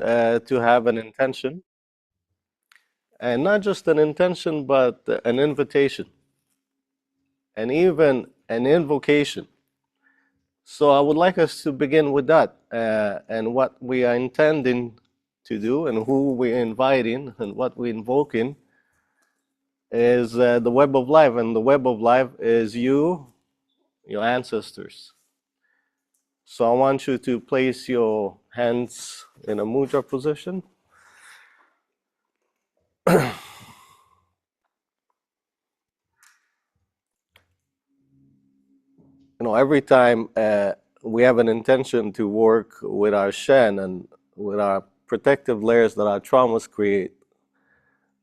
to have an intention, and not just an intention, but an invitation, and even an invocation. So I would like us to begin with that, and what we are intending to do, and who we're inviting, and what we're invoking is the web of life, and the web of life is you, your ancestors. So I want you to place your hands in a mudra position. Every time we have an intention to work with our Shen and with our protective layers that our traumas create,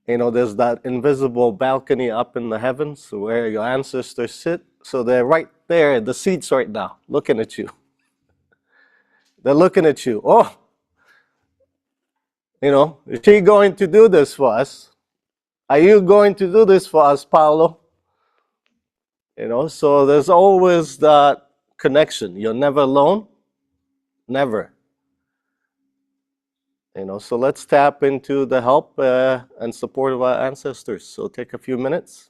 there's that invisible balcony up in the heavens where your ancestors sit. So they're right there in the seats right now, looking at you. They're looking at you. Oh, is she going to do this for us? Are you going to do this for us, Paulo? So there's always that connection. You're never alone. Never. So let's tap into the help and support of our ancestors. So take a few minutes.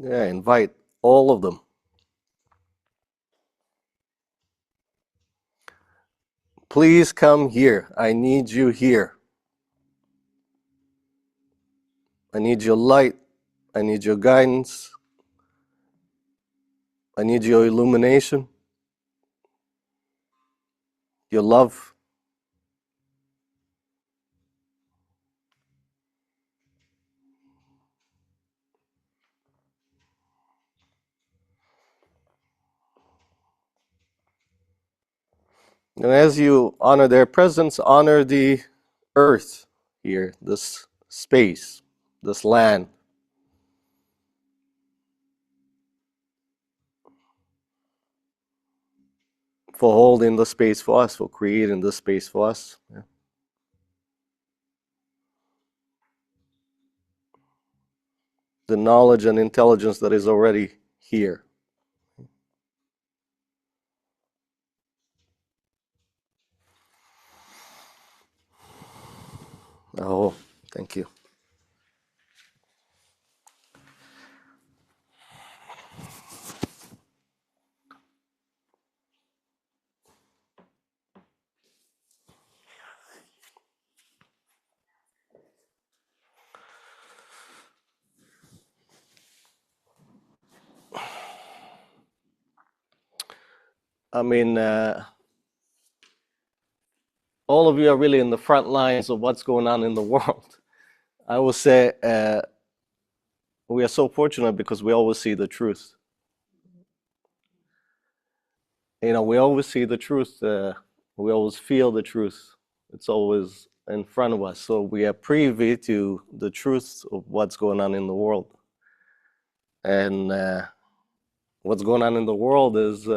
Yeah, invite all of them. Please come here. I need you here. I need your light. I need your guidance. I need your illumination, your love. And as you honor their presence, honor the earth here, this space, this land. For holding the space for us, for creating the space for us. Yeah. The knowledge and intelligence that is already here. Oh, thank you. I mean, all of you are really in the front lines of what's going on in the world. I will say we are so fortunate because we always see the truth. We always see the truth. We always feel the truth. It's always in front of us. So we are privy to the truth of what's going on in the world. And what's going on in the world is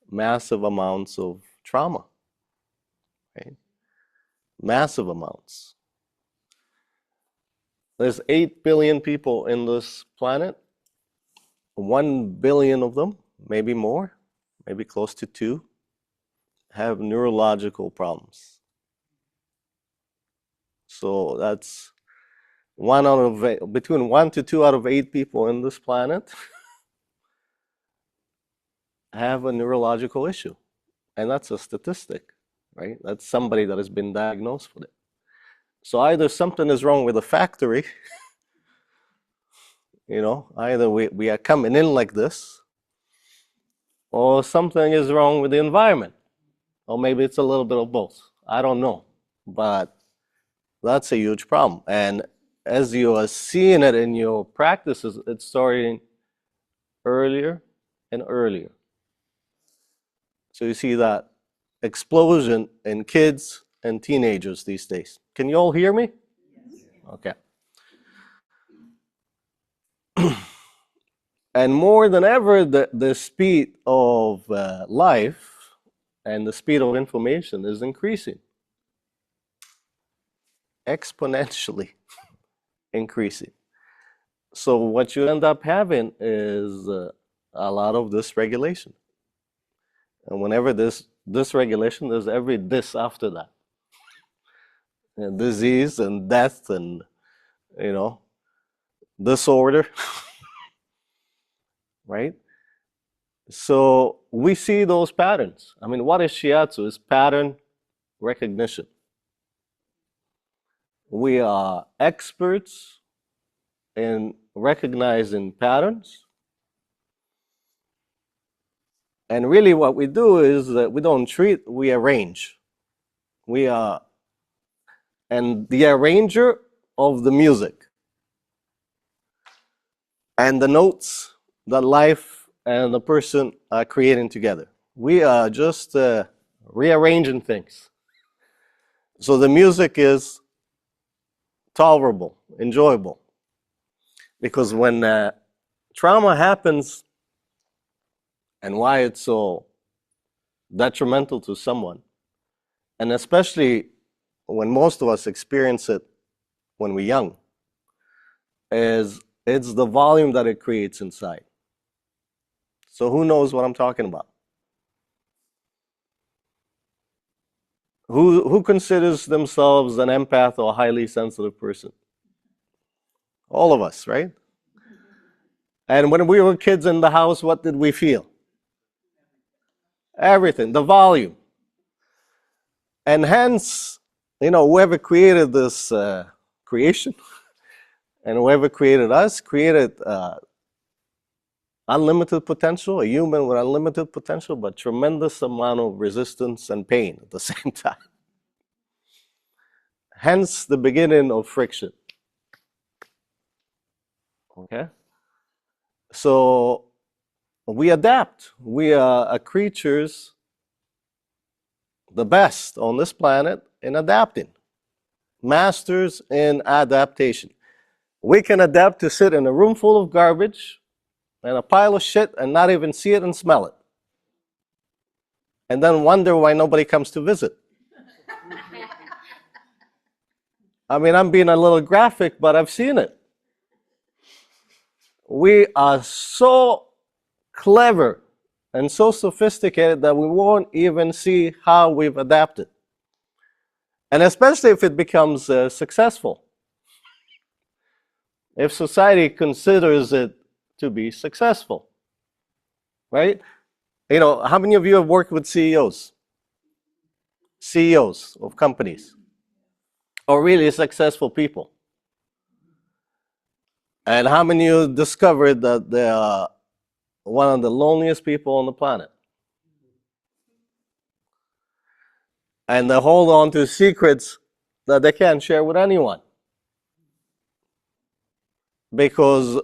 massive amounts of trauma. Right? Massive amounts. There's 8 billion people in this planet. 1 billion of them, maybe more, maybe close to 2, have neurological problems. So that's between 1 to 2 out of 8 people in this planet have a neurological issue. And that's a statistic, right? That's somebody that has been diagnosed with it. So either something is wrong with the factory, either we are coming in like this, or something is wrong with the environment. Or maybe it's a little bit of both. I don't know. But That's a huge problem. And as you are seeing it in your practices, it's starting earlier and earlier. So you see that explosion in kids and teenagers these days. Can you all hear me? Okay. And more than ever, the speed of life and the speed of information is increasing, exponentially increasing. So what you end up having is a lot of dysregulation. And whenever this dysregulation, there's every dis after that. And disease and death and, disorder, right? So we see those patterns. I mean, what is Shiatsu? It's pattern recognition. We are experts in recognizing patterns. And really what we do is that we don't treat, we arrange. We are, and the arranger of the music and the notes that life and the person are creating together. We are just rearranging things. So the music is tolerable, enjoyable. Because when trauma happens, and why it's so detrimental to someone, and especially when most of us experience it when we're young, is it's the volume that it creates inside. So who knows what I'm talking about? Who considers themselves an empath or a highly sensitive person? All of us, right? And when we were kids in the house, what did we feel? Everything, the volume. And hence, whoever created this creation and whoever created us created unlimited potential, a human with unlimited potential, but tremendous amount of resistance and pain at the same time. Hence the beginning of friction. Okay? So we adapt. We are creatures, the best on this planet in adapting. Masters in adaptation. We can adapt to sit in a room full of garbage and a pile of shit and not even see it and smell it. And then wonder why nobody comes to visit. I mean, I'm being a little graphic, but I've seen it. We are so clever and so sophisticated that we won't even see how we've adapted. And especially if it becomes successful. If society considers it to be successful, right? How many of you have worked with CEOs? CEOs of companies, or really successful people? And how many of you discovered that they are one of the loneliest people on the planet? And they hold on to secrets that they can't share with anyone. Because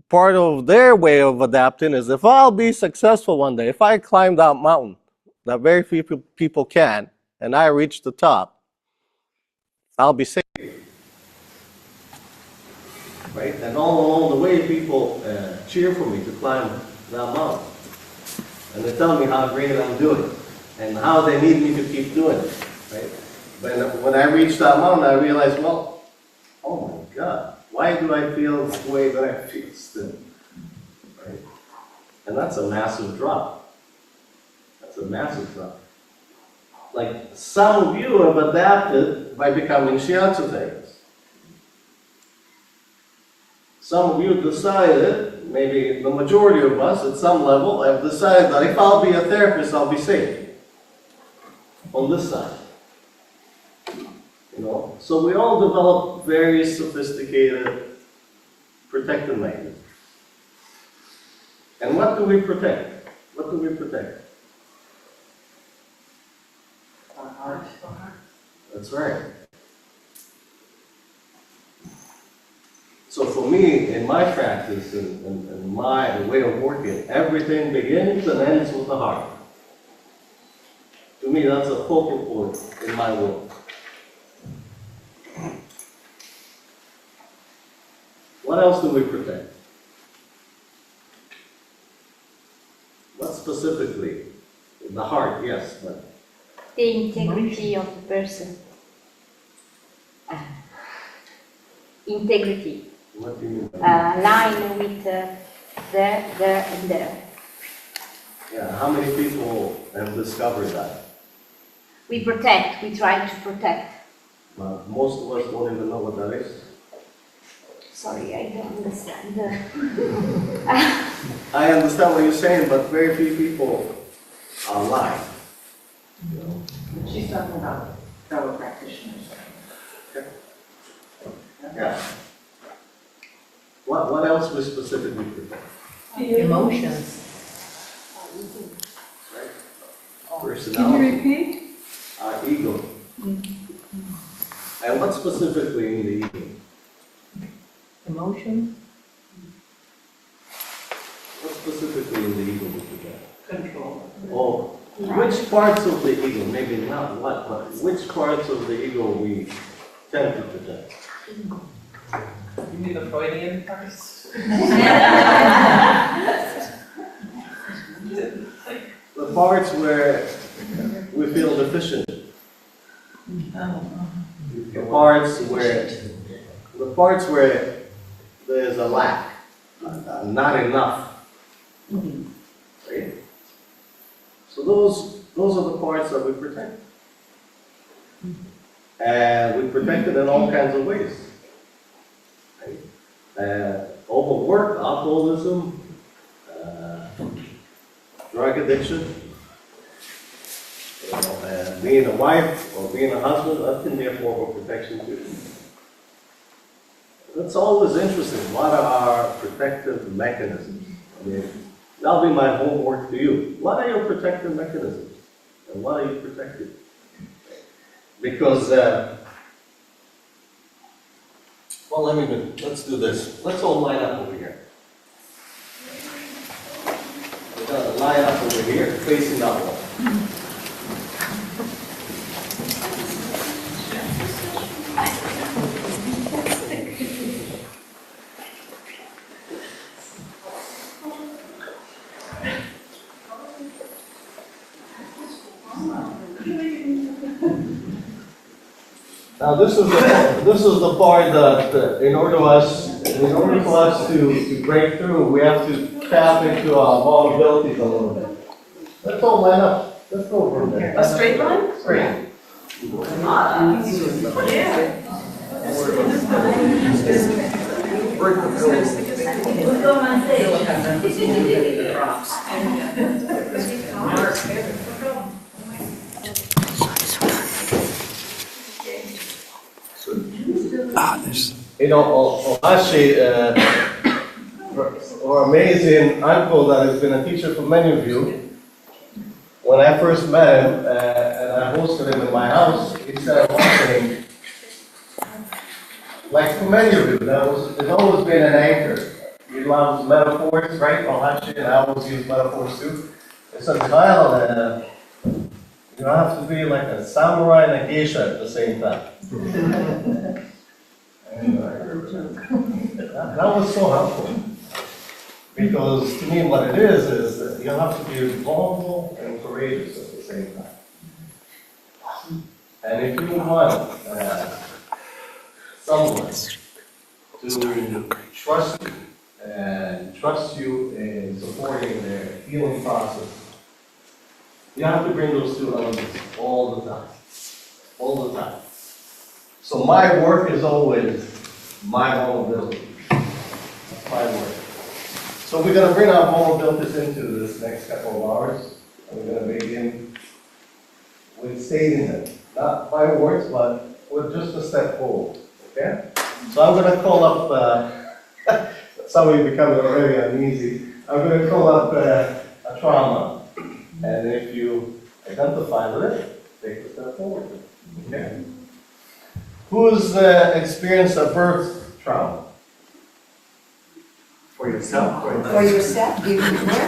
part of their way of adapting is, if I'll be successful one day, if I climb that mountain that very few people can, and I reach the top, I'll be safe. Right? And all along the way, people cheer for me to climb that mountain. And they tell me how great I'm doing and how they need me to keep doing it. Right? But when I reach that mountain, I realize, well, oh my God, why do I feel the way that I feel still? Right? And that's a massive drop. That's a massive drop. Like, some of you have adapted by becoming Shiatsu therapists. Some of you decided, maybe the majority of us at some level, have decided that if I'll be a therapist, I'll be safe. On this side. So we all develop very sophisticated protective mechanisms. And what do we protect? What do we protect? Our heart. That's right. So for me, in my practice and my way of working, everything begins and ends with the heart. To me, that's a focal point in my work. What else do we protect? What specifically? The heart, yes, but the integrity of the person. Integrity. what do you mean? Line with there, and there. Yeah, how many people have discovered that? We protect, we try to protect. Most of us don't even know what that is. Sorry, I don't understand. I understand what you're saying, but very few people are lying. She's talking about fellow practitioners. Yeah. What else we specifically protect? Emotions. Personality. Can you repeat? Our ego. And what specifically in the ego? Emotions. What specifically in the ego we protect? Control. Oh, which parts of the ego, maybe not what, but which parts of the ego we tend to protect? You mean the Freudian parts? The parts where we feel deficient. The parts where there's a lack, not enough. Right? So those are the parts that we protect. And we protect it in all kinds of ways. Right? Overwork, alcoholism, drug addiction, being a wife or being a husband, that can be a form of protection too. That's always interesting. What are our protective mechanisms? I mean, that'll be my homework to you. What are your protective mechanisms? And what are you protecting? Because, well, let's do this. Let's all line up over here. We're going to line up over here, facing that wall. Now this is the part that in order for us to break through, we have to tap into our vulnerabilities a little bit. Let's all line up. Let's go over there. A straight line? Straight. You know, Ohashi, our amazing uncle that has been a teacher for many of you, when I first met him and I hosted him in my house, he said one thing, like for many of you, it's always been an anchor. He loves metaphors, right? Ohashi, and I always use metaphors too. He said, Mihael, you have to be like a samurai and a geisha at the same time. That was so helpful. Because to me what it is that you have to be vulnerable and courageous at the same time. And if you want someone to trust you and trust you in supporting their healing process, you have to bring those two elements all the time. All the time. So my work is always my vulnerability. That's my work. So we're going to bring our vulnerabilities into this next couple of hours. And we're going to begin with stating them. Not by words, but with just a step forward. Okay? So I'm going to call up, some of you becoming already uneasy. I'm going to call up a trauma. And if you identify with it, take a step forward. Okay? Who's experienced a birth trauma? For yourself? For yourself, giving birth,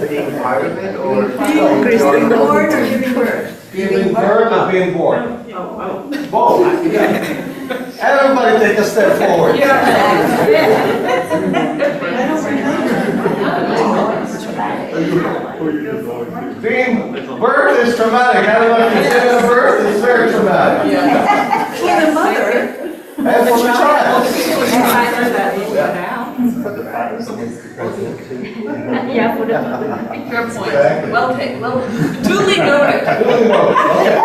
Being part of it or? being born or giving birth? Giving birth or being born? Both. Everybody take a step forward. Being birth is traumatic. I don't know if you say that birth, it's very traumatic. For the mother. And for the child. Yeah, for the Fair point. Exactly. Well taken. Well, duly noted. Okay.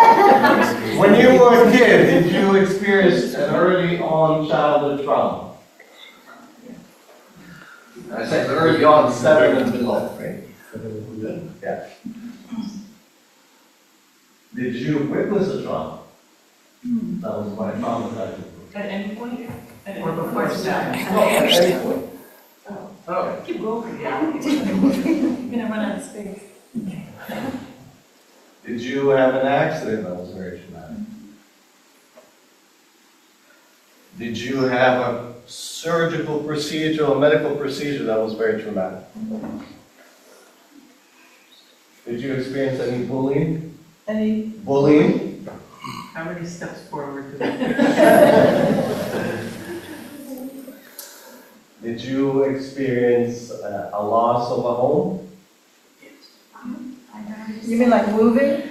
When you were a kid, did you experience an early on childhood trauma? I said early on, 7 and below, right? Yeah. Did you witness a trauma? That was my traumatizing. At any point? Or before that. No, at any point. Oh, keep going. Yeah. You're gonna run out of space. Did you have an accident that was very traumatic? Did you have a surgical procedure or medical procedure that was very traumatic? Did you experience any bullying? Any? Bullying? How many steps forward to that? Did you experience a loss of a home? You mean like moving?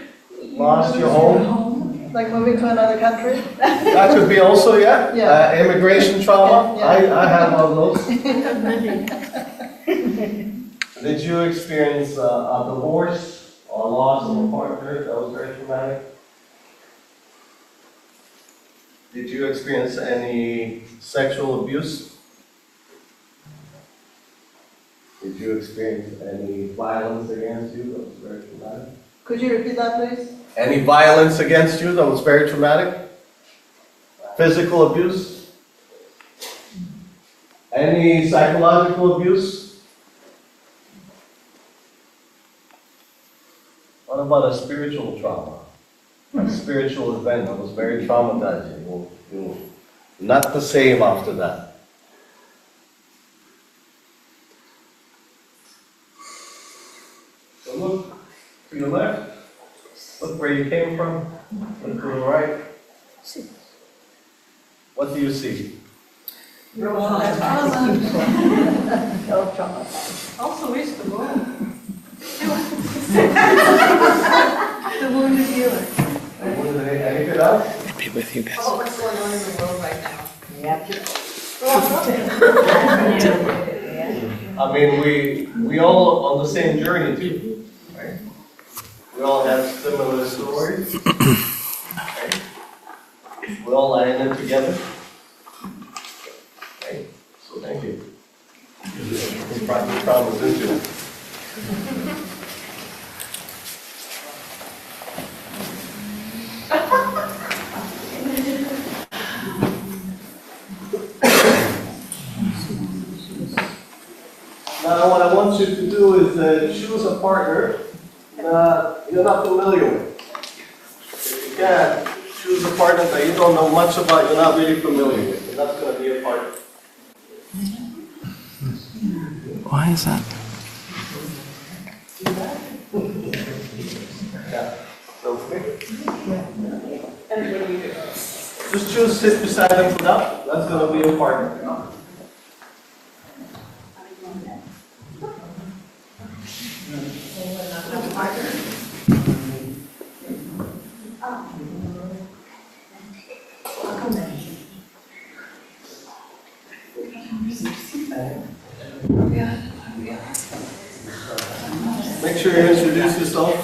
Lost your home? Like moving to another country? That could be also, yeah? Yeah. Immigration trauma? Yeah. I have one of those. Did you experience a divorce or loss of a partner that was very traumatic? Did you experience any sexual abuse? Did you experience any violence against you that was very traumatic? Could you repeat that, please? Any violence against you that was very traumatic? Physical abuse? Any psychological abuse? What about a spiritual trauma? A spiritual event that was very traumatizing. You're not the same after that. So look to your left. Look where you came from. Look to the right. What do you see? Also, is the wound. The wounded healer. Anything else? Be with you guys. Oh, what's going on in the world right now? I mean, we all on the same journey too, right? We all have similar stories. Right? We all are in it together. Right? So thank you. You promised into it. Now what I want you to do is choose a partner that you're not familiar with. If you can, choose a partner that you don't know much about, you're not really familiar with, and that's going to be a partner. Why is that? Yeah. So quick. Just choose sit beside them for now. That's going to be a partner. Make sure you introduce yourself.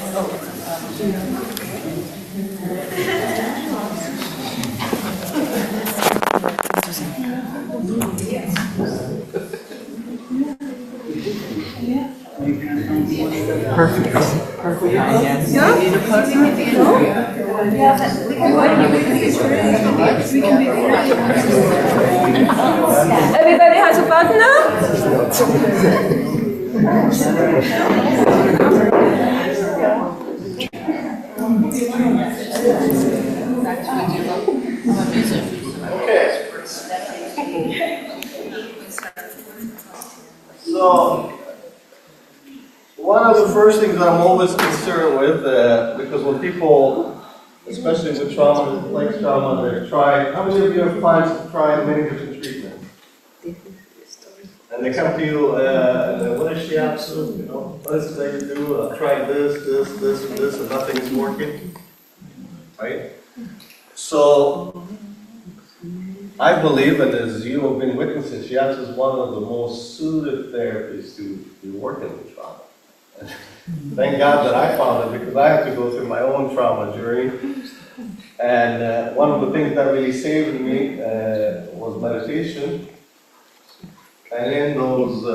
Everybody has a partner? So, one of the first things I'm always concerned with, because when people, especially with trauma, complex trauma, they try, how many of you have clients who tried many different treatments? And they come to you, and what is Shiatsu? You know, what is it that you do? I've tried this, and nothing is working. Right? So, I believe, and as you have been witnessing, Shiatsu is one of the most suited therapies to be working with trauma. Thank God that I found it, because I had to go through my own trauma journey. And one of the things that really saved me was meditation. And in those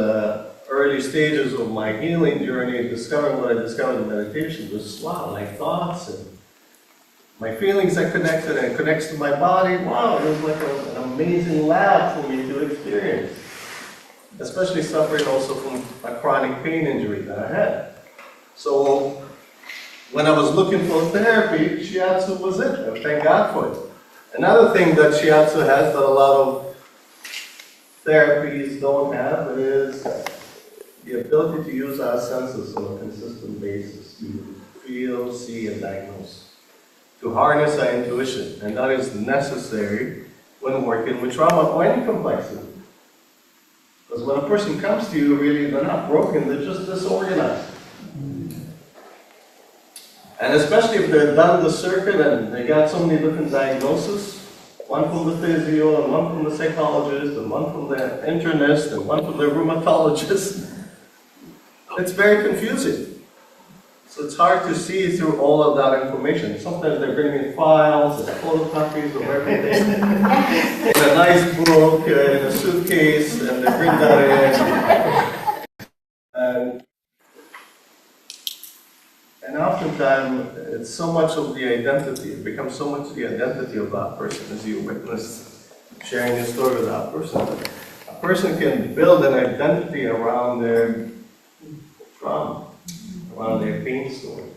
early stages of my healing journey, discovering what I discovered in meditation was, wow, my thoughts and my feelings are connected, and it connects to my body. Wow, it was like an amazing lab for me to experience. Especially suffering also from a chronic pain injury that I had. So when I was looking for therapy, Shiatsu was it. And thank God for it. Another thing that Shiatsu has that a lot of therapies don't have is the ability to use our senses on a consistent basis to feel, see, and diagnose. To harness our intuition. And that is necessary when working with trauma or any complexity. Because when a person comes to you, really, they're not broken, they're just disorganized. And especially if they've done the circuit and they got so many different diagnoses, one from the physio, and one from the psychologist, and one from the internist, and one from the rheumatologist, it's very confusing. So it's hard to see through all of that information. Sometimes they bring in files and photocopies of everything in a nice book, in a suitcase, and they bring that in. And oftentimes, it's so much of the identity, it becomes so much the identity of that person as you witness sharing your story with that person. A person can build an identity around their trauma, around their pain story.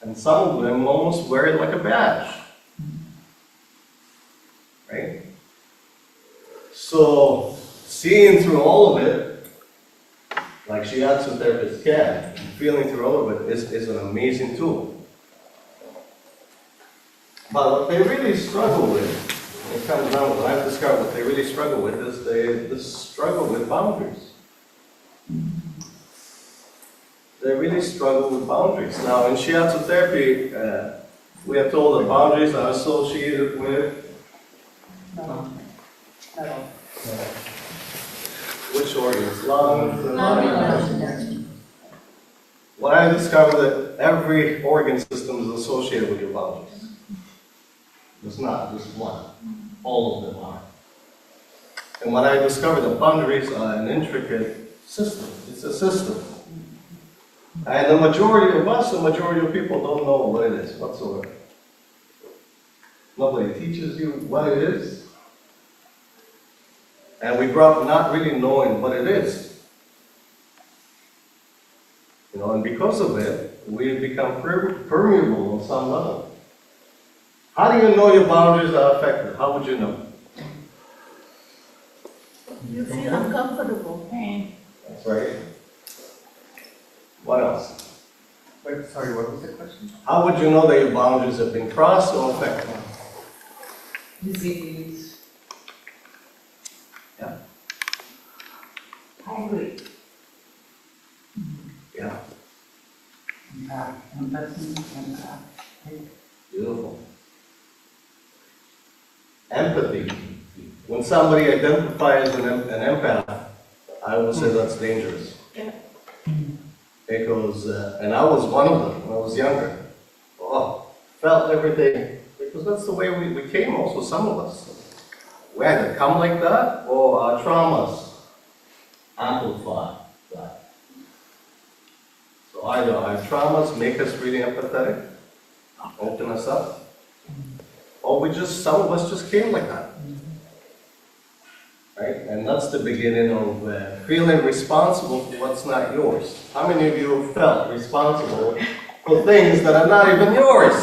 And some of them almost wear it like a badge. Right? So, seeing through all of it, like Shiatsu therapists can, feeling through all of it is an amazing tool. But what they really struggle with, when it comes down to what I've discovered, what they really struggle with is they struggle with boundaries. They really struggle with boundaries. Now, in Shiatsu therapy, we are told that boundaries are associated with which organs? Lungs and lungs. What I discovered that every organ system is associated with your boundaries. It's not just one. All of them are. And what I discovered, the boundaries are an intricate system. It's a system. And the majority of us, the majority of people don't know what it is whatsoever. Nobody teaches you what it is. And we grow up not really knowing what it is. You know, and because of it, we become permeable on some level. How do you know your boundaries are affected? How would you know? You feel uncomfortable. That's right. What else? Wait, sorry, what was the question? How would you know that your boundaries have been crossed or affected? Disease. Yeah. Hungry. Yeah. Empathy. Beautiful. Empathy. When somebody identifies an empath, I would say that's dangerous. Yeah. Because, and I was one of them when I was younger. Oh, felt everything. Because that's the way we came also, some of us. We either come like that, or our traumas amplify that. So either our traumas make us really empathetic, open us up, or some of us just came like that. Right? And that's the beginning of feeling responsible for what's not yours. How many of you have felt responsible for things that are not even yours?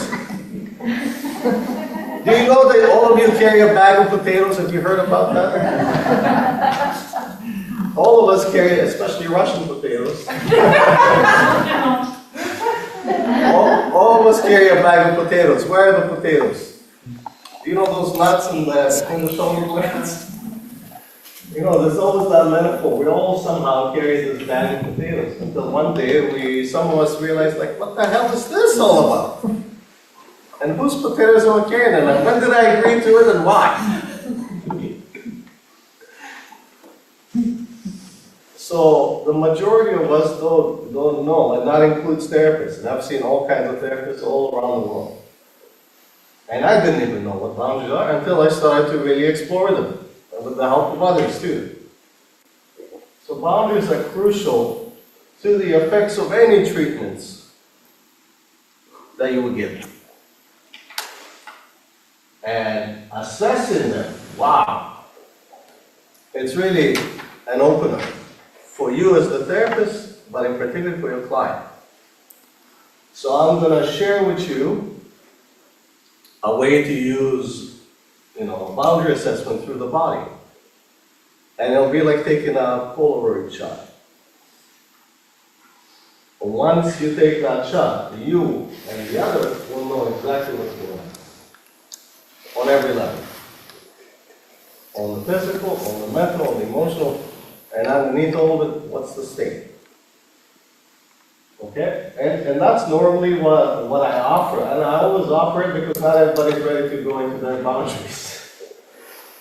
Do you know that all of you carry a bag of potatoes? Have you heard about that? All of us carry, especially Russian potatoes. all of us carry a bag of potatoes. Where are the potatoes? You know those nuts in the shoulder blades? You know, there's always that metaphor. We all somehow carry this bag of potatoes until one day some of us realized, like, what the hell is this all about? And whose potatoes are we carrying? And when did I agree to it and why? So the majority of us don't know, and that includes therapists. And I've seen all kinds of therapists all around the world. And I didn't even know what boundaries are until I started to really explore them, and with the help of others too. So boundaries are crucial to the effects of any treatments that you would give. And assessing them, wow, it's really an opener for you as the therapist, but in particular for your client. So I'm going to share with you a way to use, a boundary assessment through the body. And it'll be like taking a Polaroid shot. Once you take that shot, you and the other will know exactly what's going on every level. On the physical, on the mental, on the emotional, and underneath all of it, what's the state? Okay? And that's normally what I offer. And I always offer it because not everybody's ready to go into their boundaries.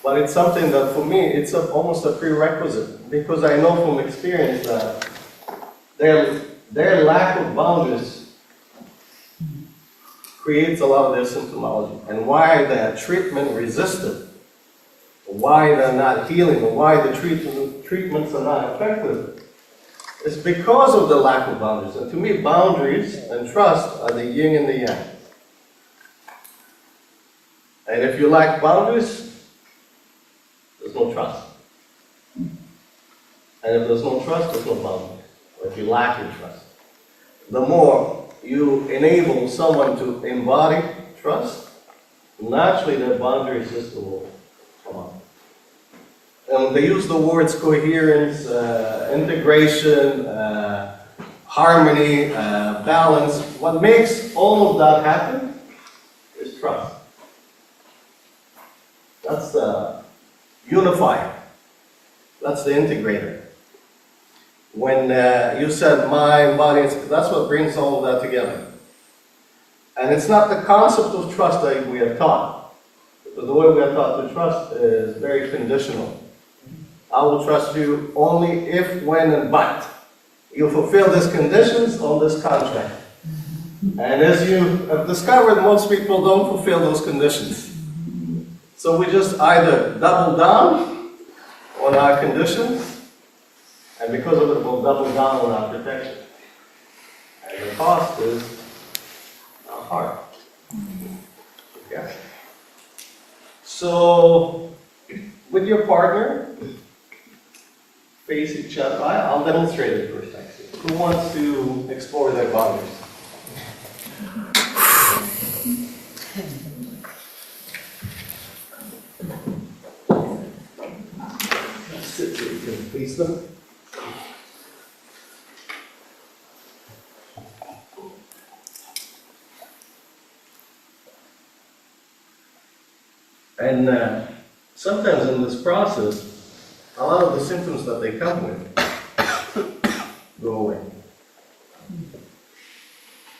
But it's something that for me, it's almost a prerequisite. Because I know from experience that their lack of boundaries creates a lot of their symptomology. And why they're treatment resistant, why they're not healing, or why the treatments are not effective, is because of the lack of boundaries. And to me, boundaries and trust are the yin and the yang. And if you lack boundaries, there's no trust. And if there's no trust, there's no boundaries. Or if you lack in trust. The more you enable someone to embody trust, naturally their boundary system will come up. They use the words coherence, integration, harmony, balance. What makes all of that happen is trust. That's the unifier. That's the integrator. When you said mind, body, that's what brings all of that together. And it's not the concept of trust that we are taught. Because the way we are taught to trust is very conditional. I will trust you only if, when, and but. You fulfill these conditions on this contract. And as you have discovered, most people don't fulfill those conditions. So we just either double down on our conditions, and because of it, we'll double down on our protection. And the cost is our heart. Yeah. So, with your partner, face each other. I'll demonstrate it first, actually. Who wants to explore their boundaries? Sit so you can face them. And sometimes in this process, a lot of the symptoms that they come with go away.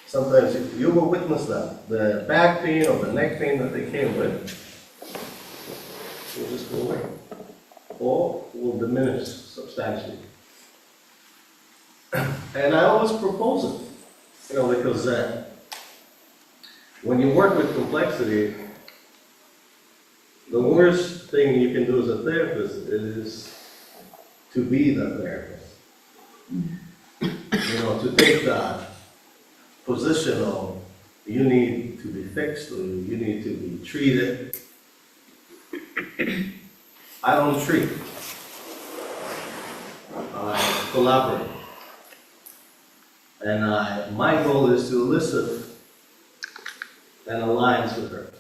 Sometimes you will witness that. The back pain or the neck pain that they came with will just go away. Or will diminish substantially. And I always propose it. Because when you work with complexity, the worst thing you can do as a therapist is to be the therapist. To take that position of you need to be fixed or you need to be treated. I don't treat. I collaborate. And my goal is to elicit an alliance with her.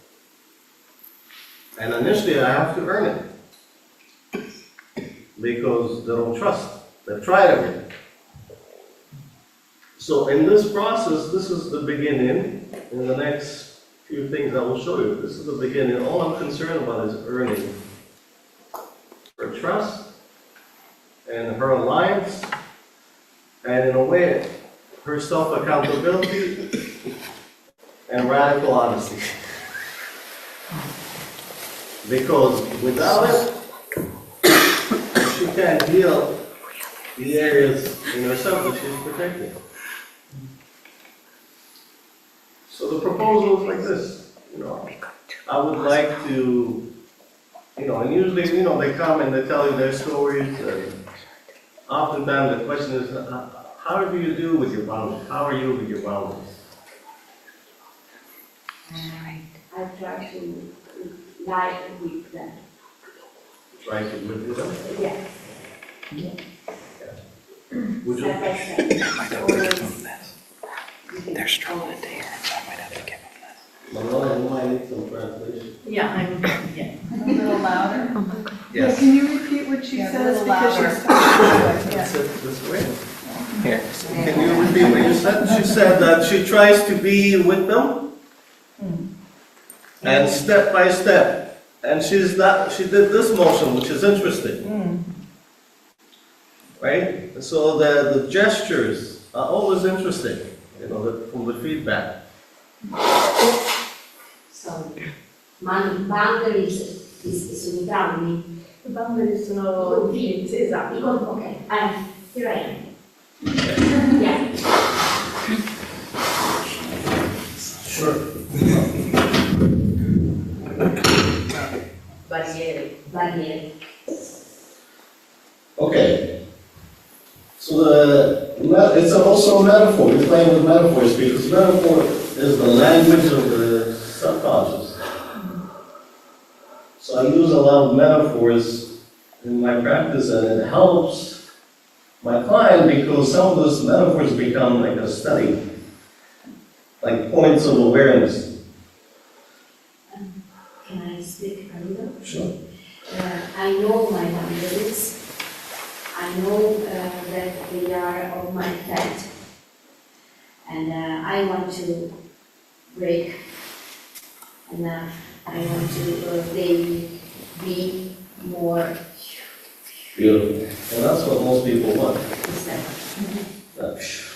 And initially I have to earn it. because they don't trust. They've tried everything. So in this process, this is the beginning. In the next few things I will show you, this is the beginning. All I'm concerned about is earning her trust and her alliance, and in a way, her self-accountability and radical honesty. Because without it, she can't heal the areas in herself that she's protecting. So the proposal is like this, I would like to, and usually, they come and they tell you their stories, and oftentimes the question is, how do you do with your boundaries? How are you with your boundaries? I try to lie with them. Try to live with them? Yes. Would you? Step by step. I might have to give them this. They're struggling to hear it, so I might have to give them this. Malone, you might need some translation. Yeah, I'm, yeah. A little louder. Yes. Can you repeat what she Yeah, a says? little Because louder. she's talking. That's it, this way. Here. Can you repeat what you said? She said that she tries to be with them, and step by step. And she did this motion, which is interesting. Right? So the gestures are always interesting, from the feedback. So, boundaries sono i traumi? I bambini sono Conflitti, esatto. Ok, here I am. Yeah. Sure. Barriere. Okay. So it's also a metaphor. We're playing with metaphors because metaphor is the language of the subconscious. So I use a lot of metaphors in my practice, and it helps my client because some of those metaphors become like a study, like points of awareness. Can I speak a little? Sure. I know my boundaries. I know that they are of my pet. And I want to break. And I want to they be more Beautiful. And that's what most people want. instead. But she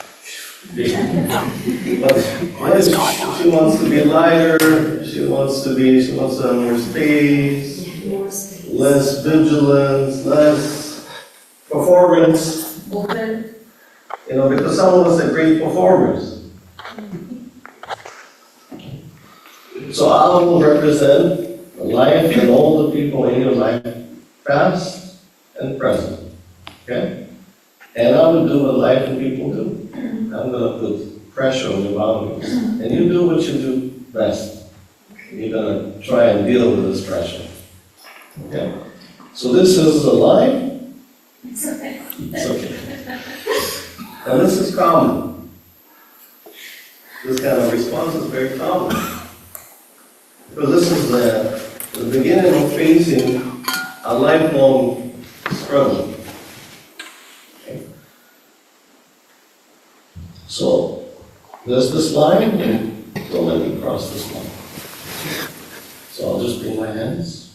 wants to be lighter, she wants to have more space, More space. less vigilance, less performance, Open. because some of us are great performers. So I will represent life and all the people in your life, past and present, okay? And I will do what life and people do. I'm gonna put pressure on your boundaries, and you do what you do best. You're gonna try and deal with this pressure, okay? So this is a lie. It's okay. It's okay. Now this is common. This kind of response is very common. Because this is the beginning of facing a lifelong struggle. Okay. So there's this line, and don't let me cross this line. So I'll just bring my hands.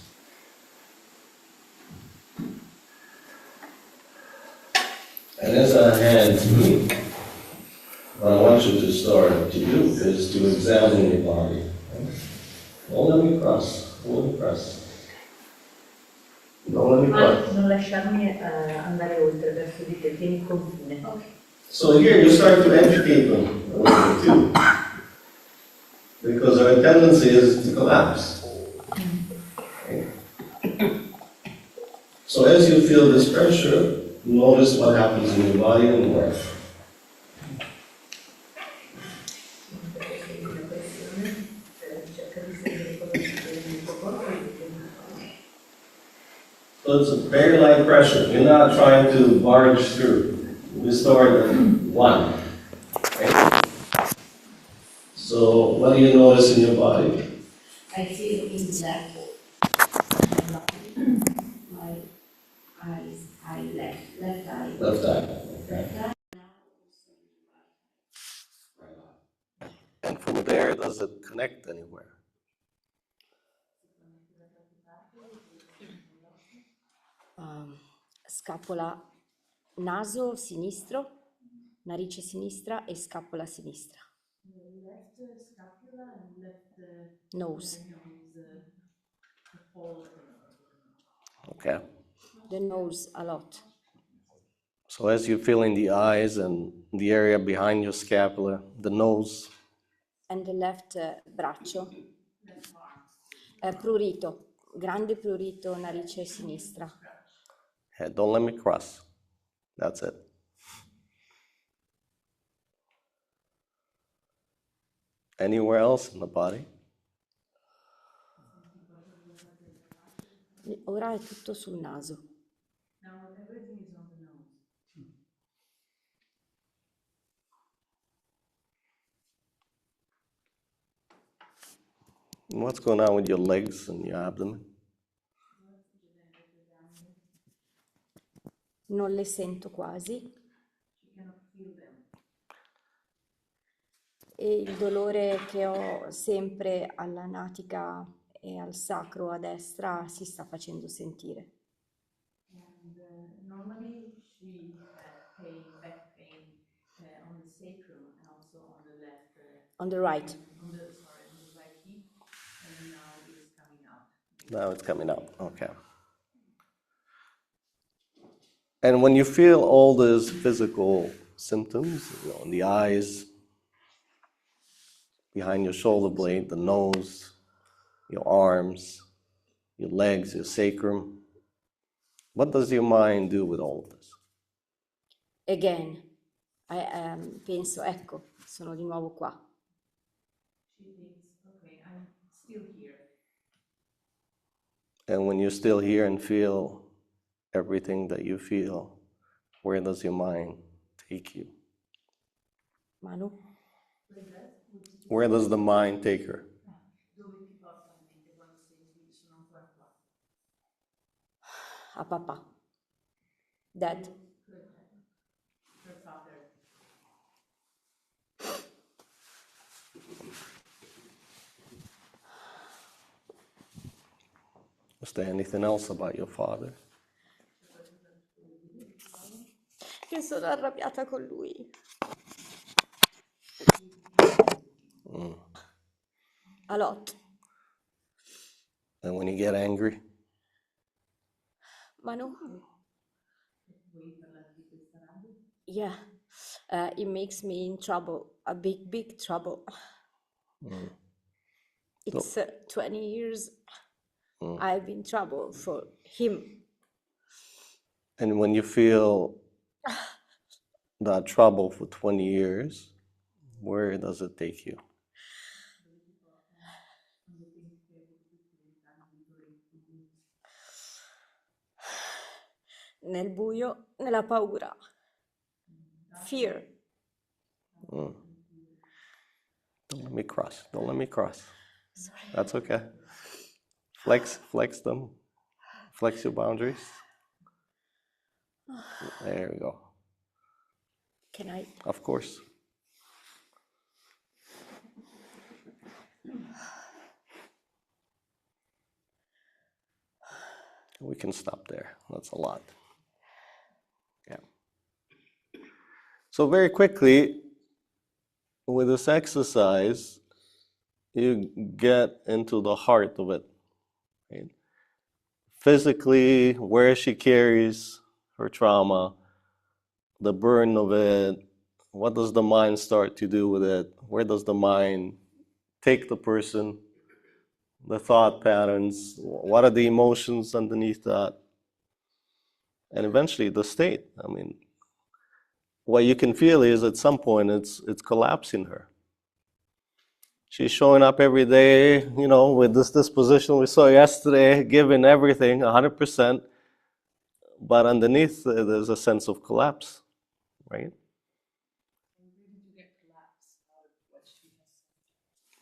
And as I hand to me, what I want you to start to do is to examine your body. Don't let me cross. Don't let me cross. Don't let me cross. Non lasciarmi andare oltre verso di te, tieni confine. So here you start to educate them a little bit too. Because our tendency is to collapse. Okay. So as you feel this pressure, notice what happens in your body and where. So it's a very light pressure. You're not trying to barge through. We start at 1. Okay? So what do you notice in your body? I feel in black. My eyes, I connect anywhere. Scapola, naso sinistro, narice sinistra e scapola sinistra. Left scapula and left Nose. nose, the whole of the nose. Okay. The nose a lot. So as you feel in the eyes and the area behind your scapula, the nose, And the left braccio. Prurito, grande prurito, narice sinistra. hey, don't let me cross. That's it. Anywhere else in the body? Ora è tutto sul naso. Now everything is on the nose. And what's going on with your legs and your abdomen? Non le sento quasi. You cannot feel them. E il dolore che ho sempre alla natica e al sacro a destra si sta facendo sentire. And normally she had back pain on the sacrum and also on the left. On the right. On the right hip, and now it's coming out. Now it's coming out. Okay. And when you feel all these physical symptoms, in the eyes, behind your shoulder blade, the nose, your arms, your legs, your sacrum, what does your mind do with all of this? Again, penso, ecco, sono di nuovo qua. She thinks, okay, I'm still here. And when you're still here and feel everything that you feel, where does your mind take you? Manu? Where does the mind take her? Dove ti porta la mente quando senti sono ancora qua? A papà. Dad. Her father. Is there anything else about your father? Che sono arrabbiata con lui. A lot. And when you get angry? Manu? Yeah. It makes me in trouble. A big, big trouble. It's 20 years I've been in trouble for him. And when you feel that trouble for 20 years, where does it take you? Nel buio, nella paura. Fear. Don't let me cross. Don't let me cross. Sorry. That's okay. Flex them. Flex your boundaries. There we go. Can I? Of course. We can stop there. That's a lot. Yeah. So very quickly, with this exercise, you get into the heart of it. Right? Physically, where she carries her trauma, the burden of it, what does the mind start to do with it? Where does the mind take the person? The thought patterns, what are the emotions underneath that? And eventually the state. I mean, what you can feel is at some point it's collapsing her. She's showing up every day, with this disposition we saw yesterday, giving everything 100%, but underneath there's a sense of collapse, right?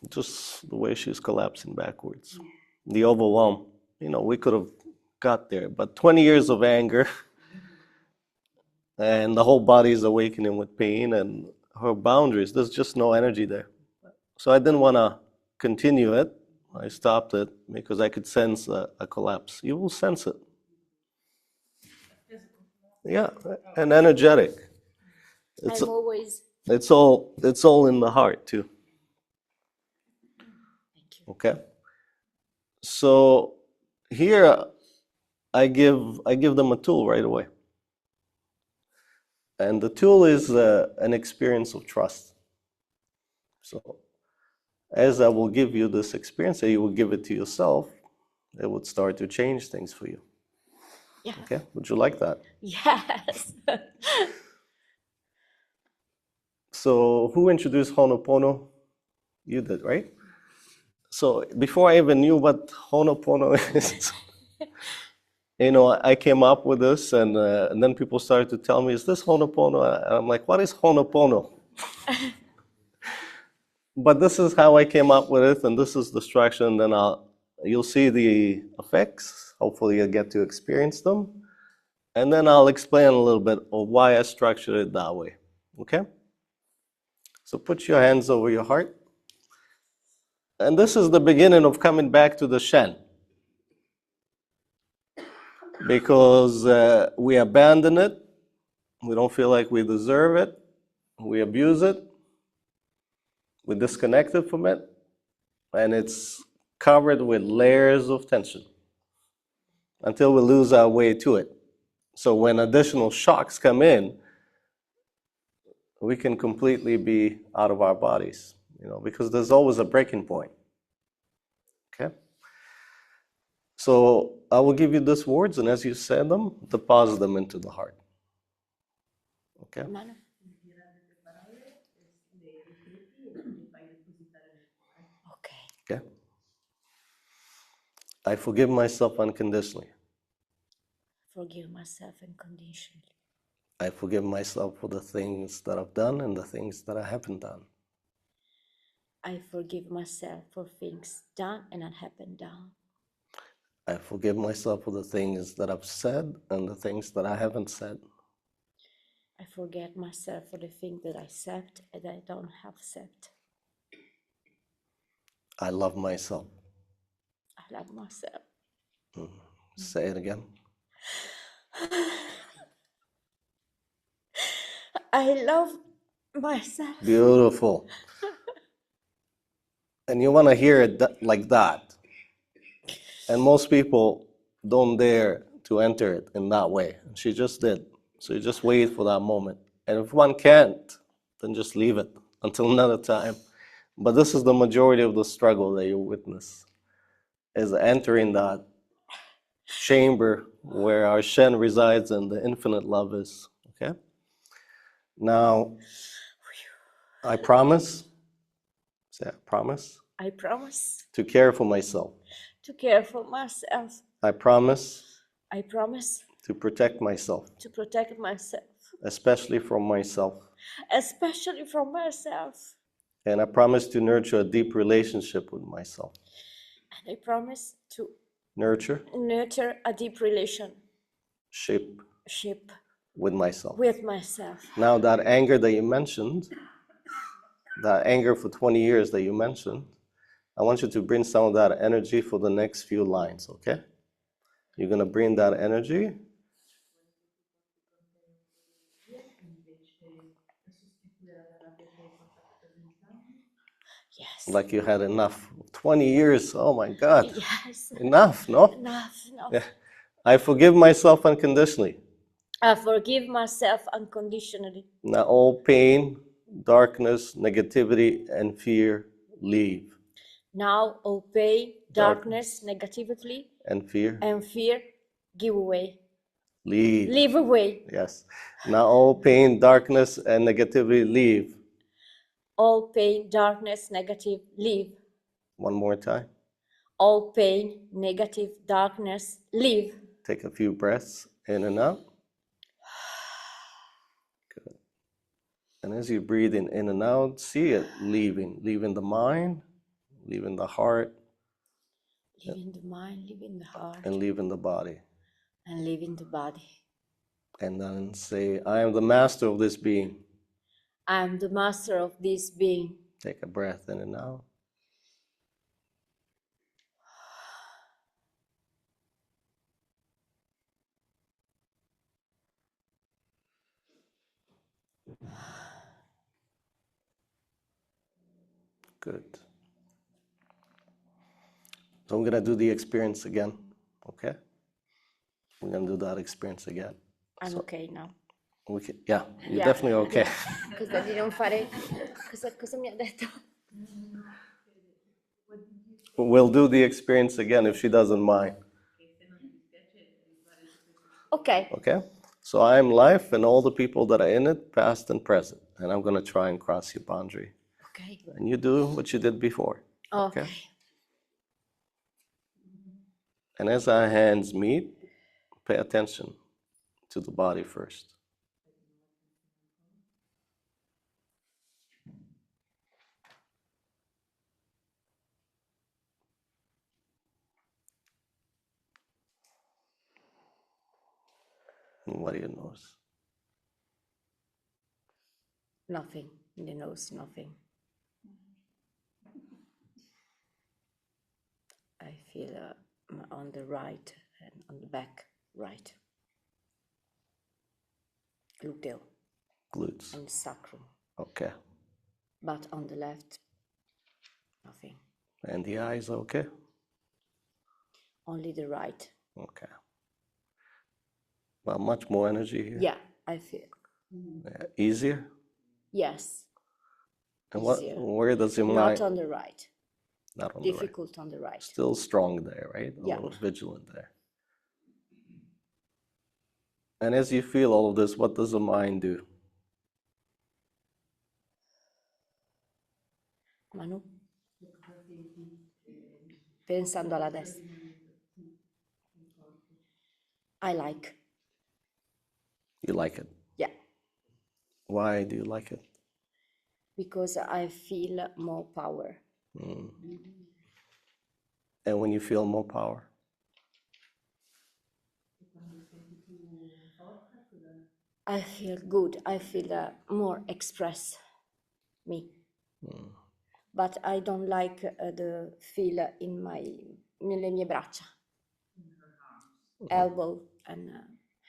Just the way she's collapsing backwards. The overwhelm. We could have got there, but 20 years of anger, and the whole body is awakening with pain and her boundaries. There's just no energy there. So I didn't want to continue it. I stopped it because I could sense a collapse. You will sense it. Yeah, and energetic. It's I'm always, it's all in the heart too. thank you. Okay. So here I give them a tool right away. And the tool is an experience of trust. So as I will give you this experience, and you will give it to yourself, it would start to change things for you. Yeah. Okay? Would you like that? Yes. So who introduced Ho'oponopono? You did, right? So before I even knew what Ho'oponopono is, I came up with this, and then people started to tell me, "Is this Ho'oponopono?" And I'm like, "What is Ho'oponopono?" But this is how I came up with it, and this is the structure, and then you'll see the effects. Hopefully you'll get to experience them. And then I'll explain a little bit of why I structured it that way. Okay? So put your hands over your heart. And this is the beginning of coming back to the Shen. Because we abandon it, we don't feel like we deserve it, we abuse it, we disconnected from it, and it's covered with layers of tension until we lose our way to it. So when additional shocks come in, we can completely be out of our bodies, because there's always a breaking point. Okay? So I will give you these words, and as you say them, deposit them into the heart. Okay? Mano? Okay. Okay? I forgive myself unconditionally. Forgive myself unconditionally. I forgive myself for the things that I've done and the things that I haven't done. I forgive myself for things done and that haven't done. I forgive myself for the things that I've said and the things that I haven't said. I forget myself for the things that I said and I don't have said. I love myself. I love myself. Say it again. I love myself. Beautiful. And you want to hear it like that. And most people don't dare to enter it in that way. She just did. So you just wait for that moment. And if one can't, then just leave it until another time. But this is the majority of the struggle that you witness, is entering that chamber where our Shen resides and the infinite love is. Okay? Now, I promise, say I promise, I promise to care for myself. to care for myself. I promise I promise to protect myself, to protect myself, especially from myself. especially from myself. And I promise to nurture a deep relationship with myself. And I promise to Nurture, nurture a deep relationship with myself. with myself. Now that anger that you mentioned, that anger for 20 years that you mentioned, I want you to bring some of that energy for the next few lines, okay? You're going to bring that energy. Yes. Like you had enough. 20 years, oh my God. Yes. Enough, no? Enough. Yeah. I forgive myself unconditionally. I forgive myself unconditionally. Now all pain, darkness, negativity, and fear leave. Now all pain, darkness, negativity, And fear and fear give away. leave. Leave away. Yes. Now all pain, darkness, and negativity leave. All pain, darkness, negative, leave. One more time. All pain, negative, darkness, leave. Take a few breaths in and out. Good. And as you breathe in and out, see it leaving the mind, leaving the heart, Leaving the mind, leaving the heart, and leaving the body. and leaving the body. And then say, I am the master of this being. I am the master of this being. Take a breath in and out. Good. So I'm going to do the experience again, okay? We're going to do that experience again. I'm So okay now. we can, yeah, you're Yeah, definitely okay. yeah. Cosa di non fare? Cosa mi ha detto? We'll do the experience again if she doesn't mind. Ok, Okay? So I'm life and all the people that are in it, past and present. And I'm going to try and cross your boundary. ok, And you do what you did before. ok. And as our hands meet, pay attention to the body first. And what do you notice? Nothing in the nose, nothing. I feel on the right and on the back, right. Gluteo Glutes. and sacrum. Okay. But on the left, nothing. And the eyes, okay? Only the right. Okay. Well, much more energy here. Yeah, I feel. Yeah. Easier? Yes. And Easier. where does your Not mind? on the right. Not on the right. Difficult on the right. Still strong there, right? A Yeah. little vigilant there. And as you feel all of this, what does the mind do? Manu? Pensando alla destra. I like. You like it. Yeah. Why do you like it? Because I feel more power. Mm. And when you feel more power? I feel good. I feel more express me. Mm. But I don't like the feel in nelle mie braccia, elbow and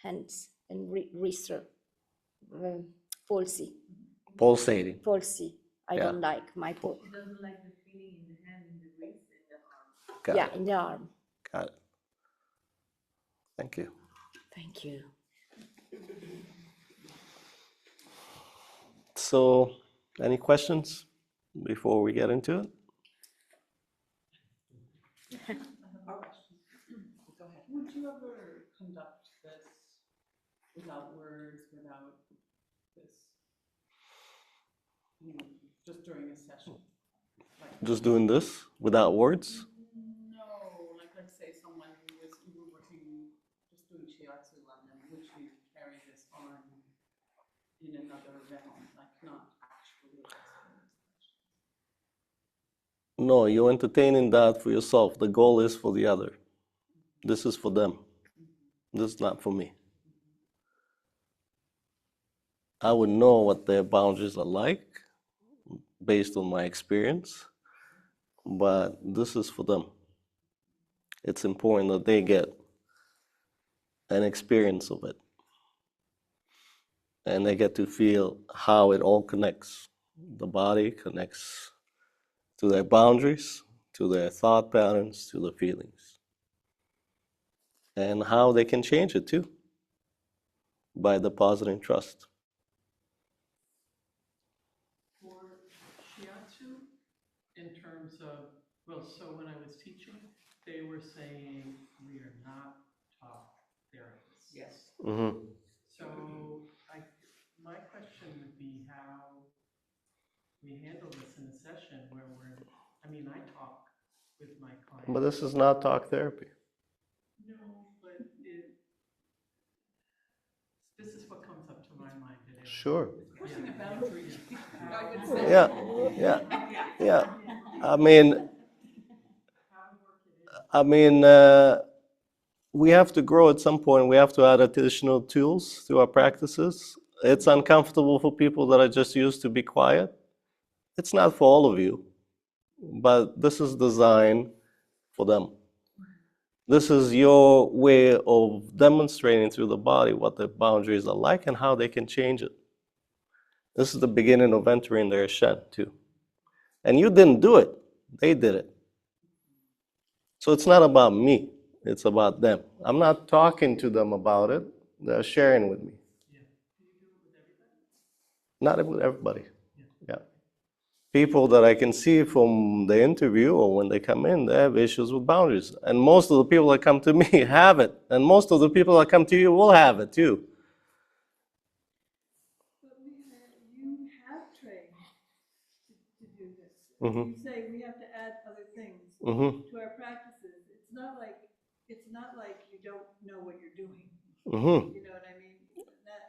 hands and wrist, polsi. Pulsating. Polsi. I Yeah. don't like my She doesn't like the feeling in the hand, in the wrist, in the arm. Got yeah, it. in the arm. Got it. Thank you. Thank you. So, any questions before we get into it? Go ahead. Would you ever conduct this without words, without this, just during a session? Like, Just doing this without words? no, like let's say someone who were working, just doing Shiatsu on them, would you carry this on in another realm, like not actually asking these questions? No, you're entertaining that for yourself. The goal is for the other. This is for them. This is not for me. I would know what their boundaries are like based on my experience, but this is for them. It's important that they get an experience of it. And they get to feel how it all connects. The body connects to their boundaries, to their thought patterns, to the feelings. And how they can change it too, by depositing trust. For Shiatsu, in terms of, well, so when I was teaching, they were saying we are not talk therapists. Yes. Mm-hmm. So my question would be how we handle this in a session where I talk with my clients. But this is not talk therapy. No, but this is what comes up to my mind today. Sure. Pushing a boundary. Yeah. I mean, we have to grow at some point. We have to add additional tools to our practices. It's uncomfortable for people that are just used to be quiet. It's not for all of you, but this is designed for them. This is your way of demonstrating through the body what the boundaries are like and how they can change it. This is the beginning of entering their Shen too. And you didn't do it. They did it. So it's not about me. It's about them. I'm not talking to them about it. They're sharing with me. Not with everybody. Yeah. People that I can see from the interview or when they come in, they have issues with boundaries. And most of the people that come to me have it. And most of the people that come to you will have it too. But you have trained to do this. Mhm. You say we have to add other things Mhm. to our practices. It's not like you don't know what you're doing. Mhm. You know what I mean?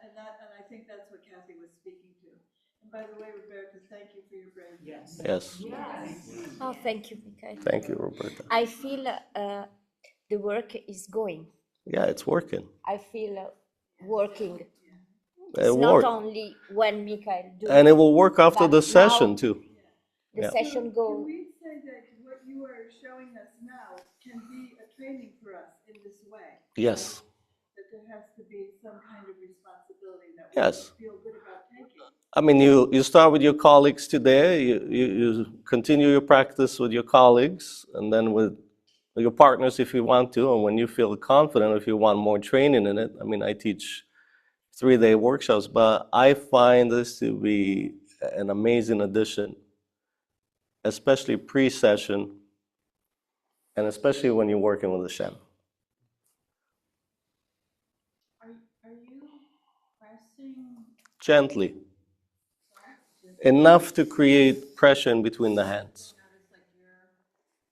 And I think that's what Kathy was speaking to. And by the way, Roberta, thank you for your bravery. Yes. Oh, thank you, Michael. Thank you, Roberta. I feel the work is going. Yeah, it's working. I feel working. It It's not worked. only when Michael do And it will work after but the session now too. the Yeah. session Can go. we say that what you are showing us now can be a training for us in this way? Yes. That there has to be some kind of responsibility that Yes. we feel good about taking. I mean, you start with your colleagues today, you continue your practice with your colleagues, and then with your partners if you want to, and when you feel confident, if you want more training in it. I mean, I teach 3-day workshops, but I find this to be an amazing addition, especially pre-session, and especially when you're working with the Shen. Are you pressing? Gently. Enough to create pressure in between the hands. Notice like your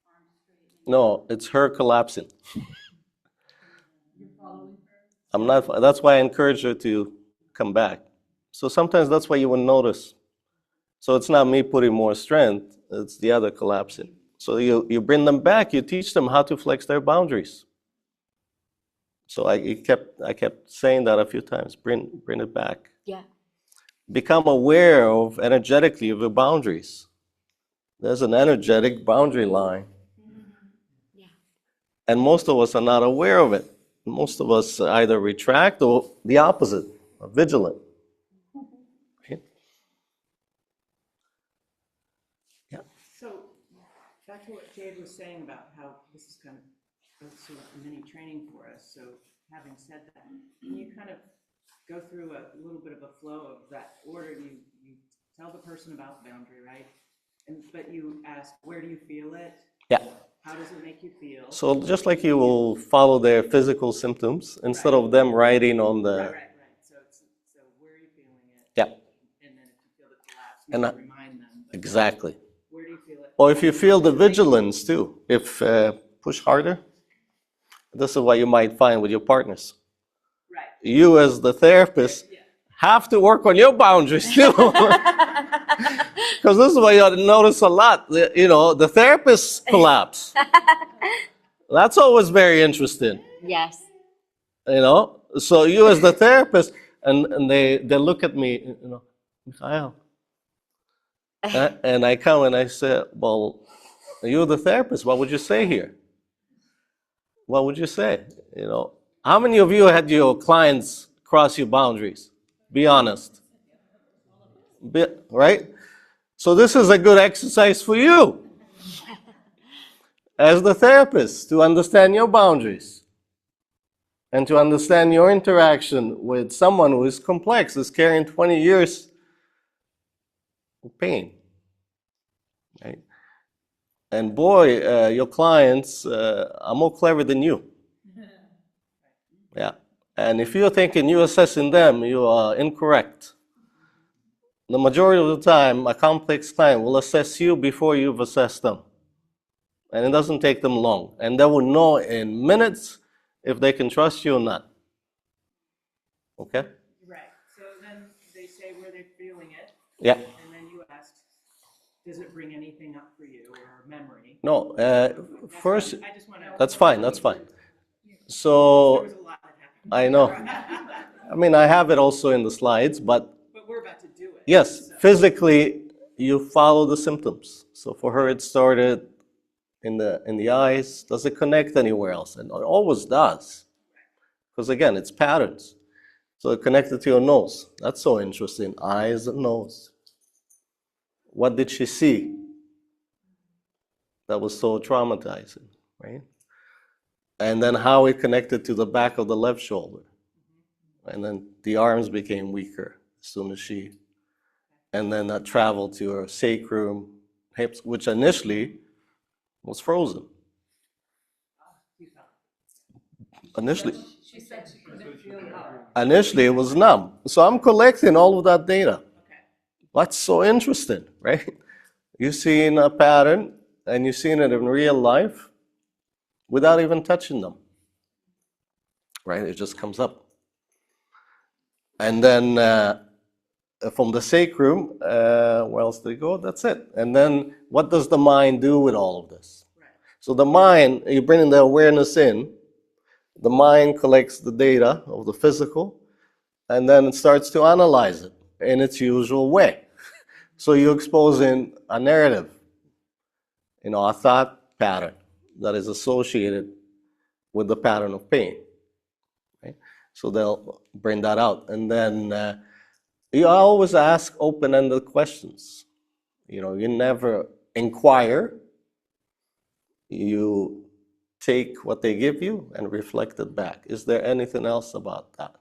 arms straightening. No, it's her collapsing. You're following her. I'm not, that's why I encourage her to come back. So sometimes that's why you will notice. So it's not me putting more strength, it's the other collapsing. So you bring them back, you teach them how to flex their boundaries. So I kept saying that a few times, bring it back. Yeah. Become aware of energetically of your boundaries. There's an energetic boundary line. Yeah. And most of us are not aware of it. Most of us either retract or the opposite, are vigilant. Okay? Yeah. So, back to what Jade was saying about how this is kind of sort of mini training for us. So, having said that, can you kind of go through a little bit of a flow of that order? You tell the person about the boundary, right? But you ask, where do you feel it? Yeah. How does it make you feel? So just like you will follow their physical symptoms instead of them writing on the. Right. So where are you feeling it? Yeah. And then if you feel the collapse, And maybe remind them. But exactly. where do you feel it? Or if you feel the vigilance too, if push harder, this is what you might find with your partners. Right. You as the therapist have to work on your boundaries too. Because this is what you notice a lot. The therapists collapse. That's always very interesting. Yes. So you as the therapist, and they look at me, Mihael. And I come and I say, well, you're the therapist. What would you say here? What would you say? How many of you had your clients cross your boundaries? Be honest. Right? So this is a good exercise for you as the therapist to understand your boundaries and to understand your interaction with someone who is complex, is carrying 20 years of pain. Right? And boy, your clients are more clever than you. Yeah. And if you're thinking you're assessing them, you are incorrect. The majority of the time, a complex client will assess you before you've assessed them. And it doesn't take them long. And they will know in minutes if they can trust you or not. Okay? Right. So then they say where they're feeling it. Yeah. And then you ask, does it bring anything up for you or memory? No, first, I just want to. that's fine. So, There was a lot that happened. I know. I mean, I have it also in the slides, but we're about to do it. yes, physically, you follow the symptoms. So for her, it started in the eyes. Does it connect anywhere else? And it always does. Because again, it's patterns. So it connected to your nose. That's so interesting. Eyes and nose. What did she see? that was so traumatizing, right? And then how it connected to the back of the left shoulder. And then the arms became weaker as soon as she, and then that traveled to her sacrum, hips, which initially was frozen. Initially, She said she couldn't feel how. initially it was numb. So I'm collecting all of that data. Okay. That's so interesting, right? You've seen a pattern and you've seen it in real life without even touching them, right? It just comes up. And then from the sacrum, where else did it go? That's it. And then what does the mind do with all of this? Right. So the mind, you bring the awareness in, the mind collects the data of the physical, and then it starts to analyze it in its usual way. So you're exposing a narrative, a thought pattern that is associated with the pattern of pain. Right? So they'll bring that out. And then you always ask open-ended questions. You never inquire. You take what they give you and reflect it back. Is there anything else about that?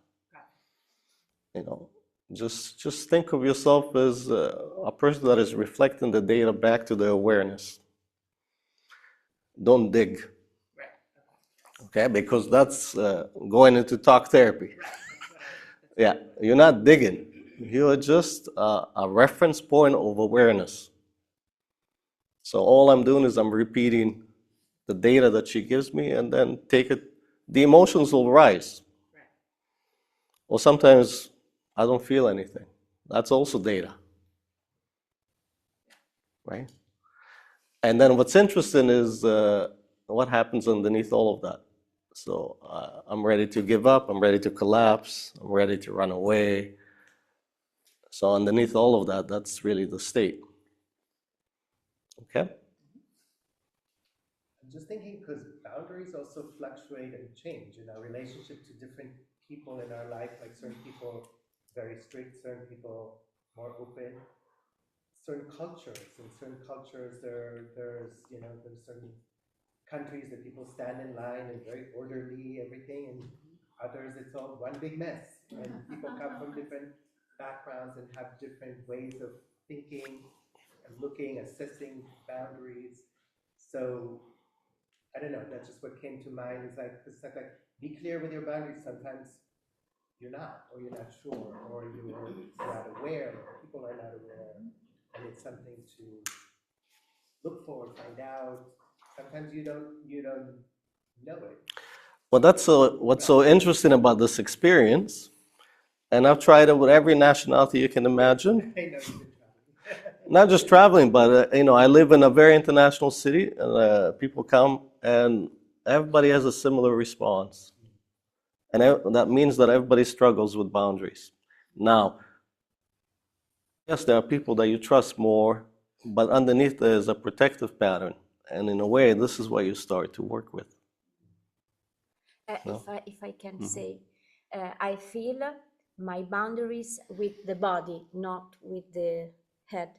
Just think of yourself as a person that is reflecting the data back to the awareness. Don't dig. Okay, because that's going into talk therapy. Yeah, you're not digging. You're just a reference point of awareness. So all I'm doing is I'm repeating the data that she gives me and then take it. The emotions will rise. Or sometimes I don't feel anything. That's also data. Right? And then what's interesting is what happens underneath all of that. So I'm ready to give up, I'm ready to collapse, I'm ready to run away. So underneath all of that, that's really the state. Okay? I'm just thinking because boundaries also fluctuate and change in our relationship to different people in our life, like certain people very strict, certain people more open. Certain cultures, there's certain countries that people stand in line and very orderly, everything, and others it's all one big mess. And people come from different backgrounds and have different ways of thinking and looking, assessing boundaries. So I don't know, that's just what came to mind. It's like be clear with your boundaries. Sometimes you're not, or you're not sure, or you're not aware, or people are not aware. And it's something to look for, find out. Sometimes you don't know it. Well, that's what's so interesting about this experience, and I've tried it with every nationality you can imagine. I know you've been traveling. Not just traveling, but I live in a very international city, and people come, and everybody has a similar response, and that means that everybody struggles with boundaries. Now, yes, there are people that you trust more, but underneath there is a protective pattern, and in a way, this is what you start to work with. No? If I can say, I feel my boundaries with the body, not with the head.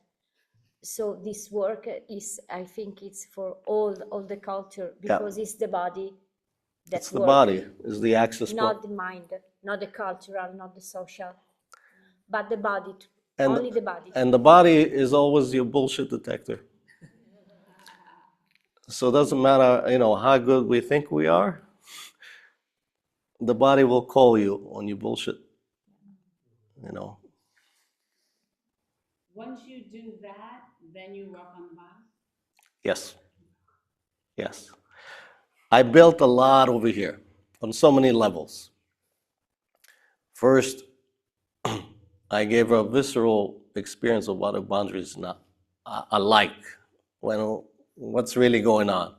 So this work is, I think it's for all the culture, because it's the body that It's the works. body, is the access point. Not the mind, not the cultural, not the social, but the body, And, only the body. and the body is always your bullshit detector. So it doesn't matter, how good we think we are, the body will call you on your bullshit. Once you do that, then you work on the body? Yes. Yes. I built a lot over here on so many levels. First, I gave her a visceral experience of what a boundary is not alike. What's really going on.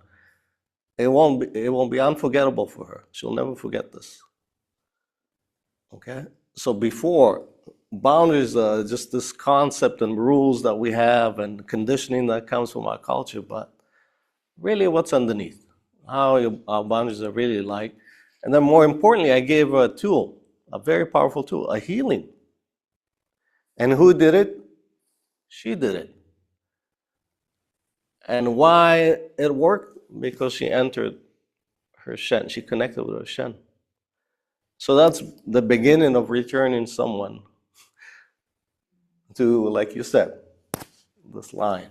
It won't be unforgettable for her. She'll never forget this. Okay? So before, boundaries are just this concept and rules that we have and conditioning that comes from our culture, but really what's underneath, how our boundaries are really like. And then more importantly, I gave her a tool, a very powerful tool, a healing. And who did it? She did it. And why it worked? Because she entered her Shen. She connected with her Shen. So that's the beginning of returning someone to, like you said, this line.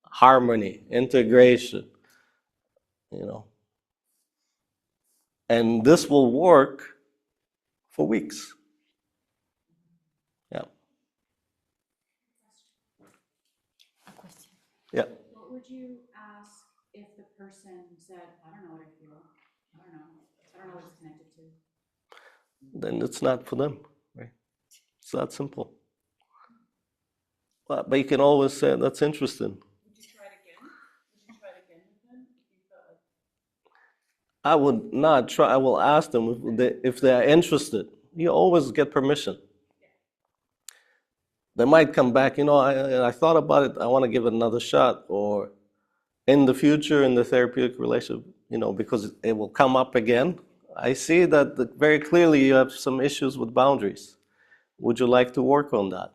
Harmony, integration, you know. And this will work for weeks. Yeah. A question. Yeah. What would you ask if the person said, I don't know what I feel, I don't know what it's connected to? Then it's not for them, right? It's that simple. But you can always say, that's interesting. Would you try it again? Would you try it again with them if you felt like? I would not try. I will ask them if they're interested. You always get permission. They might come back, I thought about it, I want to give it another shot, or in the future, in the therapeutic relationship, because it will come up again. I see that very clearly you have some issues with boundaries. Would you like to work on that?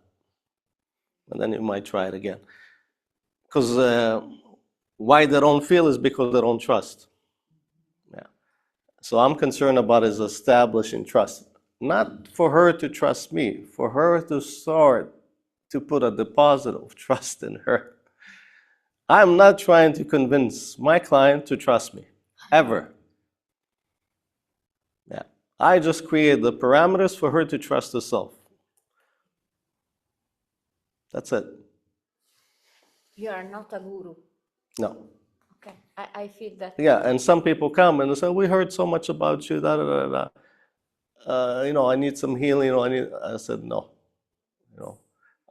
And then you might try it again. Because why they don't feel is because they don't trust. Yeah. So I'm concerned about is establishing trust. Not for her to trust me, for her to start to put a deposit of trust in her. I'm not trying to convince my client to trust me, ever. Yeah. I just create the parameters for her to trust herself. That's it. You are not a guru. No. Okay, I feel that. Yeah, and some people come and they say, we heard so much about you, da da da da. I need some healing. I said, no.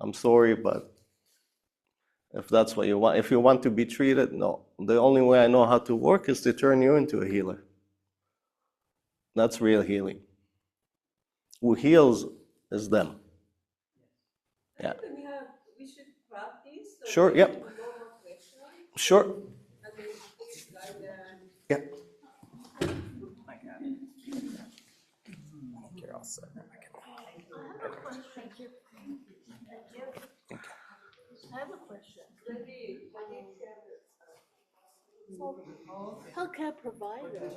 I'm sorry, but if that's what you want, if you want to be treated, no. The only way I know how to work is to turn you into a healer. That's real healing. Who heals is them. Yeah. We should practice. So Sure, yep. no more question. Sure. Okay, like, Yeah. You're all set. Thank you. I have a question. Healthcare providers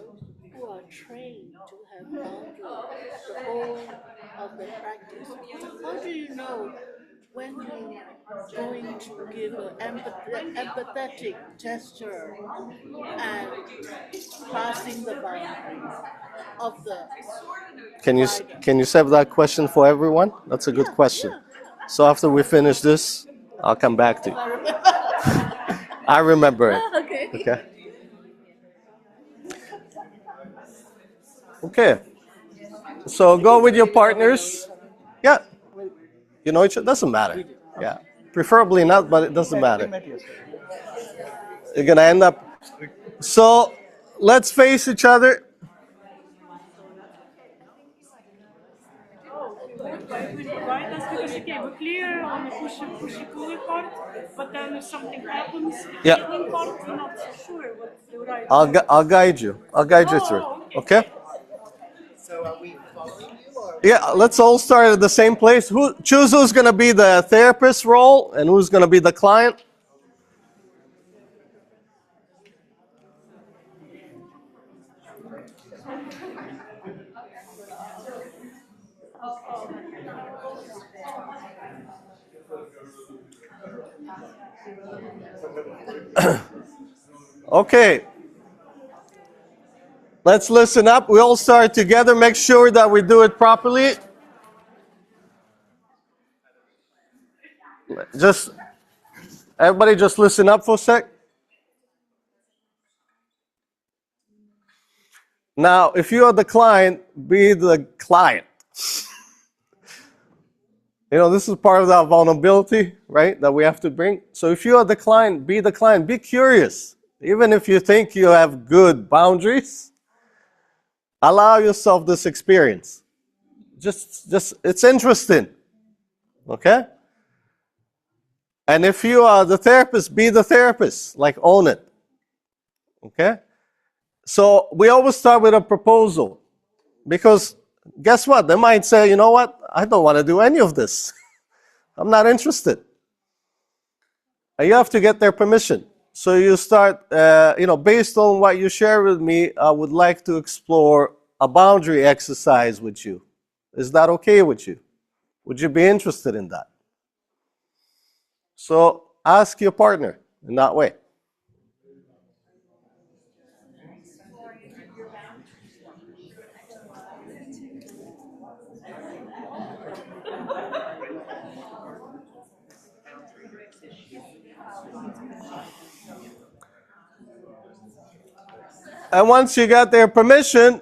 who are trained to have boundaries the whole of the practice, how do you know when you're going to give an empathetic gesture and passing the boundary of the Can you save that question for everyone? That's a good question. So after we finish this, I'll come back to you. I remember it. Okay. Okay. So go with your partners. Yeah. You know each other? Doesn't matter. Yeah. Preferably not, but it doesn't matter. You're going to end up. So let's face each other. With guidance, because okay, we're clear on the pushy part, but then if something happens, the Yeah. healing part, we're not so sure what the right. I'll guide you. I'll guide you through. Okay? So are we following you or? Yeah, let's all start at the same place. Choose who's going to be the therapist role and who's going to be the client. Okay. Let's listen up. We all start together. Make sure that we do it properly. Everybody just listen up for a sec. Now, if you are the client, be the client. This is part of that vulnerability, right, that we have to bring. So if you are the client, be the client. Be curious. Even if you think you have good boundaries, allow yourself this experience. Just it's interesting. Okay? And if you are the therapist, be the therapist. Like, own it. Okay? So we always start with a proposal. Because guess what? They might say, you know what? I don't want to do any of this. I'm not interested. And you have to get their permission. So you start, based on what you share with me, I would like to explore a boundary exercise with you. Is that okay with you? Would you be interested in that? So ask your partner in that way. And once you got their permission,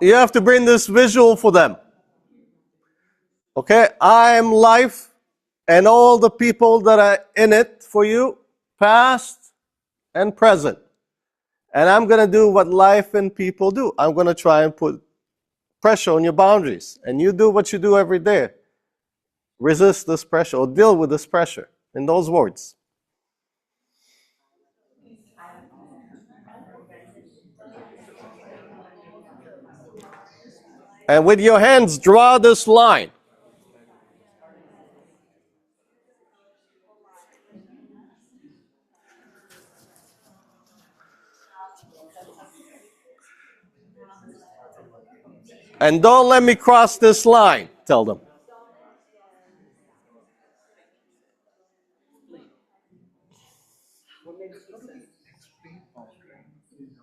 you have to bring this visual for them. Okay, I am life and all the people that are in it for you, past and present. And I'm going to do what life and people do. I'm going to try and put pressure on your boundaries. And you do what you do every day. Resist this pressure or deal with this pressure in those words. And with your hands, draw this line. And don't let me cross this line, tell them.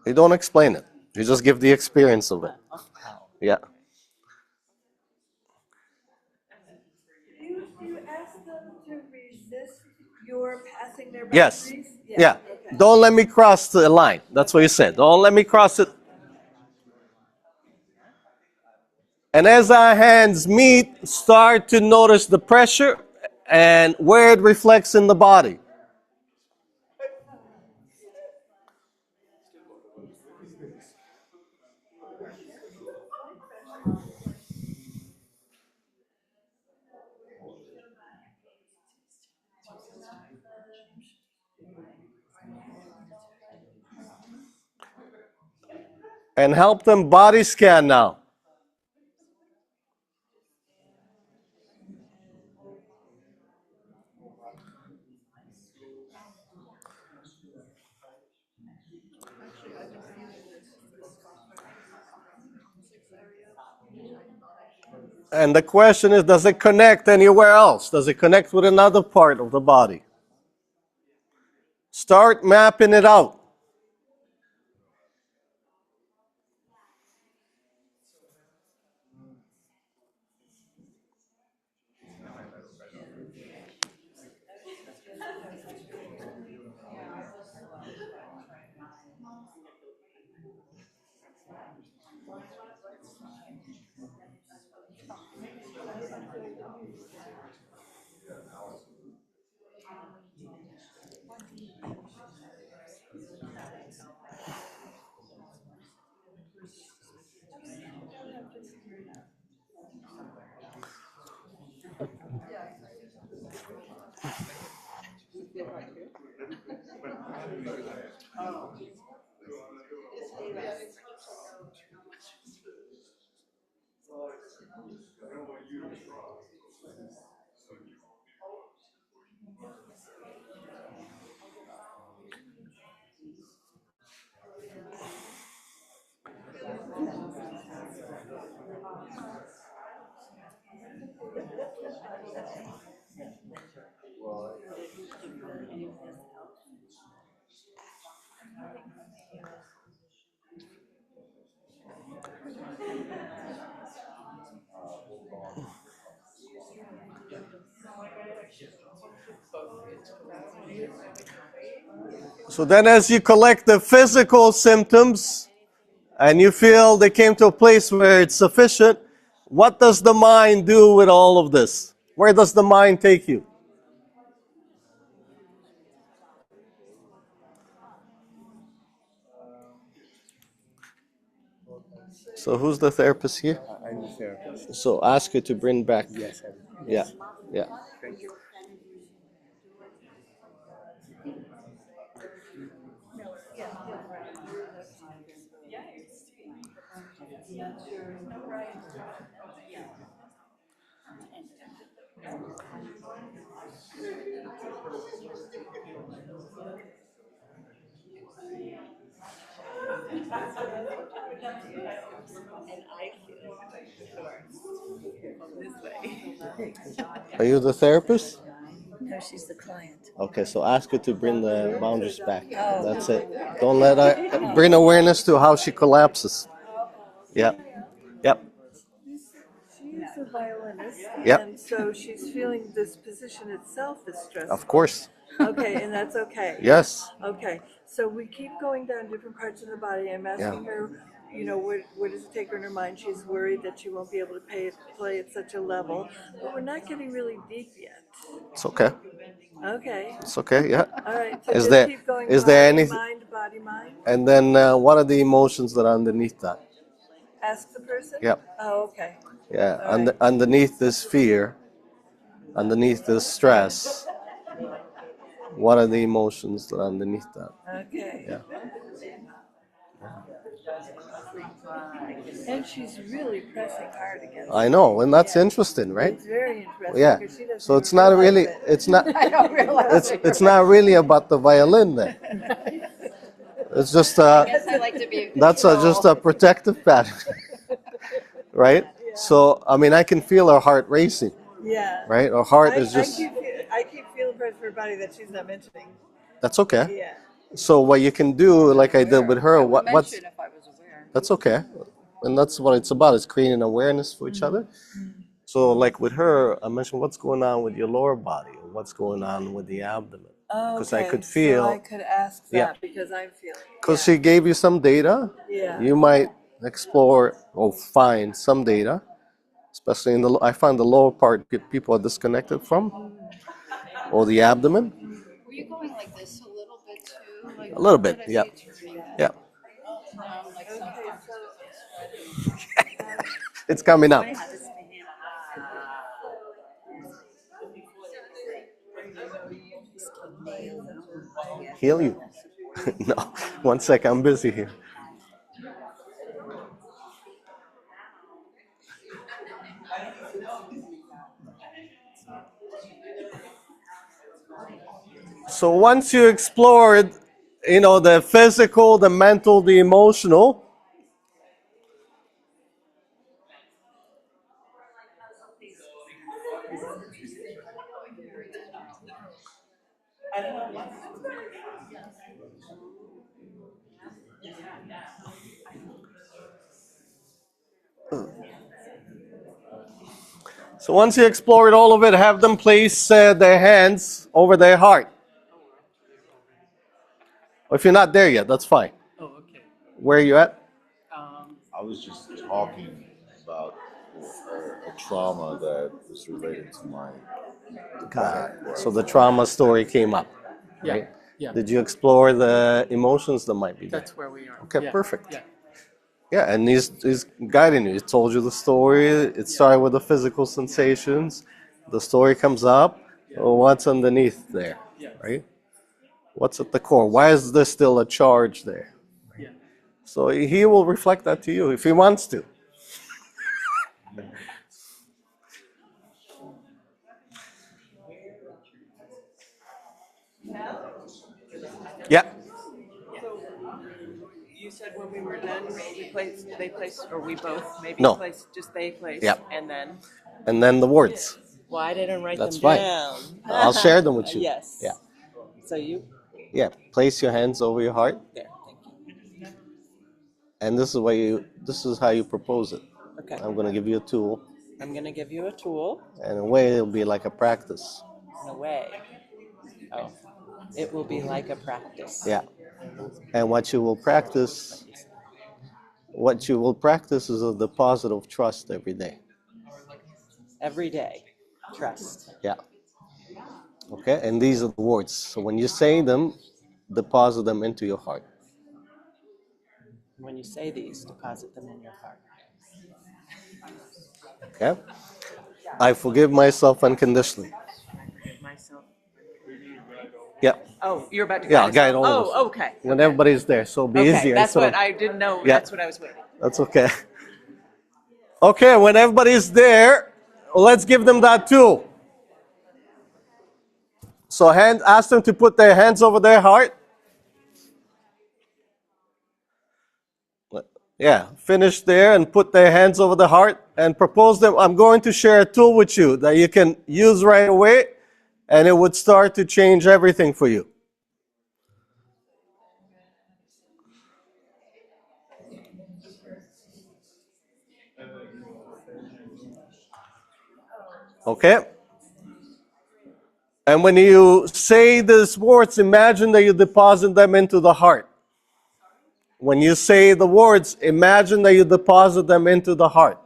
You don't explain it. You just give the experience of it. Yeah. Do you ask them to resist your passing their Yes. boundaries? Yeah. Okay. Don't let me cross the line. That's what you said. Don't let me cross it. And as our hands meet, start to notice the pressure and where it reflects in the body. And help them body scan now. And the question is, does it connect anywhere else? Does it connect with another part of the body? Start mapping it out. So then as you collect the physical symptoms and you feel they came to a place where it's sufficient, what does the mind do with all of this? Where does the mind take you? So who's the therapist here? I'm the therapist. So ask her to bring back. Yes, Yeah, yeah. thank you. Are you the therapist? No, she's the client. Okay, so ask her to bring the boundaries back. Oh. That's it. Don't let her bring awareness to how she collapses. Yep. Yep. She's a violinist, Yep. and so she's feeling this position itself is stressful. Of course. Okay, and that's okay. Yes. Okay, so we keep going down different parts of the body. I'm asking her, you know, where does it take her in her mind? She's worried that she won't be able to play at such a level, but we're not getting really deep yet. It's okay. Okay. It's okay. Yeah. All right. So Is just there keep going. is Body, there any? mind, body, mind. And then what are the emotions that are underneath that? Ask the person. Yep. Oh, okay. Yeah. All right. Underneath this fear, underneath this stress, what are the emotions that are underneath that? Okay. Yeah. And she's really pressing hard against I know, and that's interesting, right? It's very interesting. Yeah. Because she doesn't So it's even not realize really. it. It's not. I don't realize It's not really about the violin then. It's just I guess I like to be in that's just a protective pattern, right? So I mean, I can feel her heart racing, Yeah. right? Her heart is just. I keep feeling for her body that she's not mentioning. That's okay. Yeah. So what you can do, like I did with her, what's if I was aware. that's okay, and that's what it's about. It's creating awareness for each other. So like with her, I mentioned what's going on with your lower body, or what's going on with the abdomen, because I could feel. So I could ask that Yeah. because I'm feeling. Because she gave you some data, Yeah. you might explore or find some data, especially in the. I find the lower part people are disconnected from, or the abdomen. Were you going like this a little bit too? Like A little bit, did I yeah. see you turning? Yeah. No, like sometimes. It's coming up. Heal you. No, one sec, I'm busy here. So once you explored, the physical, the mental, the emotional, so once you explored all of it, have them place their hands over their heart. Or if you're not there yet, that's fine. Oh, okay. Where are you at? I was just talking about a trauma that was related to my back. So the trauma story came up, right? Yeah. Did you explore the emotions that might be there? That's where we are. Okay, Yeah, perfect. Yeah. Yeah, and he's guiding you. He told you the story. It started with the physical sensations. The story comes up. Well, what's underneath there, right? What's at the core? Why is there still a charge there? Yeah. So he will reflect that to you if he wants to. Yeah. You said when we were done, they placed, or we both maybe No. placed, just they placed, Yeah. and then. And then the words. Well, I didn't write That's them fine. down. I'll share them with you. Yes. Yeah. So you. Yeah. Place your hands over your heart, There. Thank you. and this is how you propose it. Okay. I'm going to give you a tool, I'm gonna give you a tool. and in a way it'll be like a practice. In a way. Oh. It will be like a practice. Yeah. And what you will practice is a deposit of trust every day. Every day. Trust. Yeah. Okay? And these are the words. So when you say them, deposit them into your heart. When you say these, deposit them in your heart. Okay? I forgive myself unconditionally. Myself. Yeah. Oh, you're about to Yeah, guide I'll us guide all. all of us. Oh, okay. When everybody's there, so it'll be Okay, easier. that's instead what of- I didn't know. Yeah. That's what I was waiting. That's okay. Okay, when everybody's there, let's give them that tool. So ask them to put their hands over their heart. Yeah, finish there and put their hands over the heart and propose them. I'm going to share a tool with you that you can use right away, and it would start to change everything for you. Okay? And when you say these words, imagine that you deposit them into the heart. When you say the words, imagine that you deposit them into the heart.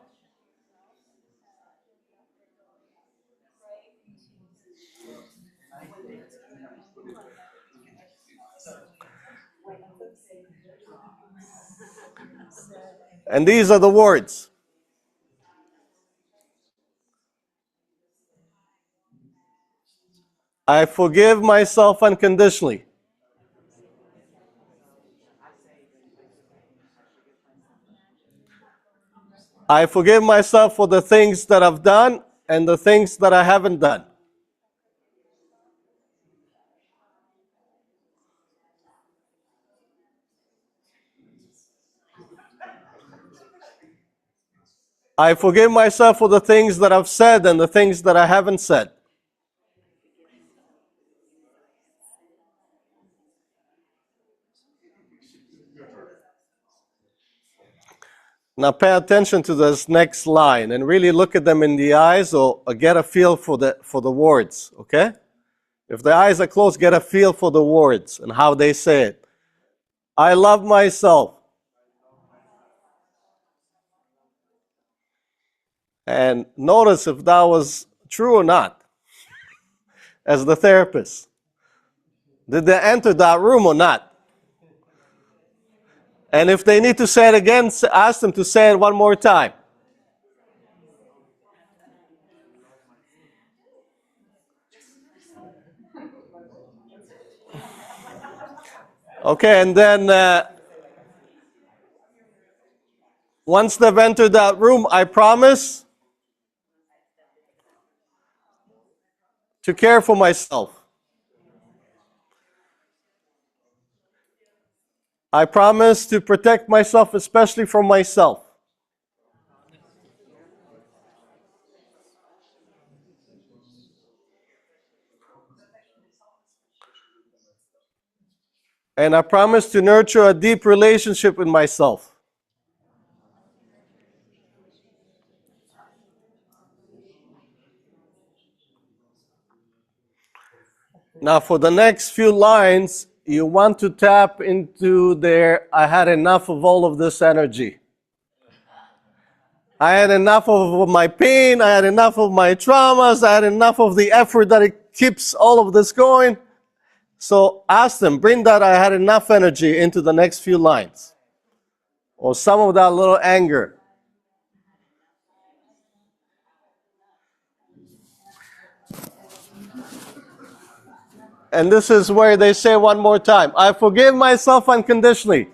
And these are the words. I forgive myself unconditionally. I forgive myself for the things that I've done and the things that I haven't done. I forgive myself for the things that I've said and the things that I haven't said. Now pay attention to this next line and really look at them in the eyes, or get a feel for the words, okay? If the eyes are closed, get a feel for the words and how they say it. I love myself. And notice if that was true or not as the therapist. Did they enter that room or not? And if they need to say it again, ask them to say it one more time. Okay, and then once they've entered that room, I promise to care for myself. I promise to protect myself, especially from myself. And I promise to nurture a deep relationship with myself. Now for the next few lines, you want to tap into their, I had enough of all of this energy. I had enough of my pain, I had enough of my traumas, I had enough of the effort that it keeps all of this going. So ask them, bring that I had enough energy into the next few lines. Or some of that little anger. And this is where they say one more time, I forgive myself unconditionally.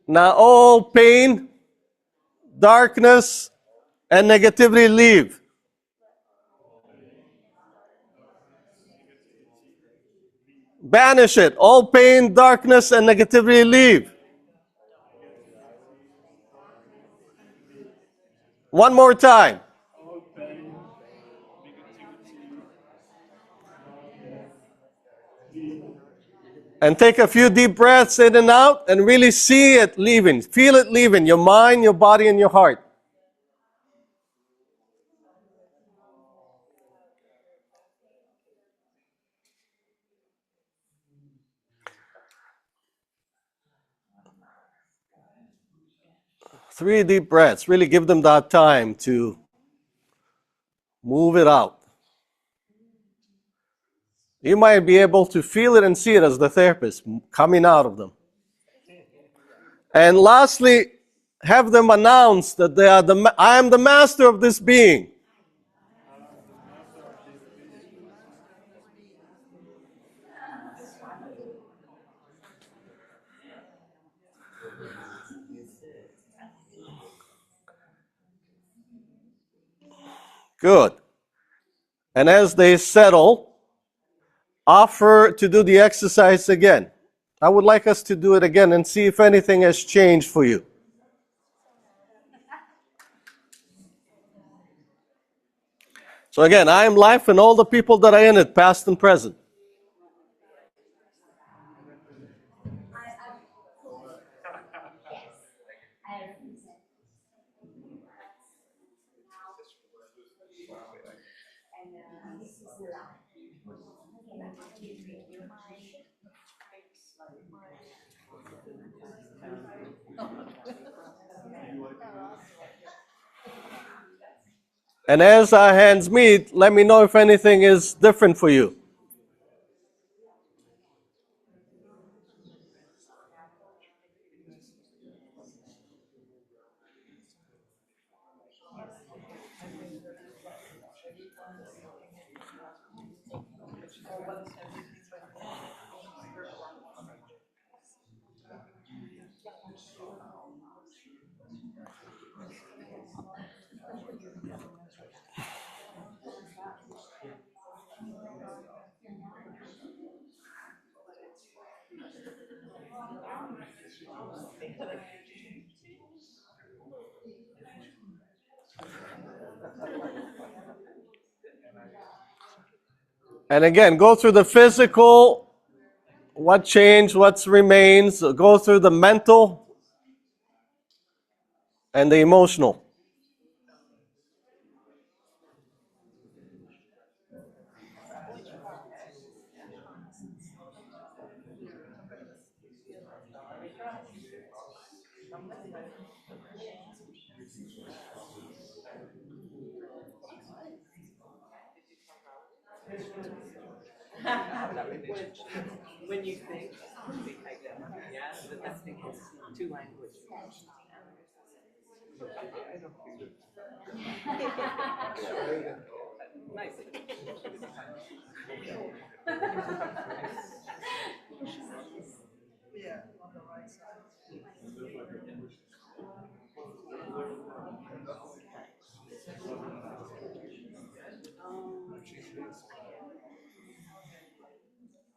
Now all pain, darkness, and negativity leave. Banish it. All pain, darkness, and negativity leave. One more time. And take a few deep breaths in and out and really see it leaving. Feel it leaving your mind, your body, and your heart. Three deep breaths. Really give them that time to move it out. You might be able to feel it and see it as the therapist coming out of them. And lastly, have them announce that they are I am the master of this being. Good. And as they settle, offer to do the exercise again. I would like us to do it again and see if anything has changed for you. So again, I am life and all the people that are in it, past and present. And as our hands meet, let me know if anything is different for you. And again, go through the physical, what changed, what remains, go through the mental and the emotional. When you think, yeah, I think it's two languages. Nice.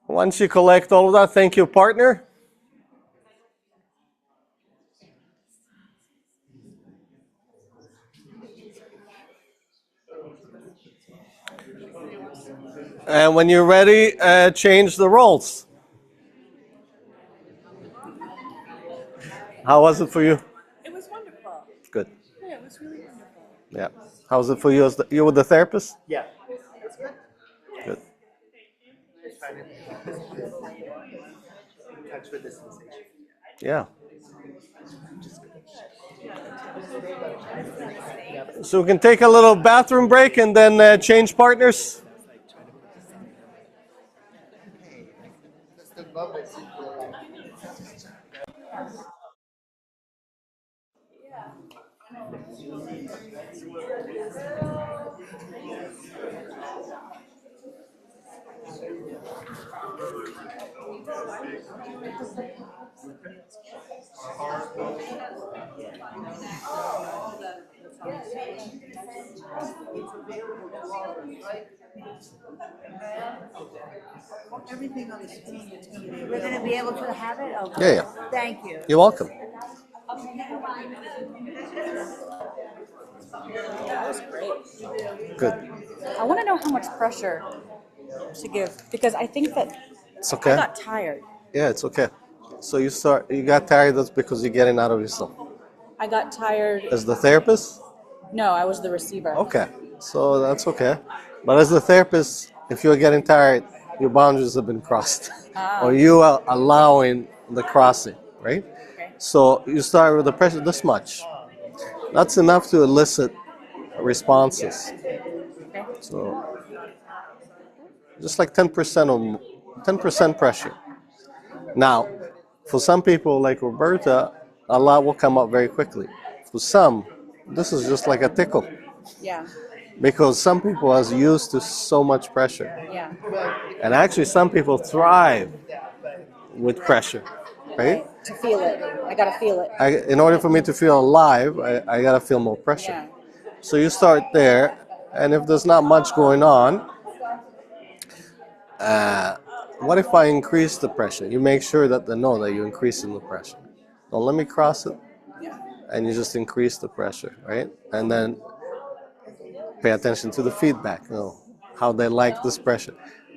Once you collect all of that, thank you, partner. And when you're ready, change the roles. How was it for you? It was wonderful. Good. Yeah, it was really wonderful. Yeah. How was it for you? You with the therapist? Yeah, that's good. Good. Trying to touch with the sensation. Yeah. So we can take a little bathroom break and then change partners. Everything on the screen is going to be. We're going to be able to have it? Yeah, Okay. yeah. Thank you. You're welcome. That was great. Good. I want to know how much pressure to give because I think that It's okay. I got tired. Yeah, it's okay. So you got tired, that's because you're getting out of yourself. I got tired. As the therapist? No, I was the receiver. Okay. So that's okay. But as the therapist, if you're getting tired, your boundaries have been crossed. Or you are allowing the crossing, right? Okay. So you start with the pressure this much. That's enough to elicit responses. Okay. So just like 10% or 10% pressure. Now, for some people like Roberta, a lot will come up very quickly. For some, this is just like a tickle. Yeah. Because some people are used to so much pressure. Yeah. And actually some people thrive with pressure, right? To feel it. I got to feel it. In order for me to feel alive, I got to feel more pressure. Yeah. So you start there, And if there's not much going on, what if I increase the pressure? You make sure that they know that you're increasing the pressure. Don't let me cross it. And you just increase the pressure, right? And then pay attention to the feedback, how they like this pressure.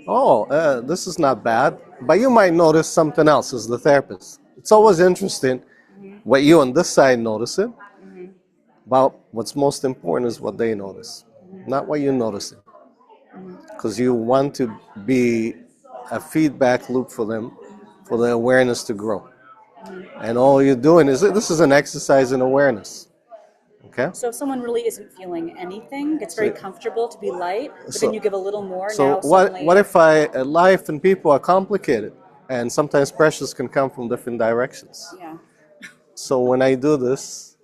Oh, this is not bad. But you might notice something else as the therapist. It's always interesting what you on this side notice it. But what's most important is what they notice, not what you notice it. Because you want to be a feedback loop for them, for the awareness to grow. And all you're doing is, this is an exercise in awareness. Okay? So if someone really isn't feeling anything, it's very comfortable to be light, but So- then you give a little more. So now suddenly, what if life and people are complicated, and sometimes pressures can come from different directions. Yeah. So when I do this,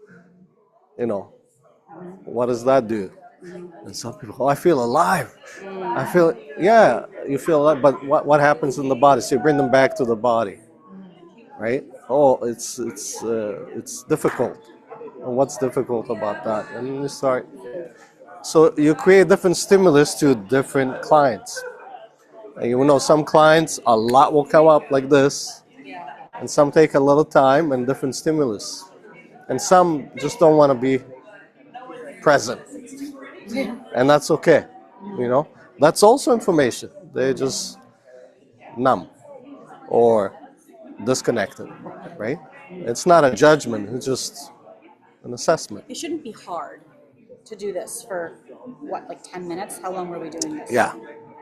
what does that do? And some people, I feel alive. I feel, yeah, you feel alive, but what happens in the body? So you bring them back to the body, right? Oh, it's difficult. And what's difficult about that? And you start. So you create different stimulus to different clients. And some clients, a lot will come up like this, and some take a little time and different stimulus. And some just don't want to be present. And that's okay. That's also information. They're just numb or disconnected, right? It's not a judgment, it's just an assessment. it shouldn't be hard to do this for what, like 10 minutes? How long were we doing this? Yeah.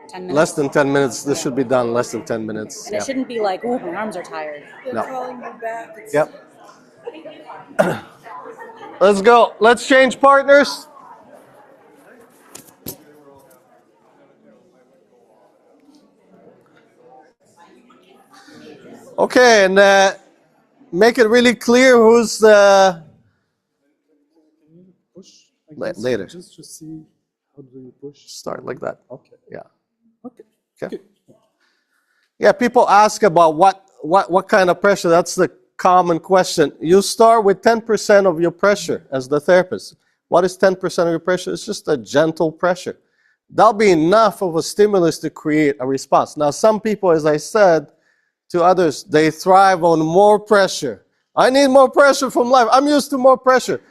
10 minutes. Less than 10 minutes. This should be done less than 10 minutes. And it shouldn't be like, oh, my arms are tired. They're No. calling you back. Yep. Let's go. Let's change partners. Okay, and make it really clear who's the... Later. Just to see how do you push. Start like that. Okay. Yeah. Okay. Yeah, people ask about what kind of pressure. That's the common question. You start with 10% of your pressure as the therapist. What is 10% of your pressure? It's just a gentle pressure. That'll be enough of a stimulus to create a response. Now, some people, as I said to others, they thrive on more pressure. I need more pressure from life. I'm used to more pressure.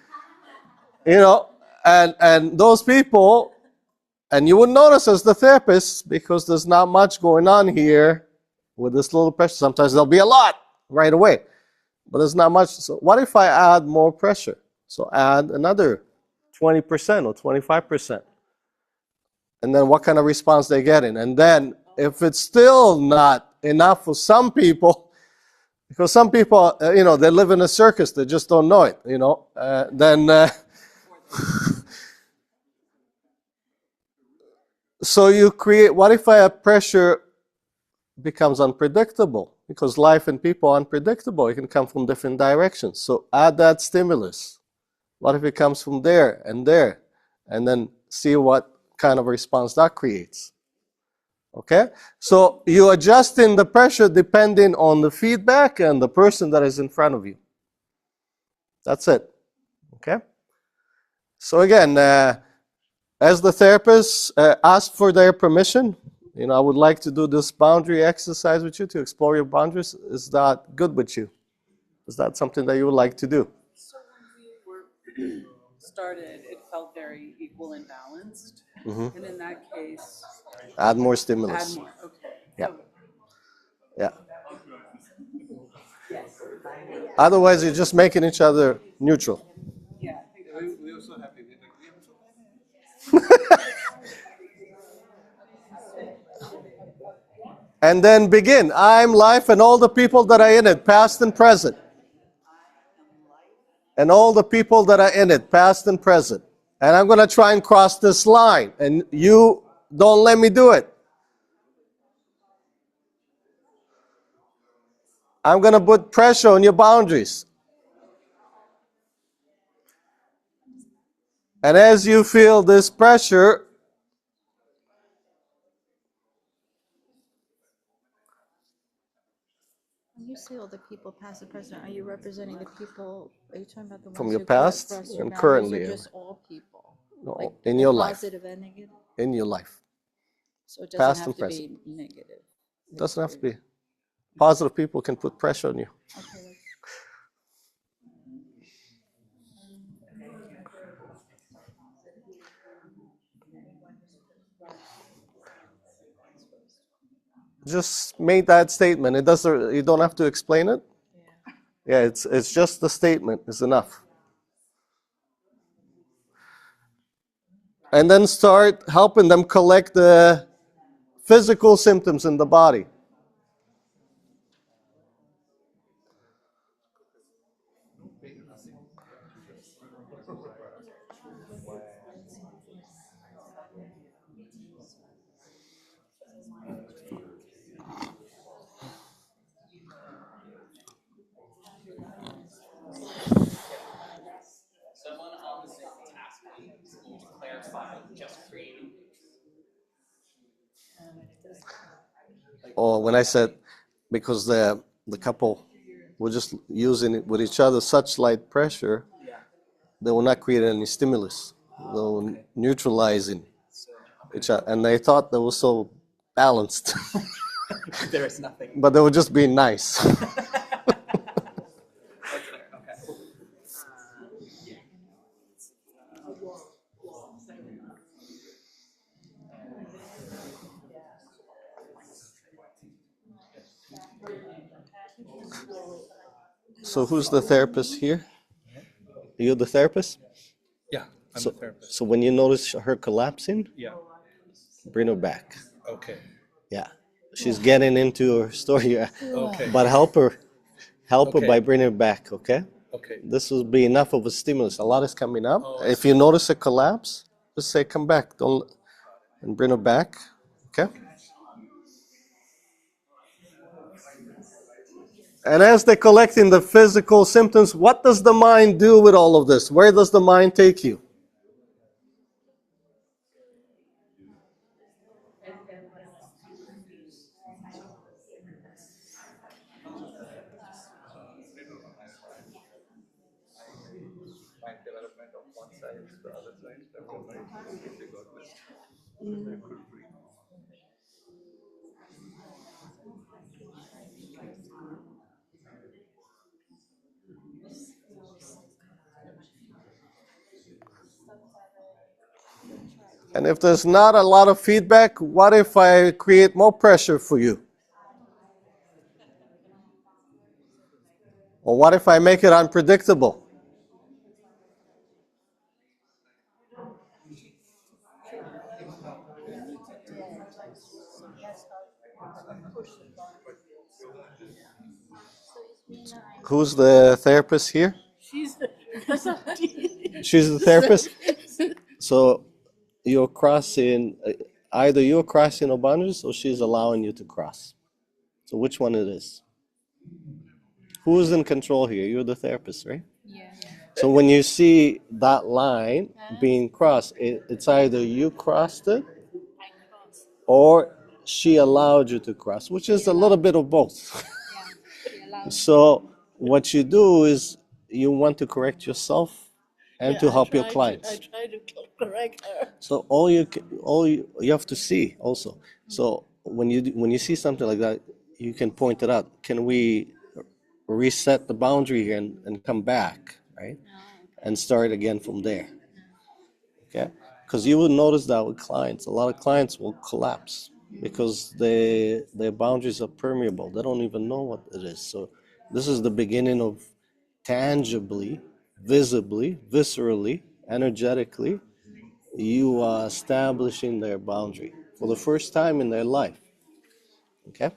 And those people, and you would notice as the therapist, because there's not much going on here with this little pressure. Sometimes there'll be a lot right away, but there's not much. So what if I add more pressure? So add another 20% or 25%. And then what kind of response they're getting? And then if it's still not enough for some people, because some people, they live in a circus, they just don't know it, then... So you create, what if pressure becomes unpredictable? Because life and people are unpredictable. It can come from different directions. So add that stimulus. What if it comes from there? And then see what kind of response that creates. Okay? So you adjusting the pressure depending on the feedback and the person that is in front of you. That's it. Okay? So again, as the therapist, ask for their permission. I would like to do this boundary exercise with you to explore your boundaries. Is that good with you? Is that something that you would like to do? So when we were started, it felt very equal and balanced. Mm-hmm. And in that case, Add more stimulus. add more. Okay. Yeah. Okay. Yeah. Yes. Otherwise, you're just making each other neutral. Yeah. We also have it. And then begin. I'm life and all the people that are in it, past and present. And all the people that are in it, past and present. And I'm going to try and cross this line. And you don't let me do it. I'm going to put pressure on your boundaries. And as you feel this pressure, When you say all the people past the present, are you representing the people, are you talking about the ones from your who cross past your and boundaries, currently. or just all people? No, Like in your life. positive and negative? In your life. So it doesn't Past have and to present. be negative. Doesn't have to be. Positive people can put pressure on you. Okay. Just make that statement. It doesn't. You don't have to explain it. Yeah, it's just the statement is enough. And then start helping them collect the physical symptoms in the body. Someone on the Zoom was asking you to clarify just creating. Or when I said, because the couple were just using it with each other, such light pressure, they will not create any stimulus. They will neutralizing each other. And they thought they were so balanced. There is nothing. But they were just being nice. So who's the therapist here? You're the therapist? Yeah, I'm So, the therapist. so when you notice her collapsing, Yeah. bring her back. Okay. Yeah. She's getting into her story. Okay. But help her Okay. by bringing her back, okay? Okay. This will be enough of a stimulus. A lot is coming up. Oh, If you notice a collapse, just say, come back. Don't, and bring her back, okay? And as they're collecting the physical symptoms, what does the mind do with all of this? Where does the mind take you? Mind development of one side, the other side, left and right, if they got this. And if there's not a lot of feedback, what if I create more pressure for you? Or what if I make it unpredictable? Who's the therapist here? She's She's the therapist? So you're crossing, either you're crossing the boundaries or she's allowing you to cross. So which one it is? Who's in control here? You're the therapist, right? Yeah. So when you see that line being crossed, it's either you crossed it or she allowed you to cross, which is a little bit of both. So what you do is you want to correct yourself and to help your clients. I try to correct her. So all you have to see also. So when you see something like that, you can point it out. Can we reset the boundary here and come back, right? And start again from there. Okay? Because you will notice that with clients, a lot of clients will collapse because their boundaries are permeable. They don't even know what it is. So this is the beginning of tangibly, visibly, viscerally, energetically, you are establishing their boundary for the first time in their life. Okay?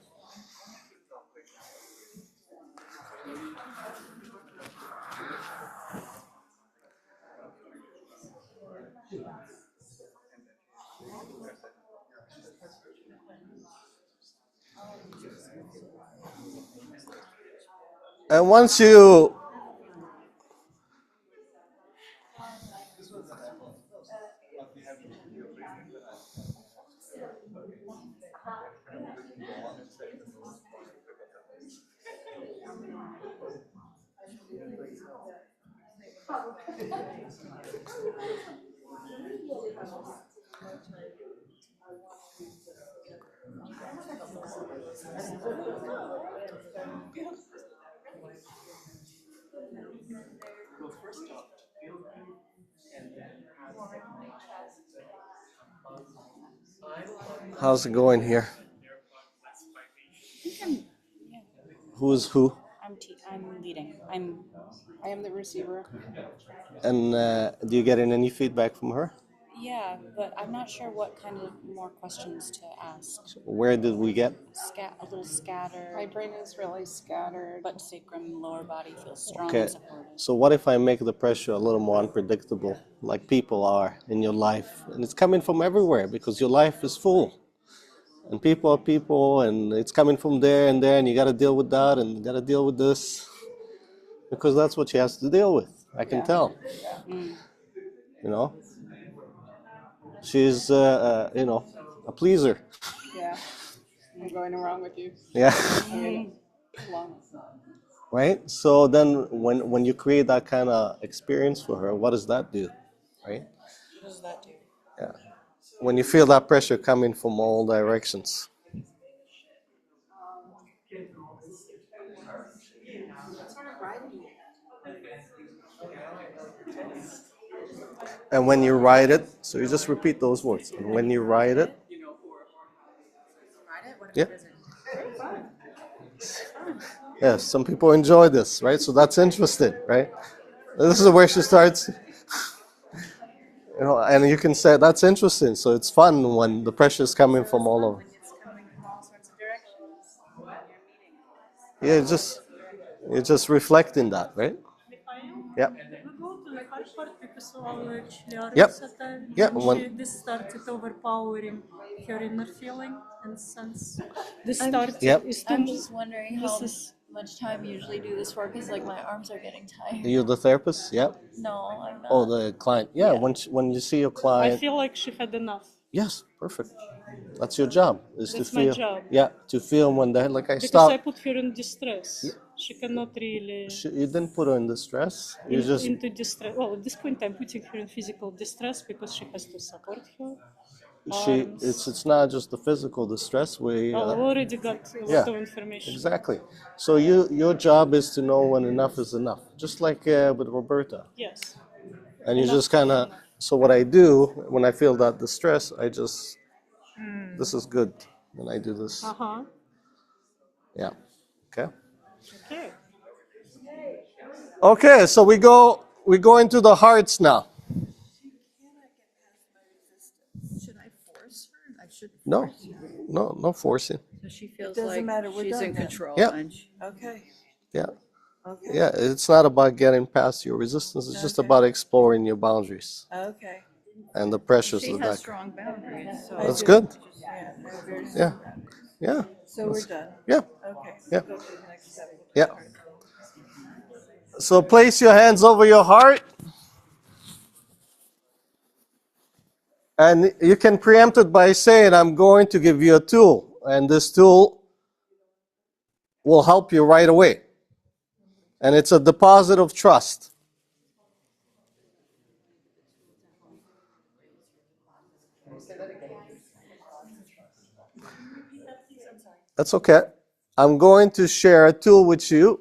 And once you How's it going here? I think I'm, yeah, Who's who? I'm leading. I am the receiver. And do you get any feedback from her? Yeah, but I'm not sure what kind of more questions to ask. Where did we get? A little scattered. My brain is really scattered. But sacrum, lower body feels strong Okay. and supported. So what if I make the pressure a little more unpredictable, like people are in your life? And it's coming from everywhere because your life is full. And people are people, and it's coming from there and there, and you got to deal with that, and you got to deal with this. Because that's what she has to deal with. I can tell. You know? She's, a pleaser. Yeah. I'm going along with you. Yeah. I mean, along. Right? So then when you create that kind of experience for her, what does that do? Right? What does that do? Yeah. When you feel that pressure coming from all directions. And when you write it, so you just repeat those words. And when you write it, yeah. Yeah, some people enjoy this, right? So that's interesting, right? This is where she starts, and you can say that's interesting. So it's fun when the pressure is coming from all over. Yeah, you're just reflecting that, right? Yeah. We go to the hard part because our actually Yep. settled. Yeah, This started overpowering her inner feeling and sense. This I'm- started Yep. is I'm just wondering how this is much time you usually do this for, because like my arms are getting tired. You're the therapist? Yep. No, I'm not. Oh, the client. Yeah, when you see your I client. feel like she had enough. Yes, perfect. That's your job. Is That's to my feel. job. Yeah, to feel when they like I Because stop. I put her in distress. She cannot really You didn't put her in distress. You just. into distress. Well, at this point, I'm putting her in physical distress because she has to support her. It's not just the physical distress. We. I already got a lot of information. Exactly. So your job is to know when enough is enough. Just like with Roberta. Yes. And you Enough just kind of. So what I do when I feel that distress, I just. This is good, and I do this. Yeah. Okay. Okay. Okay. So we go into the hearts now. Should I force her? I should No, force her. no forcing. So she feels Doesn't like matter, we're she's done in then. control. Yeah. And she, Okay. Yeah. Okay. Yeah. It's not about getting past your resistance. It's just about exploring your boundaries. Okay. And the pressures she of has that. strong boundaries. So That's good. Yeah, they're very Yeah. strong boundaries. Yeah. So we're done. Yeah. Okay. Yeah. Go to the next step. Yeah. So place your hands over your heart. And you can preempt it by saying, I'm going to give you a tool. And this tool will help you right away. And it's a deposit of trust. That's okay. I'm going to share a tool with you.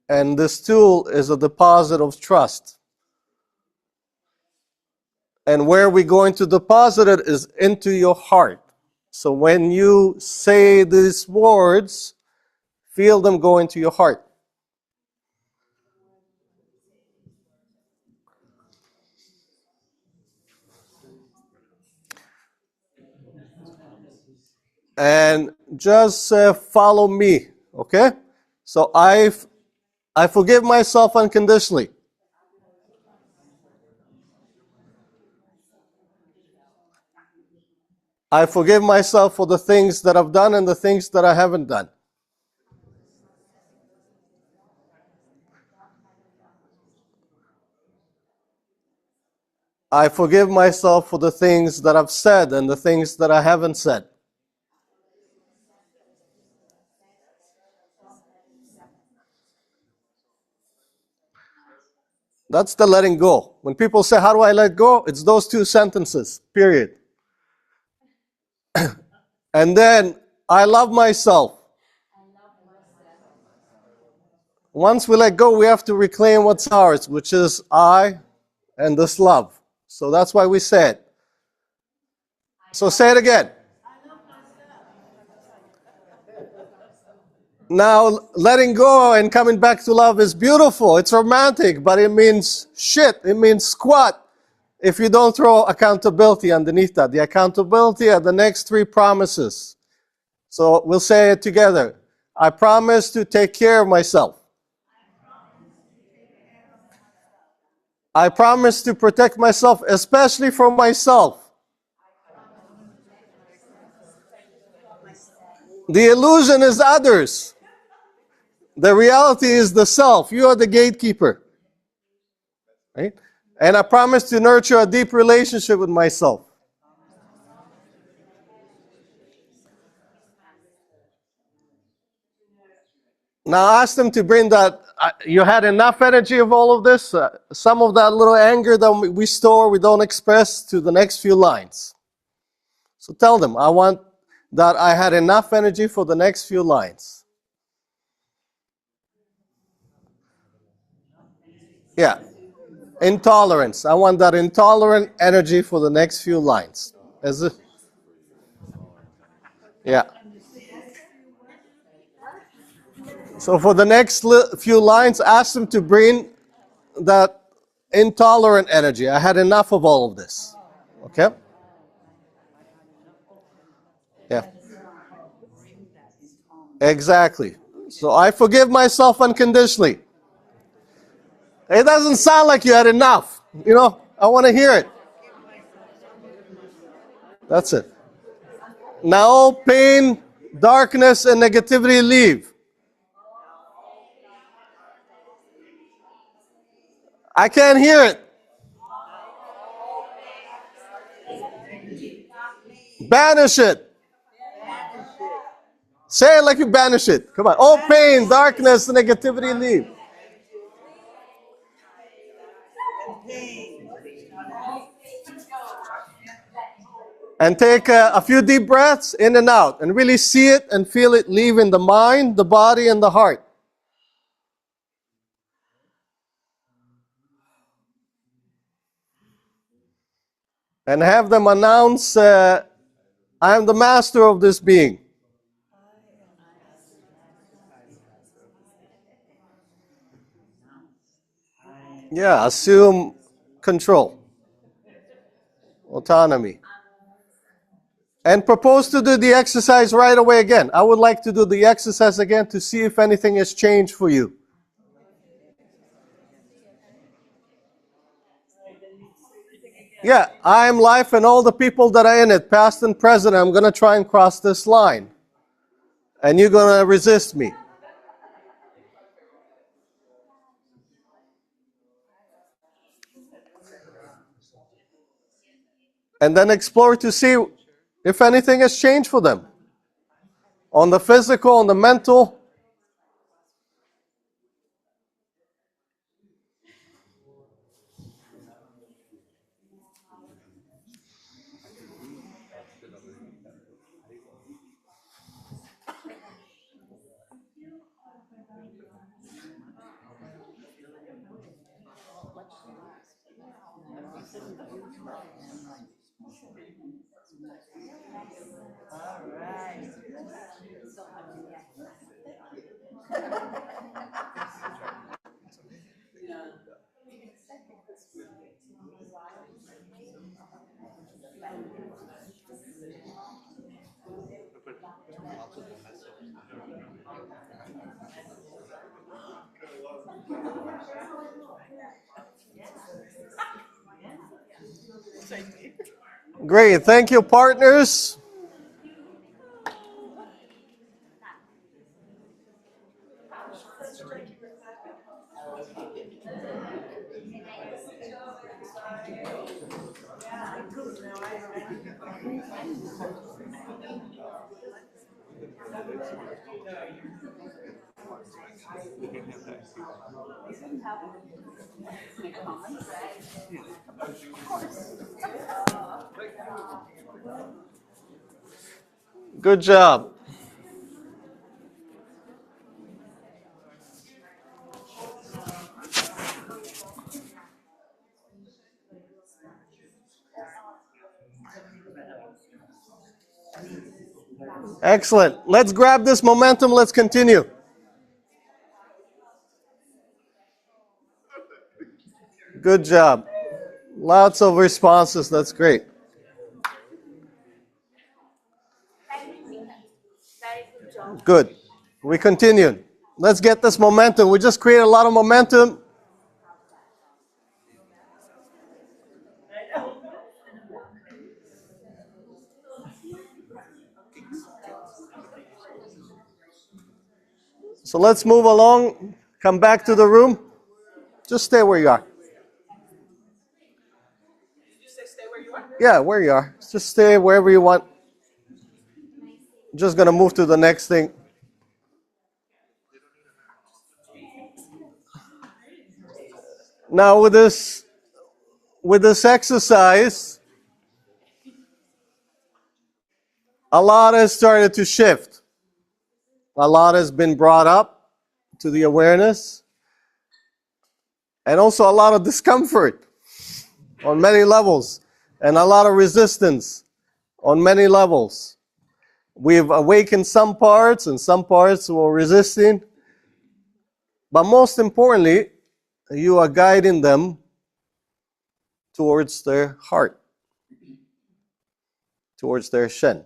And this tool is a deposit of trust. And where we're going to deposit it is into your heart. So when you say these words, feel them go into your heart. And just follow me, okay? So I forgive myself unconditionally. I forgive myself for the things that I've done and the things that I haven't done. I forgive myself for the things that I've said and the things that I haven't said. That's the letting go. When people say, how do I let go? It's those two sentences, period. And then, I love myself. Once we let go, we have to reclaim what's ours, which is I and this love. So that's why we say it. So say it again. Now, letting go and coming back to love is beautiful. It's romantic, but it means shit. It means squat if you don't throw accountability underneath that. The accountability are the next three promises. So we'll say it together. I promise to take care of myself. I promise to protect myself, especially from myself. The illusion is others. The reality is the self. You are the gatekeeper. Right? And I promise to nurture a deep relationship with myself. Now ask them to bring that. You had enough energy of all of this. Some of that little anger that we store, we don't express, to the next few lines. So tell them, I want that I had enough energy for the next few lines. Yeah. Intolerance. I want that intolerant energy for the next few lines. Yeah. So for the next few lines, ask them to bring that intolerant energy. I had enough of all of this. Okay? Yeah. Exactly. So I forgive myself unconditionally. It doesn't sound like you had enough. You know, I want to hear it. That's it. Now all pain, darkness, and negativity leave. I can't hear it. Banish it. Say it like you banish it. Come on. All pain, darkness, and negativity leave. And take a few deep breaths in and out. And really see it and feel it leaving the mind, the body, and the heart. And have them announce, I am the master of this being. Yeah, assume control, autonomy. And propose to do the exercise right away again. I would like to do the exercise again to see if anything has changed for you. Yeah, I am life and all the people that are in it, past and present. I'm going to try and cross this line. And you're going to resist me. And then explore to see if anything has changed for them. On the physical, on the mental. Great, thank you, partners. We can have that. Make comments? Good job. Excellent. Let's grab this momentum. Let's continue. Good job. Lots of responses. That's great. Good. We continued. Let's get this momentum. We just created a lot of momentum. So let's move along. Come back to the room. Just stay where you are. Did you say stay where you are? Yeah, where you are. Just stay wherever you want. Just going to move to the next thing. Now with this exercise, a lot has started to shift. A lot has been brought up to the awareness, and also a lot of discomfort on many levels, and a lot of resistance on many levels. We've awakened some parts, and some parts were resisting. But most importantly, you are guiding them towards their heart, towards their Shen.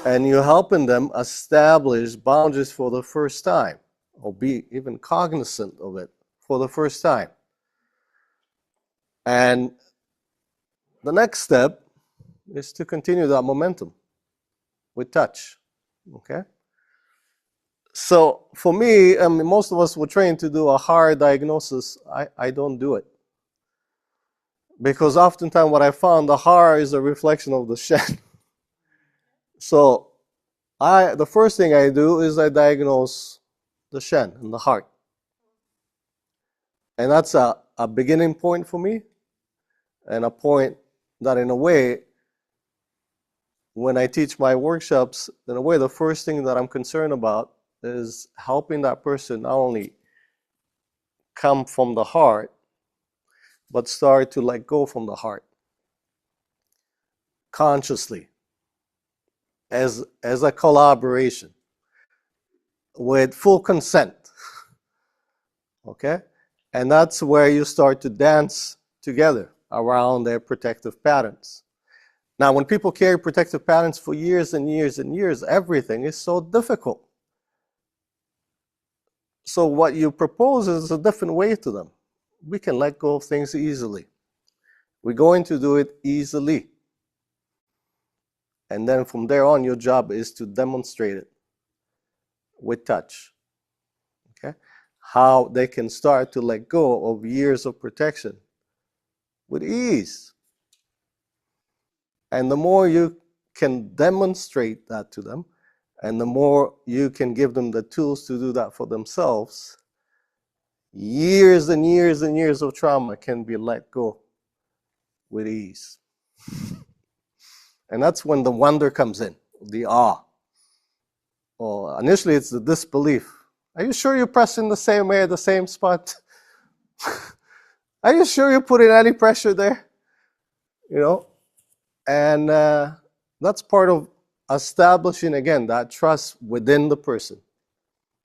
And you're helping them establish boundaries for the first time, or be even cognizant of it for the first time. And the next step is to continue that momentum with touch. Okay? So for me, most of us were trained to do a hard diagnosis. I don't do it. Because oftentimes what I found, the heart is a reflection of the Shen. So the first thing I do is I diagnose the Shen and the heart. And that's a beginning point for me, and a point that in a way, when I teach my workshops, in a way the first thing that I'm concerned about is helping that person not only come from the heart, but start to let go from the heart consciously, as a collaboration with full consent. Okay? And that's where you start to dance together around their protective patterns. Now, when people carry protective patterns for years and years and years, everything is so difficult. So what you propose is a different way to them. We can let go of things easily. We're going to do it easily. And then from there on, your job is to demonstrate it with touch. Okay? How they can start to let go of years of protection with ease. And the more you can demonstrate that to them, and the more you can give them the tools to do that for themselves, years and years and years of trauma can be let go with ease. And that's when the wonder comes in, the awe. Well, initially it's the disbelief. Are you sure you're pressing the same way at the same spot? Are you sure you're putting any pressure there? You know? And that's part of establishing, again, that trust within the person.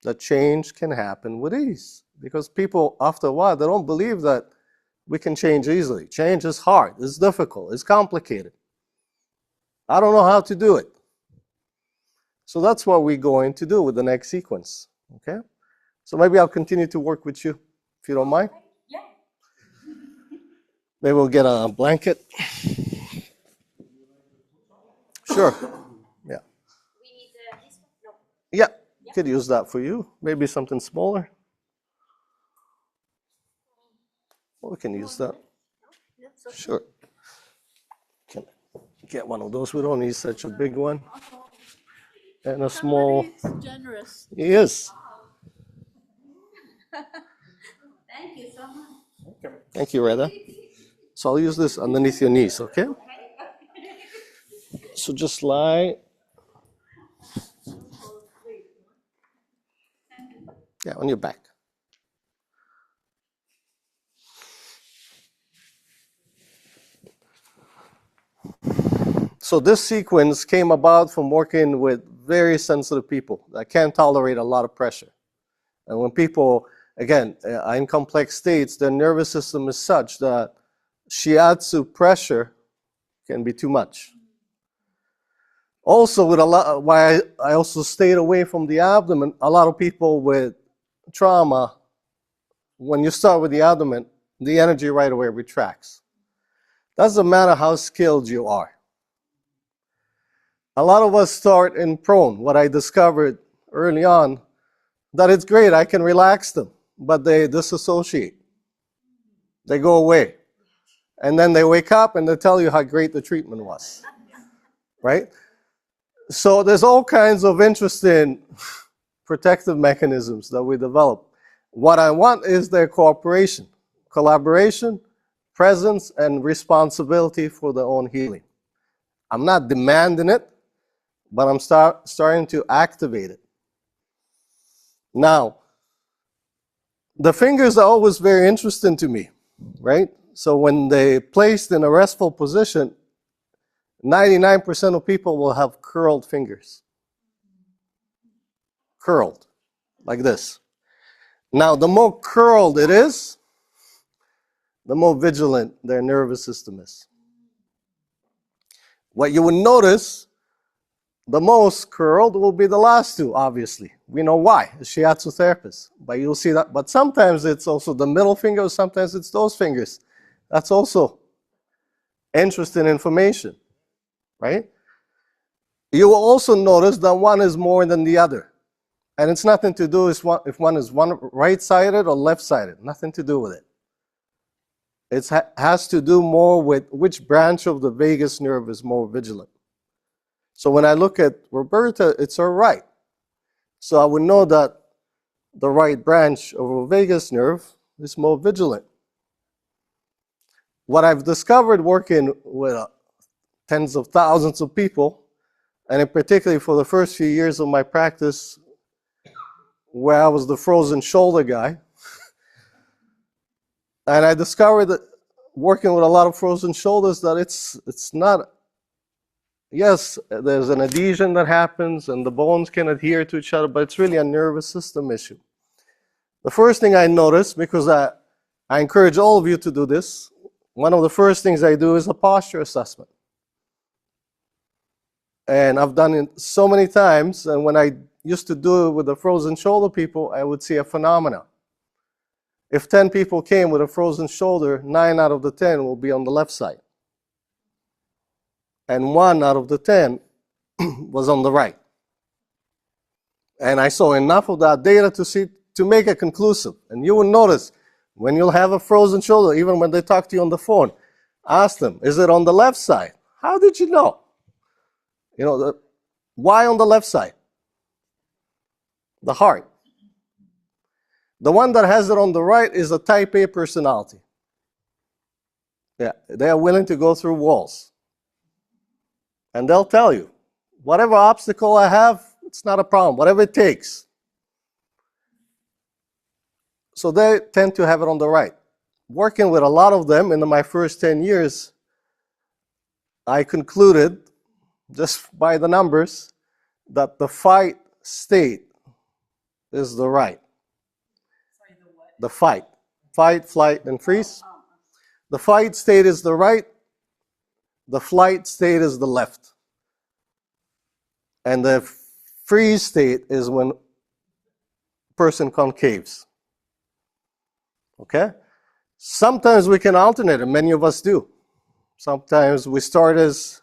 That change can happen with ease. Because people, after a while, they don't believe that we can change easily. Change is hard, it's difficult, it's complicated. I don't know how to do it. So that's what we're going to do with the next sequence. Okay? So maybe I'll continue to work with you, if you don't mind. Yeah. Maybe we'll get a blanket. Sure. Yeah. We need this one? No. Yeah, could use that for you. Maybe something smaller. Well, we can use that. Sure. Can get one of those. We don't need such a big one. and a small. Somebody's generous. He is. Thank you so much. Thank you, Reda. So I'll use this underneath your knees, okay? So just lie. Yeah, on your back. So this sequence came about from working with very sensitive people that can't tolerate a lot of pressure. And when people, again, are in complex states, their nervous system is such that Shiatsu pressure can be too much. Also, with a lot, why I also stayed away from the abdomen, a lot of people with trauma, when you start with the abdomen, the energy right away retracts. Doesn't matter how skilled you are. A lot of us start in prone. What I discovered early on, that it's great, I can relax them, but they disassociate. They go away. And then they wake up and they tell you how great the treatment was. Right? So there's all kinds of interesting protective mechanisms that we develop. What I want is their cooperation, collaboration, presence, and responsibility for their own healing. I'm not demanding it, but I'm starting to activate it. Now, the fingers are always very interesting to me, right? So when they placed in a restful position, 99% of people will have curled fingers. Curled, like this. Now, the more curled it is, the more vigilant their nervous system is. What you will notice, the most curled will be the last two, obviously. We know why, as Shiatsu therapists. But you'll see that. But sometimes it's also the middle finger, sometimes it's those fingers. That's also interesting information, right? You will also notice that one is more than the other. And it's nothing to do with if one is right-sided or left-sided. Nothing to do with it. It has to do more with which branch of the vagus nerve is more vigilant. So when I look at Roberta, it's her right. So I would know that the right branch of a vagus nerve is more vigilant. What I've discovered working with tens of thousands of people, and in particular for the first few years of my practice, where I was the frozen shoulder guy, and I discovered that working with a lot of frozen shoulders that it's not, yes, there's an adhesion that happens and the bones can adhere to each other, but it's really a nervous system issue. The first thing I noticed, because I encourage all of you to do this, one of the first things I do is a posture assessment. And I've done it so many times, and when I used to do it with the frozen shoulder people, I would see a phenomena. If 10 people came with a frozen shoulder, 9 out of the 10 will be on the left side. And 1 out of the 10 was on the right. And I saw enough of that data to make it conclusive. And you will notice, when you'll have a frozen shoulder, even when they talk to you on the phone, ask them, is it on the left side? How did you know? You know, why on the left side? The heart. The one that has it on the right is a type A personality. Yeah, they are willing to go through walls. And they'll tell you, whatever obstacle I have, it's not a problem, whatever it takes. So they tend to have it on the right. Working with a lot of them in my first 10 years, I concluded, just by the numbers, that the fight state is the right. The fight, flight, and freeze. The fight state is the right. The flight state is the left. And the freeze state is when a person concaves. Okay? Sometimes we can alternate, and many of us do. Sometimes we start as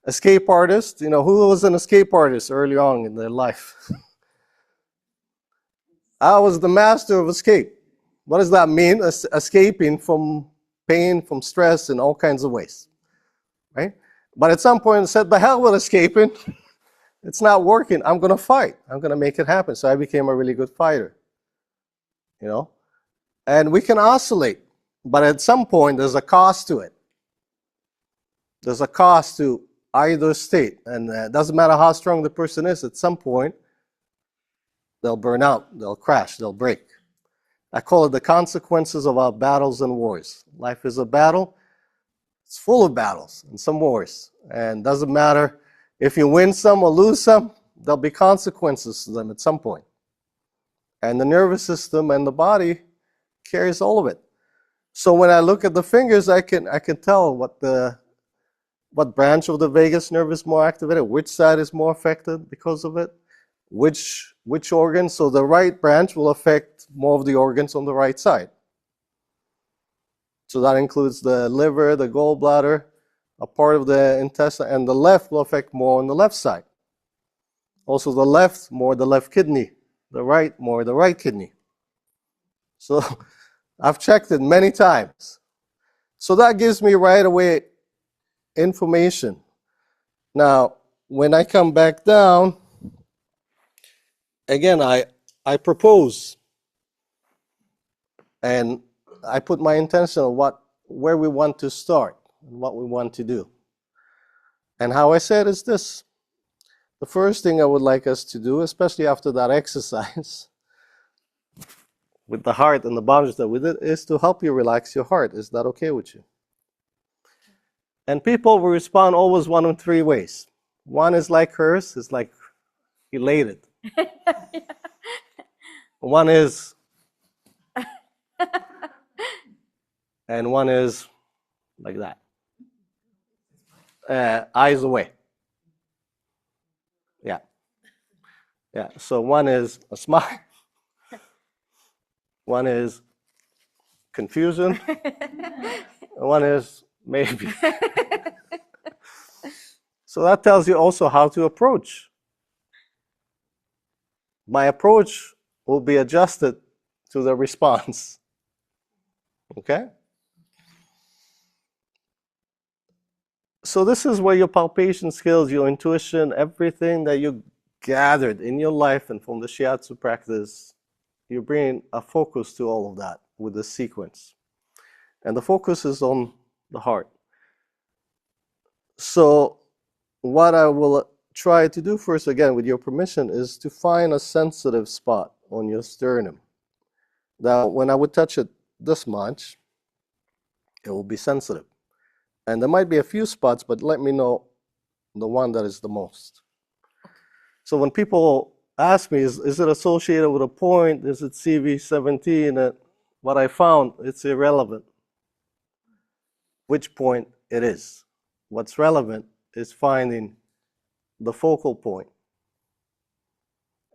escape artists. You know, who was an escape artist early on in their life? I was the master of escape. What does that mean? Escaping from pain, from stress, in all kinds of ways. Right? But at some point I said, the hell with escaping. It's not working. I'm going to fight. I'm going to make it happen. So I became a really good fighter. You know? And we can oscillate. But at some point, there's a cost to it. There's a cost to either state. And it doesn't matter how strong the person is, at some point, they'll burn out, they'll crash, they'll break. I call it the consequences of our battles and wars. Life is a battle. It's full of battles and some wars. And it doesn't matter if you win some or lose some, there'll be consequences to them at some point. And the nervous system and the body carries all of it. So when I look at the fingers, I can tell what branch of the vagus nerve is more activated, which side is more affected because of it, which organ. So the right branch will affect more of the organs on the right side. So that includes the liver, the gallbladder, a part of the intestine, and the left will affect more on the left side. Also the left, more the left kidney, the right, more the right kidney. So I've checked it many times. So that gives me right away information. Now, when I come back down, again, I propose. And I put my intention on where we want to start and what we want to do. And how I say it is this. The first thing I would like us to do, especially after that exercise, with the heart and the boundaries that we did, is to help you relax your heart. Is that okay with you? And people will respond always one of three ways. One is like hers, it's like elated. One is, and one is like that. Eyes away. Yeah. Yeah. So one is a smile. One is confusion. One is maybe. So that tells you also how to approach. My approach will be adjusted to the response. Okay? So this is where your palpation skills, your intuition, everything that you gathered in your life and from the Shiatsu practice, you bring a focus to all of that with the sequence. And the focus is on the heart. So what I will try to do first, again, with your permission, is to find a sensitive spot on your sternum. Now, when I would touch it this much, it will be sensitive. And there might be a few spots, but let me know the one that is the most. So when people ask me, is it associated with a point? Is it CV17? What I found, it's irrelevant which point it is. What's relevant is finding the focal point.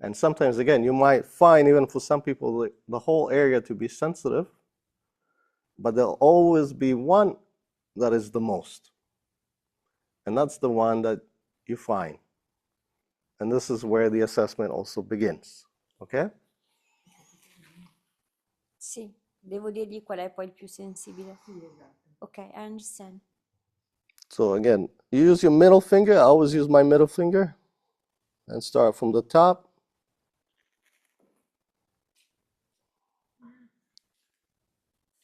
And sometimes, again, you might find, even for some people, the whole area to be sensitive, but there'll always be one that is the most. And that's the one that you find. And this is where the assessment also begins. Okay? Sì, devo dirgli qual è poi il più sensibile. Okay, I understand. So again, you use your middle finger. I always use my middle finger. And start from the top.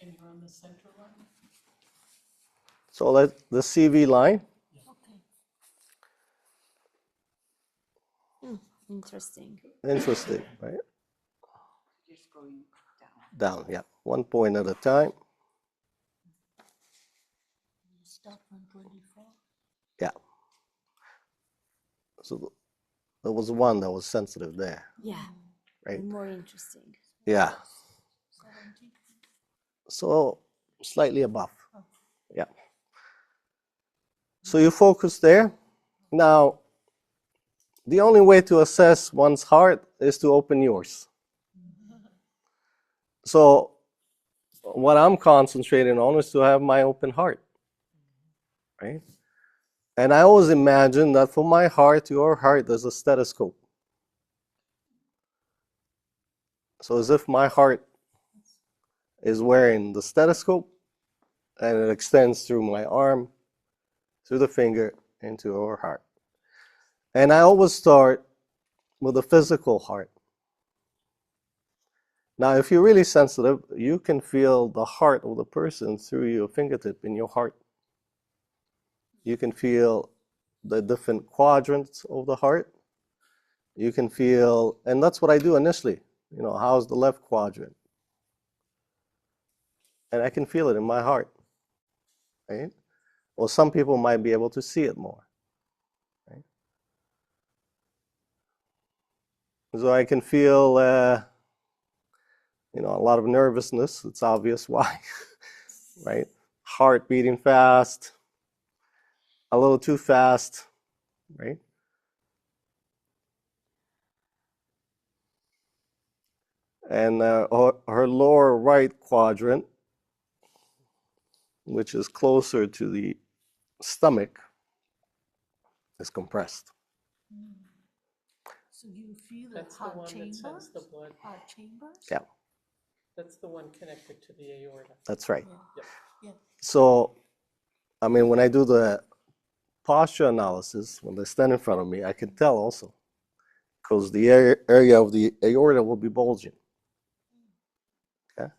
And you're on the center line? So let the CV line. Okay. Interesting. Interesting, right? Just going Down, yeah. 1 point at a time. Stop on 24. Yeah. So there was one that was sensitive there. Yeah. Right? More interesting. Yeah. 17. So slightly above. Yeah. So you focus there. Now, the only way to assess one's heart is to open yours. So what I'm concentrating on is to have my open heart. Right? And I always imagine that from my heart to your heart, there's a stethoscope. So as if my heart is wearing the stethoscope, and it extends through my arm, through the finger, into our heart. And I always start with the physical heart. Now, if you're really sensitive, you can feel the heart of the person through your fingertip in your heart. You can feel the different quadrants of the heart. You can feel, and that's what I do initially. You know, how's the left quadrant? And I can feel it in my heart, right? Well, some people might be able to see it more, right? So I can feel, you know, a lot of nervousness. It's obvious why, right? Heart beating fast, a little too fast, right? And her lower right quadrant, which is closer to the stomach, is compressed. So you feel That's the heart one that chambers? sends the blood. Heart chambers? Yeah, That's the one connected to the aorta. that's right. Yep. Yeah. So, I mean, when I do the posture analysis, when they stand in front of me, I can tell also, because the area of the aorta will be bulging. Okay?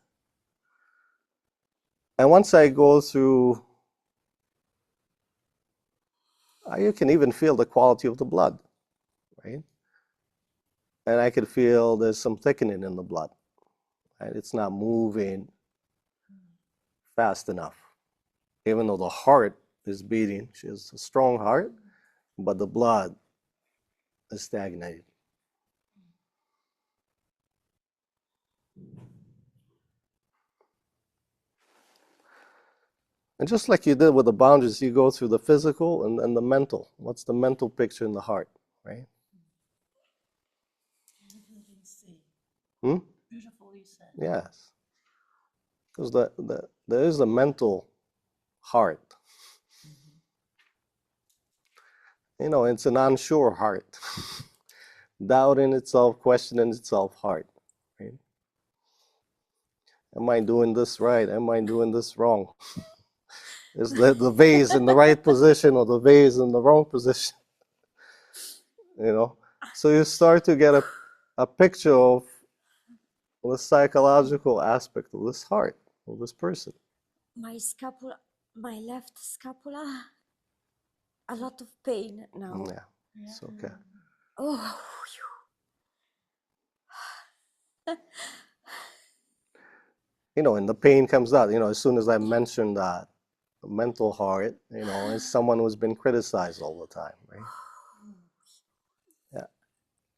And once I go through, you can even feel the quality of the blood, right? And I can feel there's some thickening in the blood, right? It's not moving fast enough. Even though the heart is beating, she has a strong heart, but the blood is stagnated. And just like you did with the boundaries, you go through the physical and the mental. What's the mental picture in the heart, right? Beautifully said. Hmm? Beautifully said. Yes. Because there is a mental heart. You know, it's an unsure heart. Doubting itself, questioning itself heart. Right? Am I doing this right? Am I doing this wrong? Is the vase in the right position or the vase in the wrong position? You know? So you start to get a picture of the psychological aspect of this heart, of this person. My scapula, my left scapula, a lot of pain now. Yeah, it's okay. Oh, You know, and the pain comes out, you know, as soon as I mention that, the mental heart, you know, is someone who's been criticized all the time, right? Yeah.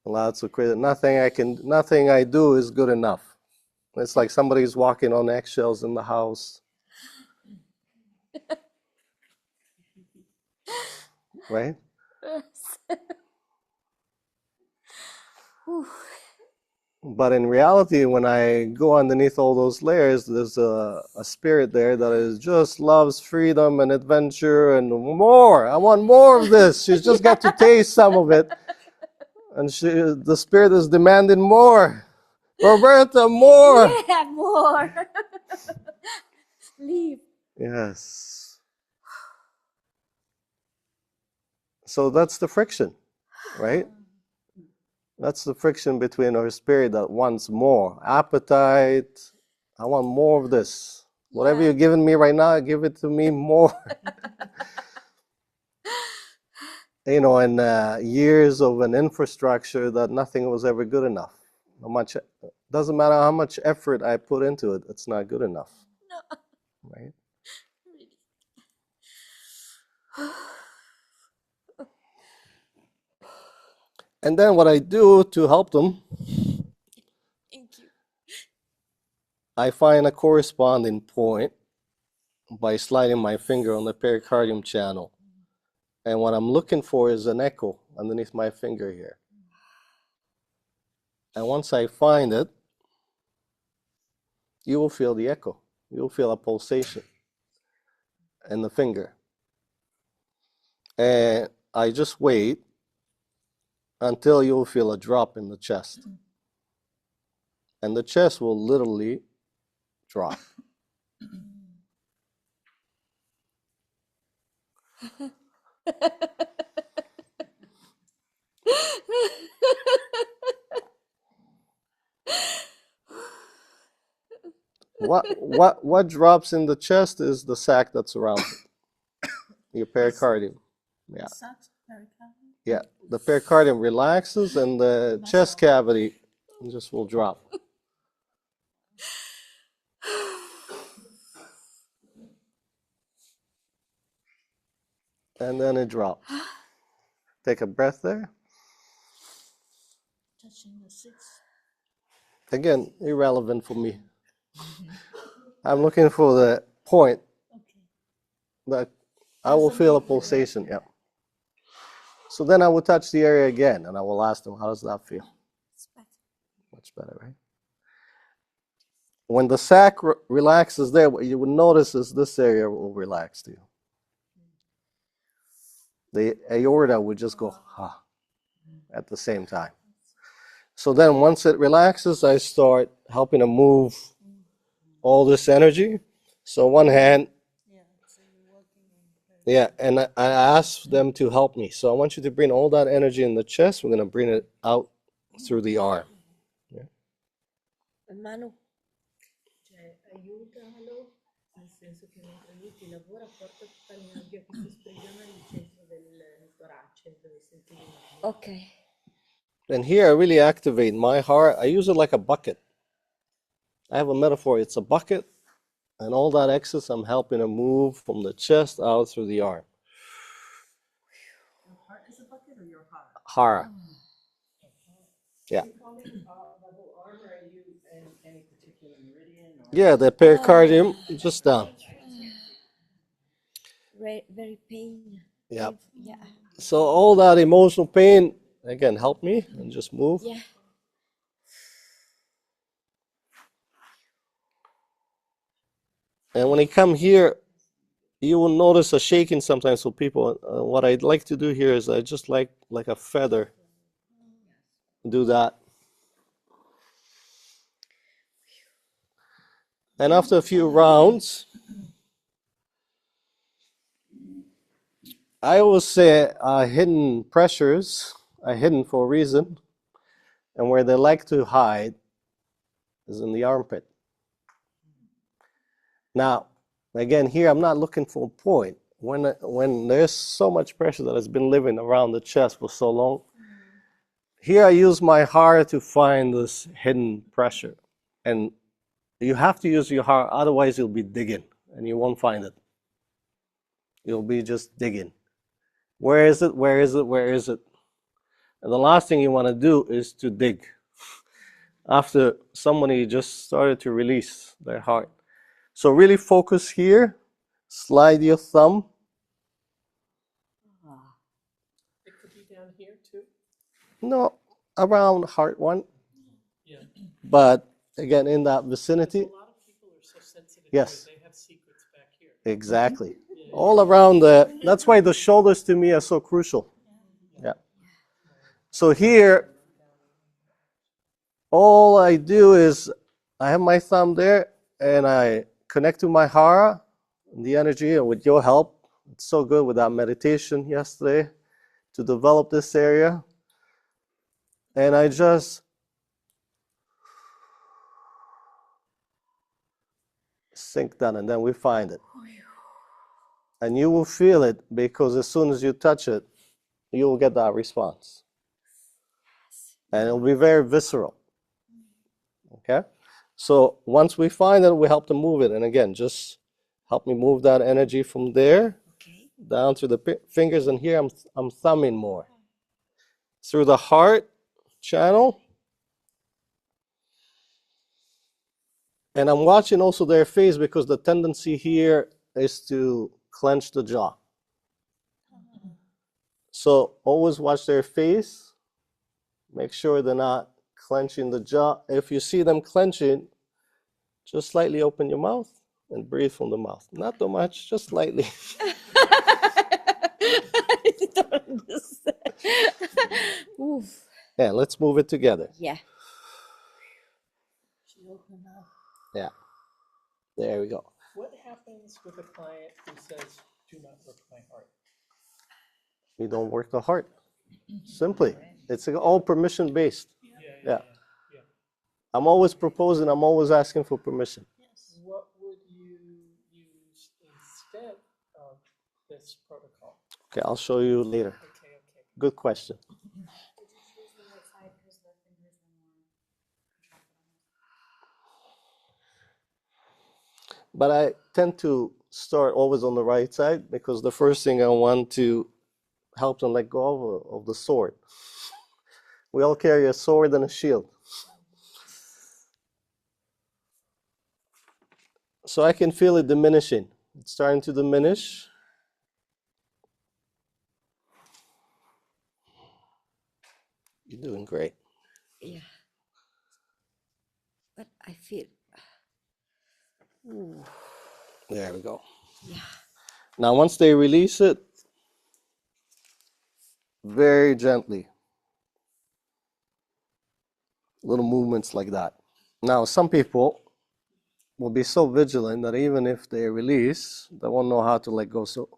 Lots of nothing I do is good enough. It's like somebody's walking on eggshells in the house. Right? But in reality, when I go underneath all those layers, there's a spirit there that is just loves freedom and adventure and more. I want more of this. She's just got to taste some of it. And the spirit is demanding more. Roberta, more. yeah, more. Leave. Yes. So that's the friction, right? That's the friction between our spirit that wants more. Appetite. I want more of this. Whatever you're giving me right now, give it to me more. You know, and years of an infrastructure that nothing was ever good enough. Doesn't matter how much effort I put into it, it's not good enough. No. Right? And then what I do to help them, Thank you. I find a corresponding point by sliding my finger on the pericardium channel. And what I'm looking for is an echo underneath my finger here. And once I find it, you will feel the echo. You'll feel a pulsation in the finger. And I just wait until you'll feel a drop in the chest. And the chest will literally drop. What drops in the chest is the sac that's around it, your pericardium. Yeah. Yeah, the pericardium relaxes and the chest cavity just will drop. And then it drops. Take a breath there. Again, irrelevant for me. I'm looking for the point that I will feel a pulsation. Yeah. So then I will touch the area again and I will ask them, how does that feel? Much better, right? When the sac relaxes there, what you will notice is this area will relax too. The aorta would just go, ha, at the same time. So then once it relaxes, I start helping to move all this energy. So one hand, yeah, and I ask them to help me. So I want you to bring all that energy in the chest. We're going to bring it out through the arm. Yeah. Manu, cioè aiutalo, nel senso che mentre lui ti lavora porta tutta l'energia che si sprigiona nel centro del torace, dove senti di mano. Ok. And here I really activate my heart. I use it like a bucket. I have a metaphor. It's a bucket, and all that excess I'm helping to move from the chest out through the arm. Your heart is a bucket or your heart? Hara. Yeah. You call it the whole arm, or are you in any particular meridian? Or? Yeah, the pericardium, just down. Very pain. Yeah. Yeah. So all that emotional pain, again, help me and just move. Yeah. And when I come here, you will notice a shaking sometimes for people. What I'd like to do here is I just like a feather, do that. And after a few rounds, I always say hidden pressures are hidden for a reason. And where they like to hide is in the armpit. Now, again, here I'm not looking for a point. When there's so much pressure that has been living around the chest for so long, here I use my heart to find this hidden pressure. And you have to use your heart, otherwise you'll be digging and you won't find it. You'll be just digging. Where is it? Where is it? Where is it? And the last thing you want to do is to dig after somebody just started to release their heart. So really focus here, slide your thumb. It could be down here too? No, around heart one. Yeah. But again, in that vicinity. A lot of people are so sensitive. Yes. They have secrets back here. Exactly. All around that's why the shoulders to me are so crucial. Yeah. So here, all I do is I have my thumb there and I connect to my hara, the energy, and with your help, it's so good with that meditation yesterday to develop this area. And I just sink down and then we find it. And you will feel it because as soon as you touch it, you will get that response. And it'll be very visceral. Okay? So once we find it, we help to move it. And again, just help me move that energy from there down to the fingers. And here I'm thumbing more. Through the heart channel. And I'm watching also their face because the tendency here is to clench the jaw. So always watch their face. Make sure they're not clenching the jaw. If you see them clenching, just slightly open your mouth and breathe from the mouth. Not too much, just slightly. I don't understand. Oof. Yeah, let's move it together. Yeah. Yeah. There we go. What happens with a client who says, do not work my heart? You don't work the heart. Simply. It's all permission based. Yeah. Yeah. I'm always proposing, I'm always asking for permission. What would you use instead of this protocol? Okay, I'll show you later. Okay. Good question. But I tend to start always on the right side because the first thing I want to help them let go of the sword. We all carry a sword and a shield. So I can feel it diminishing. It's starting to diminish. You're doing great. Yeah. But I feel. Ooh. There we go. Yeah. Now, once they release it, very gently, little movements like that. Now, some people will be so vigilant that even if they release, they won't know how to let go. So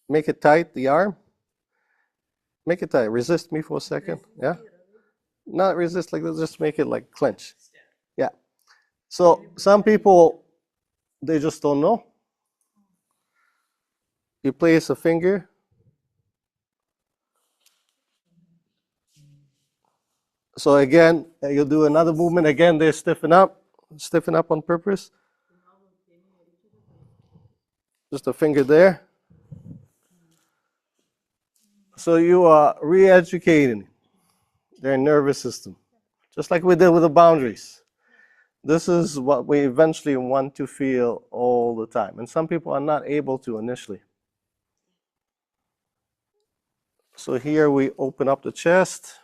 make it tight, the arm. Make it tight. Resist me for a second. Yeah? Not resist like this, just make it like clench. Yeah. So some people, they just don't know. You place a finger. So again, you'll do another movement. Again, they stiffen up on purpose. Just a finger there. So you are re-educating their nervous system, just like we did with the boundaries. This is what we eventually want to feel all the time. And some people are not able to initially. So here we open up the chest.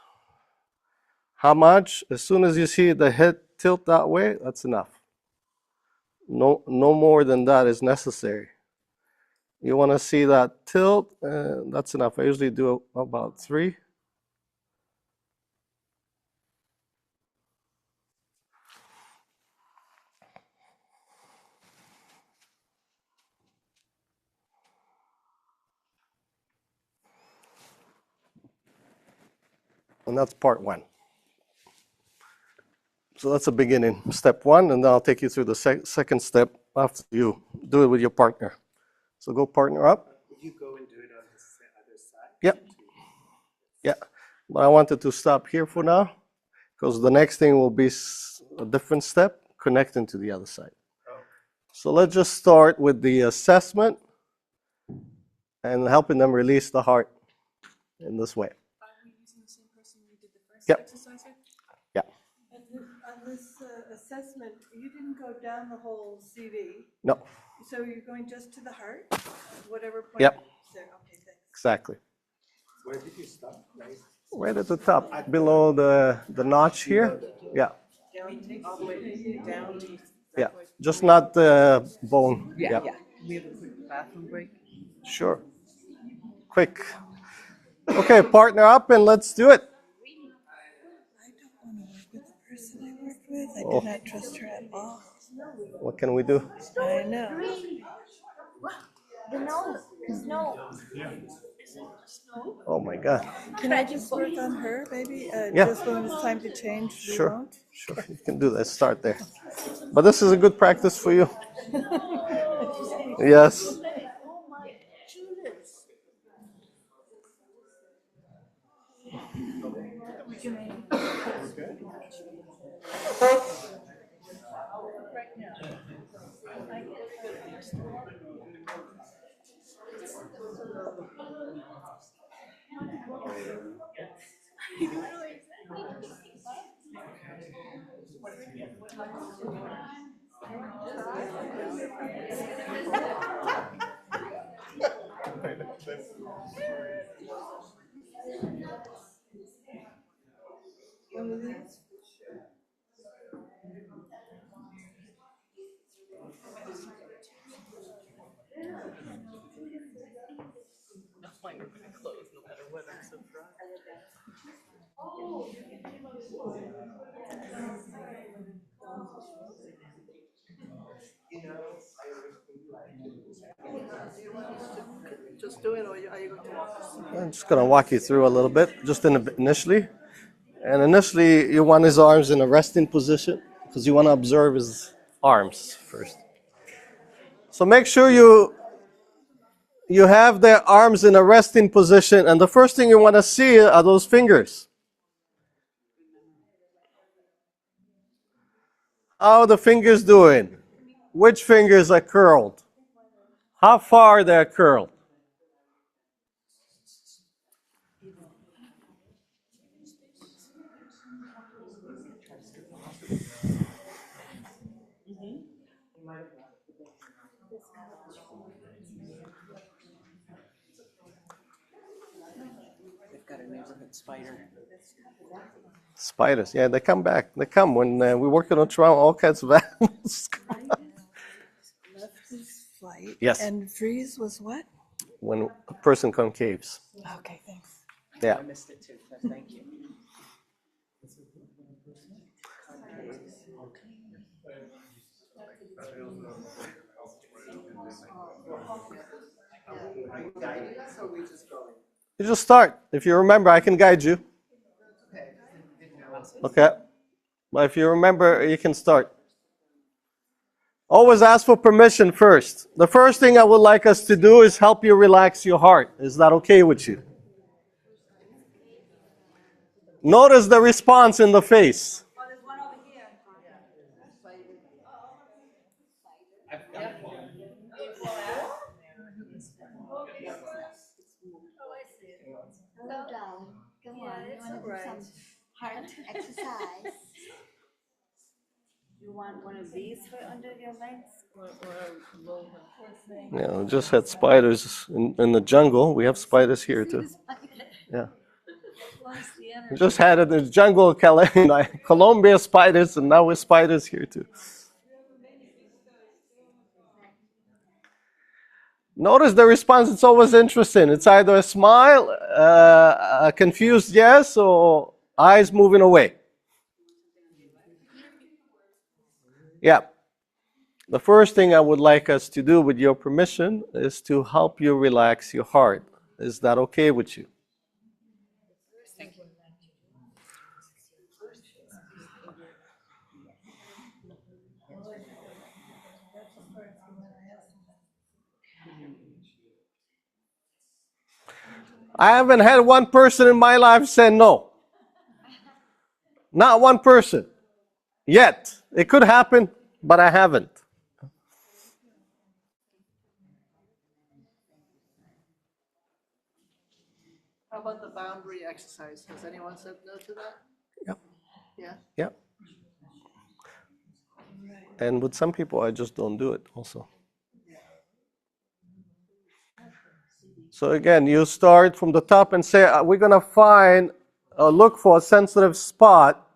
How much? As soon as you see the head tilt that way, that's enough. No more than that is necessary. You want to see that tilt, that's enough. I usually do about 3. And that's part 1. So that's a beginning, step 1, and then I'll take you through the second step after you do it with your partner. So go partner up. Would you go and do it on the other side? Yep. Yeah. But I wanted to stop here for now because the next thing will be a different step connecting to the other side. Oh. So let's just start with the assessment and helping them release the heart in this way. Are we using the same person we did the first Yep. exercise with? Yeah. On this assessment, you didn't go down the whole CV. No. So you're going just to the heart, whatever point. Yep. There. Okay, thanks. Exactly. Where did you stop? Right at the top, below the notch here. Yeah. Down, all the way down to. Yeah. Just not the bone. Yeah. We have a quick bathroom break. Sure. Quick. Okay, partner up and let's do it. I don't want to work with the person I worked with. I Oh. did not trust her at all. What can we do? I know. The snow. Oh my God. Can I just work on her, maybe? Yeah. Just when it's time to change, we Sure. won't? Sure. You can do that. Start there. But this is a good practice for you. Yes. One of these? Mine are gonna close no matter what. I'm so dry. just do it, or are you going to walk us through? I'm just going to walk you through a little bit, just initially. And initially, you want his arms in a resting position because you want to observe his arms first. So make sure you have their arms in a resting position, and the first thing you want to see are those fingers. How are the fingers doing? Which fingers are curled? How far they're curled? They've got a neighborhood spider. Spiders, yeah, they come back. They come when we work on trauma, all kinds of animals. Left is flight. Yes. And freeze was what? When a person concaves. Okay, thanks. Yeah. I missed it too. So thank you. Are you guiding us, or are we just going? You just start. If you remember, I can guide you. Okay. But if you remember, you can start. Always ask for permission first. The first thing I would like us to do is help you relax your heart. Is that okay with you? Notice the response in the face. Go down. Come on. You want to do some heart exercise? You want one of these for under your legs? Yeah, we just had spiders in the jungle. We have spiders here too. Yeah. We just had it in the jungle, Colombia spiders, and now we're spiders here too. Notice the response, it's always interesting. It's either a smile, a confused yes, or eyes moving away. Yeah. The first thing I would like us to do, with your permission, is to help you relax your heart. Is that okay with you? I haven't had one person in my life say no. Not one person. Yet. It could happen, but I haven't. How about the boundary exercise? Has anyone said no to that? Yep. Yeah? Yep. And with some people, I just don't do it also. So again, you start from the top and say, we're going to look for a sensitive spot.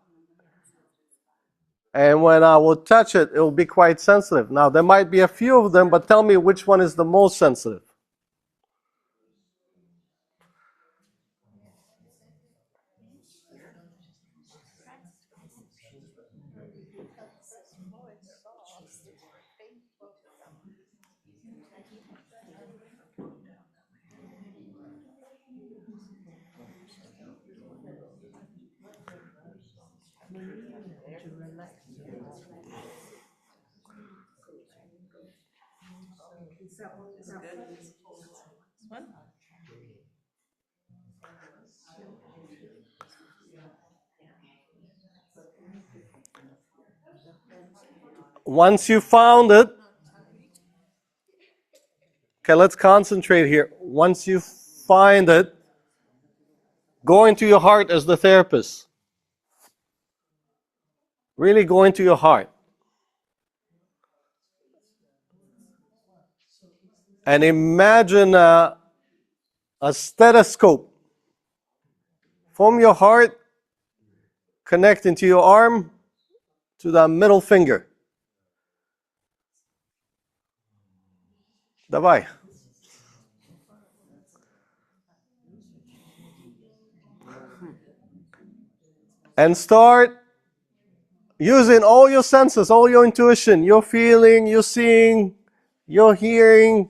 And when I will touch it, it will be quite sensitive. Now, there might be a few of them, but tell me which one is the most sensitive. Once you found it, okay, let's concentrate here. Once you find it, go into your heart as the therapist. Really go into your heart. And imagine a stethoscope from your heart connecting to your arm to the middle finger. Давай. And start using all your senses, all your intuition, your feeling, your seeing, your hearing,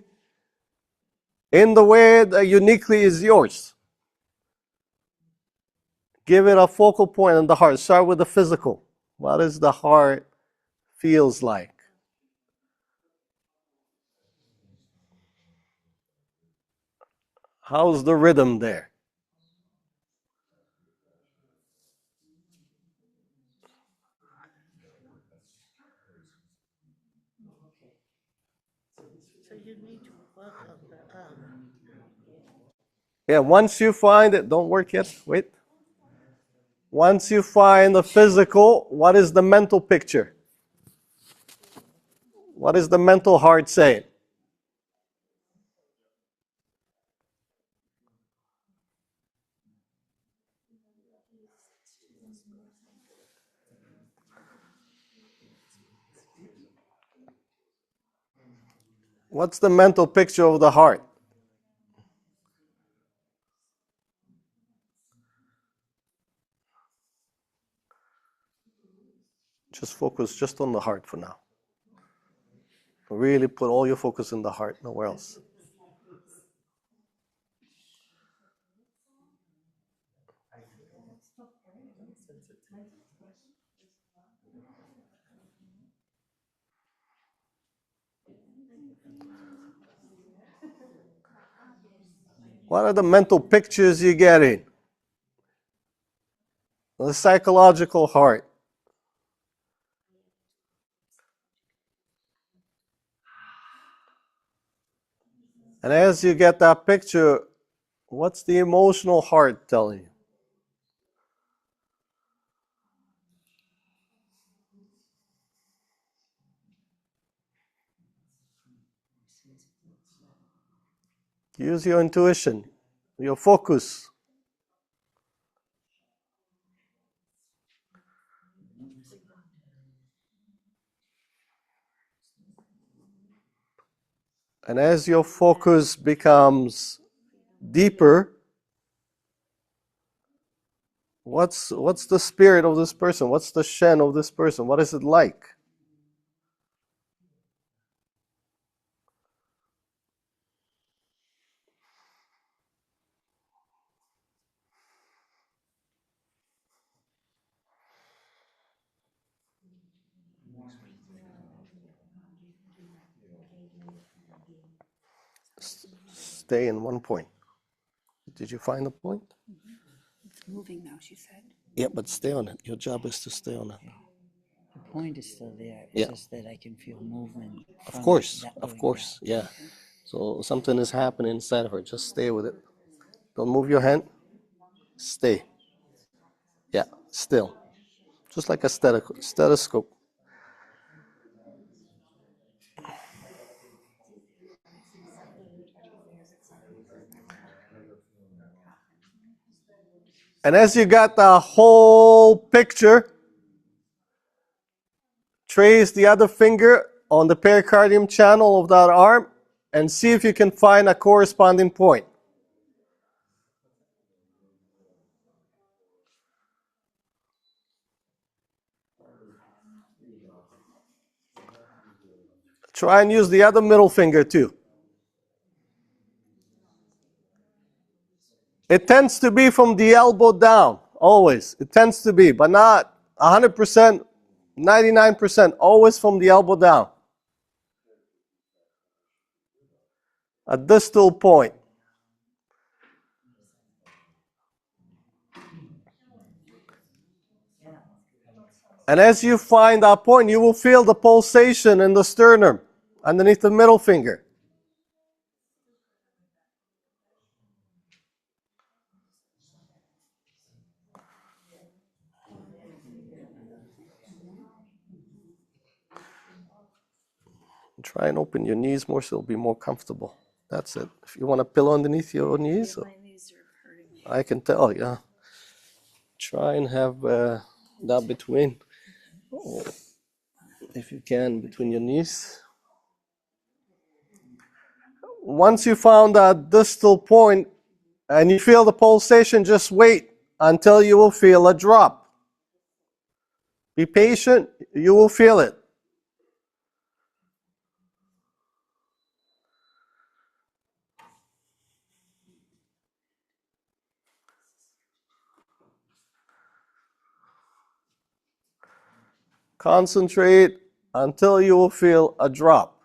in the way that uniquely is yours. Give it a focal point in the heart. Start with the physical. What does the heart feels like? How's the rhythm there? So you need to work on the Yeah, once you find it, don't work yet, wait. Once you find the physical, what is the mental picture? What is the mental heart saying? What's the mental picture of the heart? Just focus just on the heart for now. Really put all your focus in the heart, nowhere else. What are the mental pictures you're getting? The psychological heart. And as you get that picture, what's the emotional heart telling you? Use your intuition, your focus. And as your focus becomes deeper, what's the spirit of this person? What's the Shen of this person? What is it like? Stay in one point. Did you find the point? It's moving now, she said. Yeah, but stay on it. Your job is to stay on it. The point is still there. It's Yeah. just that I can feel movement. Of from course, that of going course, down. yeah. So something is happening inside of her. Just stay with it. Don't move your hand. Stay. Yeah, still. Just like a stethoscope. And as you got the whole picture, trace the other finger on the pericardium channel of that arm and see if you can find a corresponding point. Try and use the other middle finger too. It tends to be from the elbow down, always. It tends to be, but not 100%, 99%, always from the elbow down. A distal point. And as you find that point, you will feel the pulsation in the sternum underneath the middle finger. Try and open your knees more so it'll be more comfortable. That's it. If you want a pillow underneath your knees, My knees are hurting. I can tell, yeah. Try and have that between, if you can, between your knees. Once you found that distal point and you feel the pulsation, just wait until you will feel a drop. Be patient, you will feel it. Concentrate until you will feel a drop.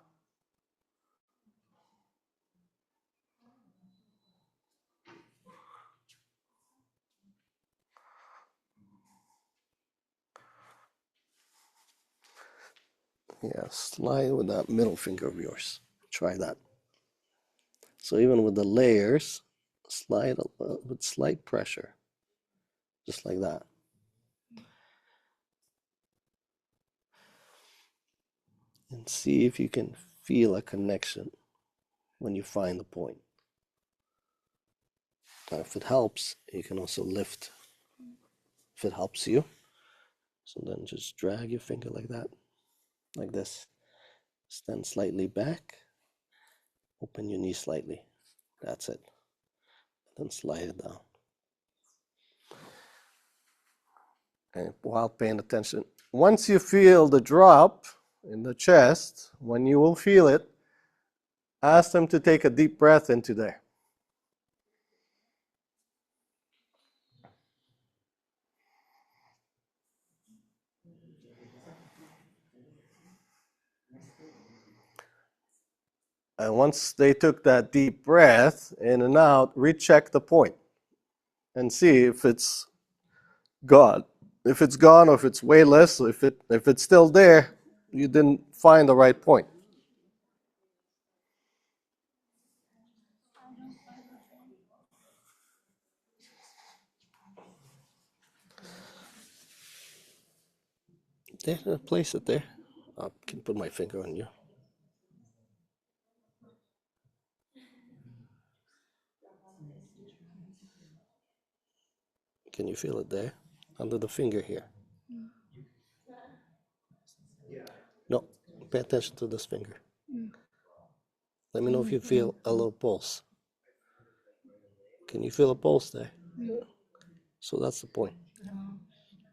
Yeah, slide with that middle finger of yours. Try that. So even with the layers, slide with slight pressure, just like that. And see if you can feel a connection when you find the point. Now, if it helps, you can also lift if it helps you. So then just drag your finger like that, like this. Stand slightly back, open your knee slightly. That's it. Then slide it down. And while paying attention, once you feel the drop in the chest, when you will feel it, ask them to take a deep breath into there. And once they took that deep breath in and out, recheck the point and see if it's gone. If it's gone or if it's way less, or if it's still there, you didn't find the right point. There, place it there. I can put my finger on you. Can you feel it there? Under the finger here. No, pay attention to this finger. Let me know if you feel a little pulse. Can you feel a pulse there? So that's the point.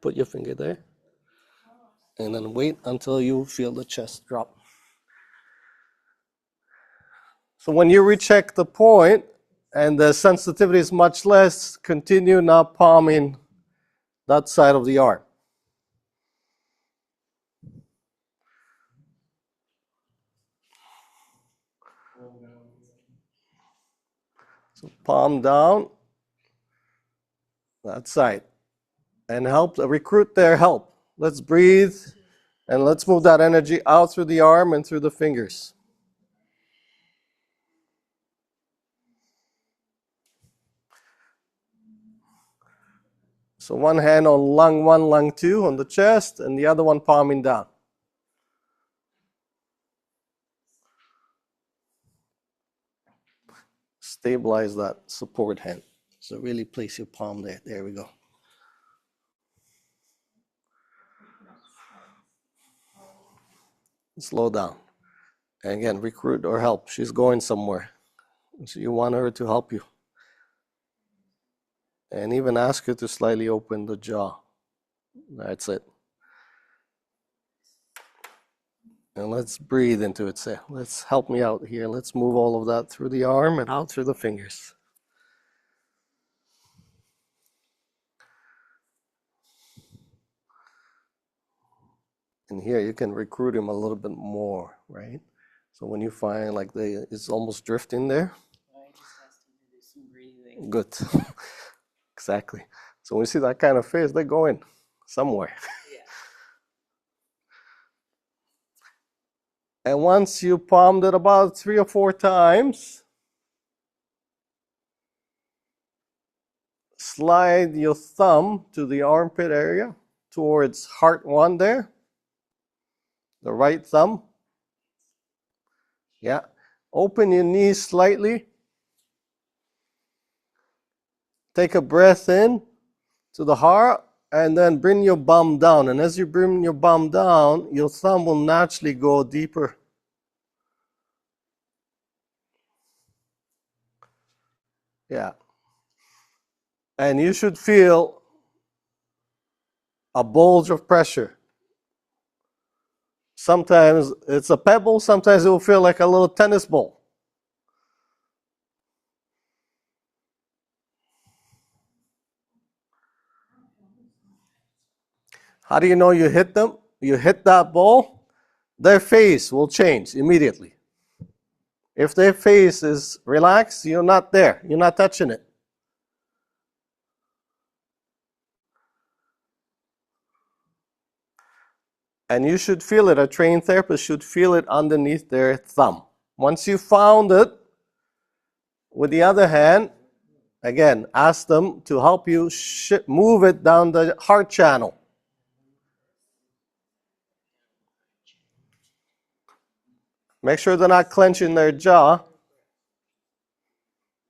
Put your finger there. And then wait until you feel the chest drop. So when you recheck the point and the sensitivity is much less, continue now palming that side of the arm. So palm down, that side. And help, recruit their help. Let's breathe and let's move that energy out through the arm and through the fingers. So one hand on lung 1, lung 2 on the chest, and the other one palming down. Stabilize that support hand. So really place your palm there. There we go. Slow down. And again, recruit or help. She's going somewhere. So you want her to help you. And even ask her to slightly open the jaw. That's it. And let's breathe into it. Say, let's help me out here. Let's move all of that through the arm and out through the fingers. And here you can recruit him a little bit more, right? So when you find like it's almost drifting there. I just has to do some breathing. Good. Exactly. So when you see that kind of face, they're going somewhere. And once you palmed it about 3 or 4 times, slide your thumb to the armpit area towards heart 1 there. The right thumb. Yeah. Open your knees slightly. Take a breath in to the heart and then bring your bum down. And as you bring your bum down, your thumb will naturally go deeper. Yeah. And you should feel a bulge of pressure. Sometimes it's a pebble, sometimes it will feel like a little tennis ball. How do you know you hit them? you hit that ball, their face will change immediately. If their face is relaxed, you're not there. You're not touching it. And you should feel it. A trained therapist should feel it underneath their thumb. Once you found it, with the other hand, again, ask them to help you move it down the heart channel. Make sure they're not clenching their jaw.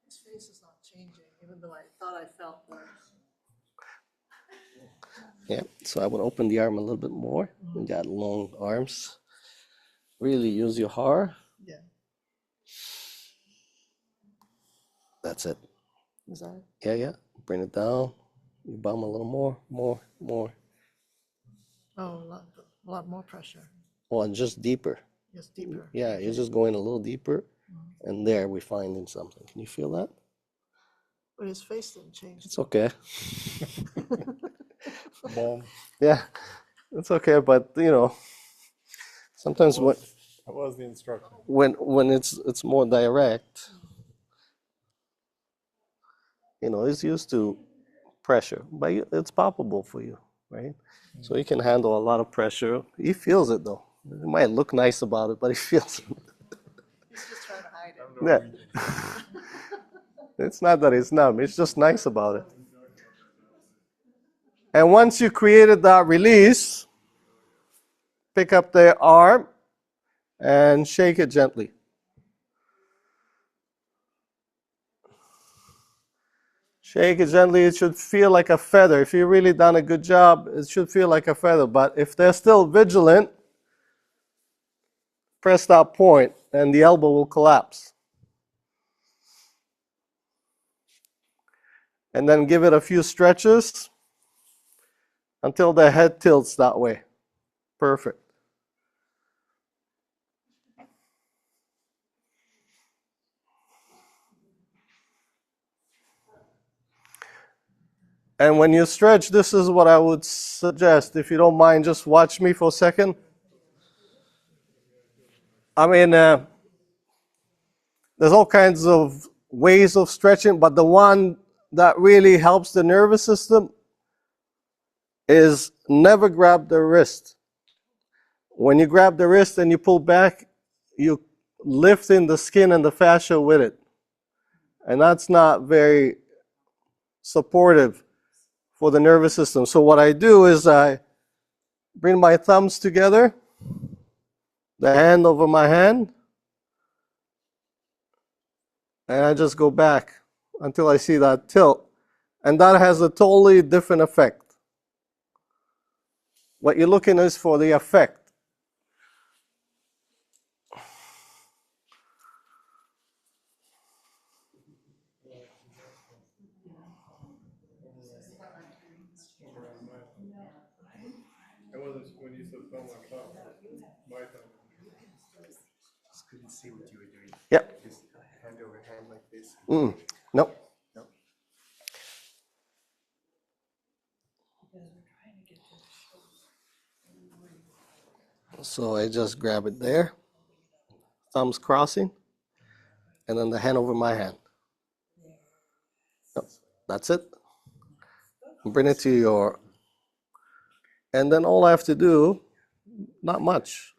His face is not changing, even though I thought I felt that. Yeah, so I would open the arm a little bit more. You got long arms. Really use your heart. Yeah. That's it. Is that it? Yeah, yeah. Bring it down. You bum a little more. Oh, a lot more pressure. Well, just deeper. Yes, deeper. Yeah, you're just going a little deeper. And there we're finding something. Can you feel that? But his face didn't change. It's okay. Bomb. Yeah, it's okay. But, sometimes That was the instruction. when it's more direct, it's used to pressure, but it's palpable for you, right? So he can handle a lot of pressure. He feels it though. He might look nice about it, but he feels it. He's just trying to hide it. Yeah. It's not that it's numb. It's just nice about it. And once you created that release, pick up the arm and shake it gently. Shake it gently. It should feel like a feather. If you've really done a good job, it should feel like a feather. But if they're still vigilant, press that point and the elbow will collapse. And then give it a few stretches until the head tilts that way. Perfect. And when you stretch, this is what I would suggest. If you don't mind, just watch me for a second. I mean, there's all kinds of ways of stretching, but the one that really helps the nervous system is never grab the wrist. When you grab the wrist and you pull back, you lift in the skin and the fascia with it. And that's not very supportive for the nervous system. So what I do is I bring my thumbs together, the hand over my hand, and I just go back until I see that tilt. And that has a totally different effect. What you're looking is for the effect. It wasn't when you said thumb on top. My thumb. Just couldn't see what you were doing. Yep. Just hand over hand like this. Nope. Nope. So I just grab it there, thumbs crossing, and then the hand over my hand. Yep. That's it. Bring it to your, and then all I have to do, not much.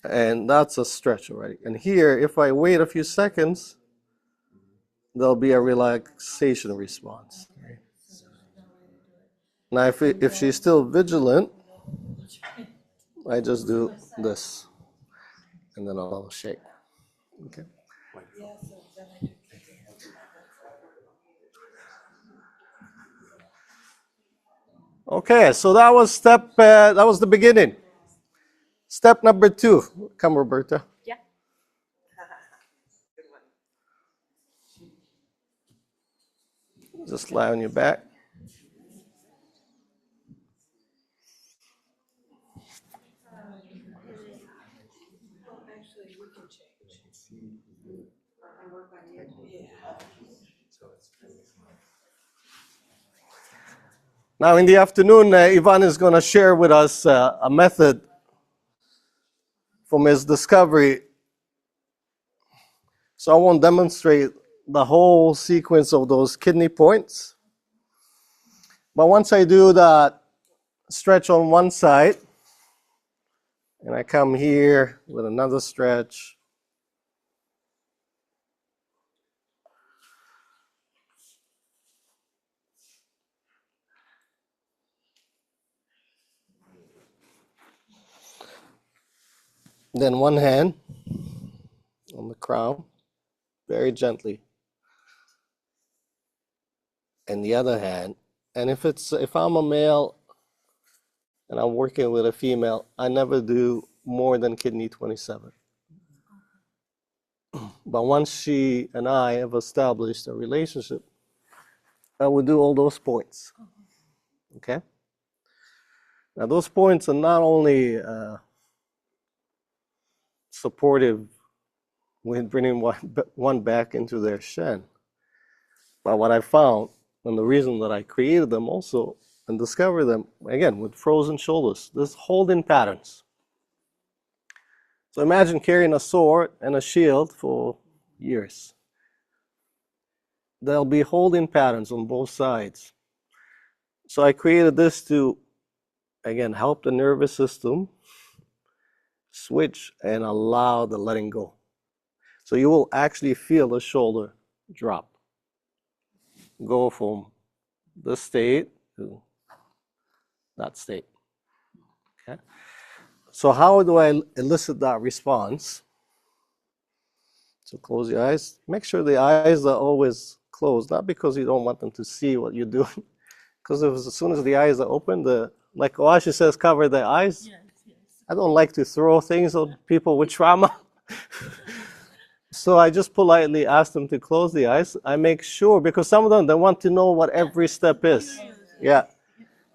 And that's a stretch already. And here, if I wait a few seconds, there'll be a relaxation response. Now, if she's still vigilant, I just do this, and then I'll shake. Okay. Okay, so that was that was the beginning. Step number 2. Come, Roberta. Yeah. Just lie on your back. Actually, we can change. I work on you. Yeah. So it's Now in the afternoon, Ivan is going to share with us a method from his discovery. So I won't demonstrate the whole sequence of those kidney points. But once I do that stretch on one side, and I come here with another stretch, then one hand on the crown, very gently, and the other hand. And if I'm a male and I'm working with a female, I never do more than kidney 27. But once she and I have established a relationship, I will do all those points. Okay? Now those points are not only supportive with bringing one back into their Shen, but what I found, and the reason that I created them also and discovered them, again, with frozen shoulders, there's holding patterns. So imagine carrying a sword and a shield for years. There'll be holding patterns on both sides. So I created this to, again, help the nervous system switch and allow the letting go. So you will actually feel the shoulder drop. Go from this state to that state. Okay? So how do I elicit that response? So close your eyes. Make sure the eyes are always closed, not because you don't want them to see what you're doing, because as soon as the eyes are open, like Oashi says, cover the eyes. Yes, yes. I don't like to throw things on people with trauma. So I just politely ask them to close the eyes. I make sure, because some of them, they want to know what every step is. Yeah.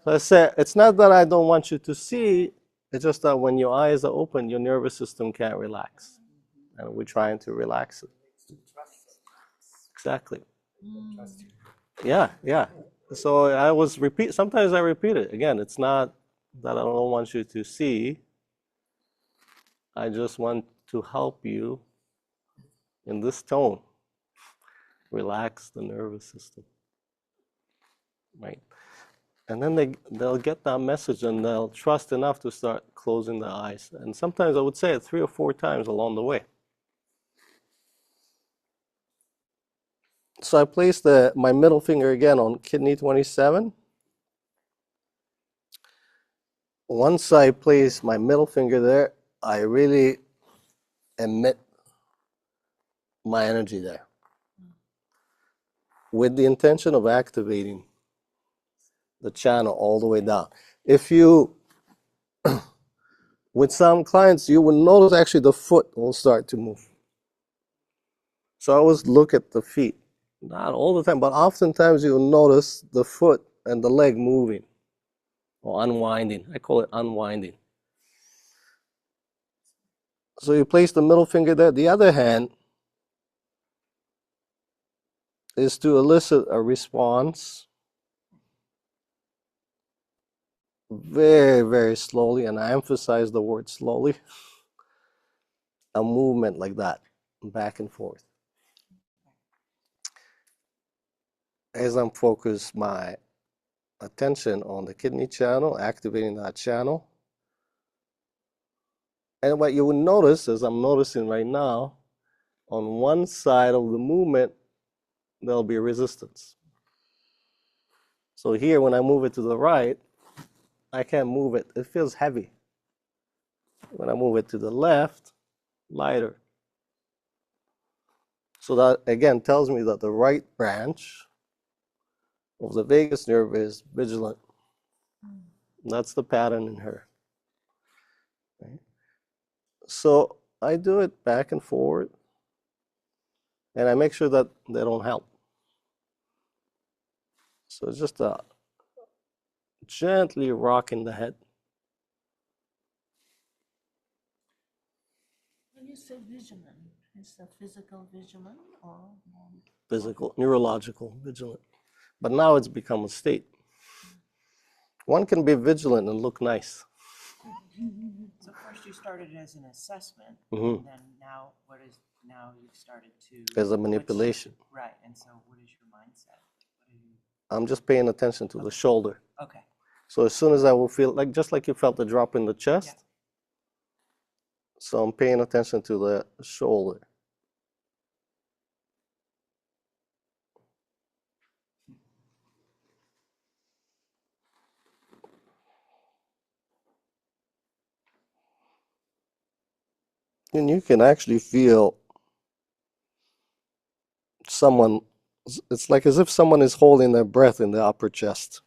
So I say, it's not that I don't want you to see, it's just that when your eyes are open, your nervous system can't relax. And we're trying to relax it. Exactly. Yeah, yeah. So sometimes I repeat it. Again, it's not that I don't want you to see. I just want to help you in this tone. Relax the nervous system. Right? And then they'll get that message and they'll trust enough to start closing their eyes. And sometimes I would say it 3 or 4 times along the way. So I place my middle finger again on kidney 27. Once I place my middle finger there, I really emit my energy there with the intention of activating the channel all the way down. With some clients, you will notice actually the foot will start to move. So I always look at the feet. Not all the time, but oftentimes you'll notice the foot and the leg moving or unwinding. I call it unwinding. So you place the middle finger there. The other hand is to elicit a response very, very slowly, and I emphasize the word slowly, a movement like that, back and forth. As I'm focused my attention on the kidney channel, activating that channel. And what you will notice, as I'm noticing right now, on one side of the movement, there'll be resistance. So here, when I move it to the right, I can't move it. It feels heavy. When I move it to the left, lighter. So that, again, tells me that the right branch of the vagus nerve is vigilant. That's the pattern in her. Right? So I do it back and forward, and I make sure that they don't help. So it's just gently rocking the head. When you say vigilant, is that physical vigilant or Physical, neurological, vigilant. But now it's become a state. One can be vigilant and look nice. So first you started as an assessment, Mhm. and then now you've started to. As a manipulation. Right, and so what is your mindset? I'm just paying attention to the shoulder. Okay. So as soon as I will feel, like just like you felt the drop in the chest, so I'm paying attention to the shoulder. And you can actually feel someone, it's like as if someone is holding their breath in the upper chest.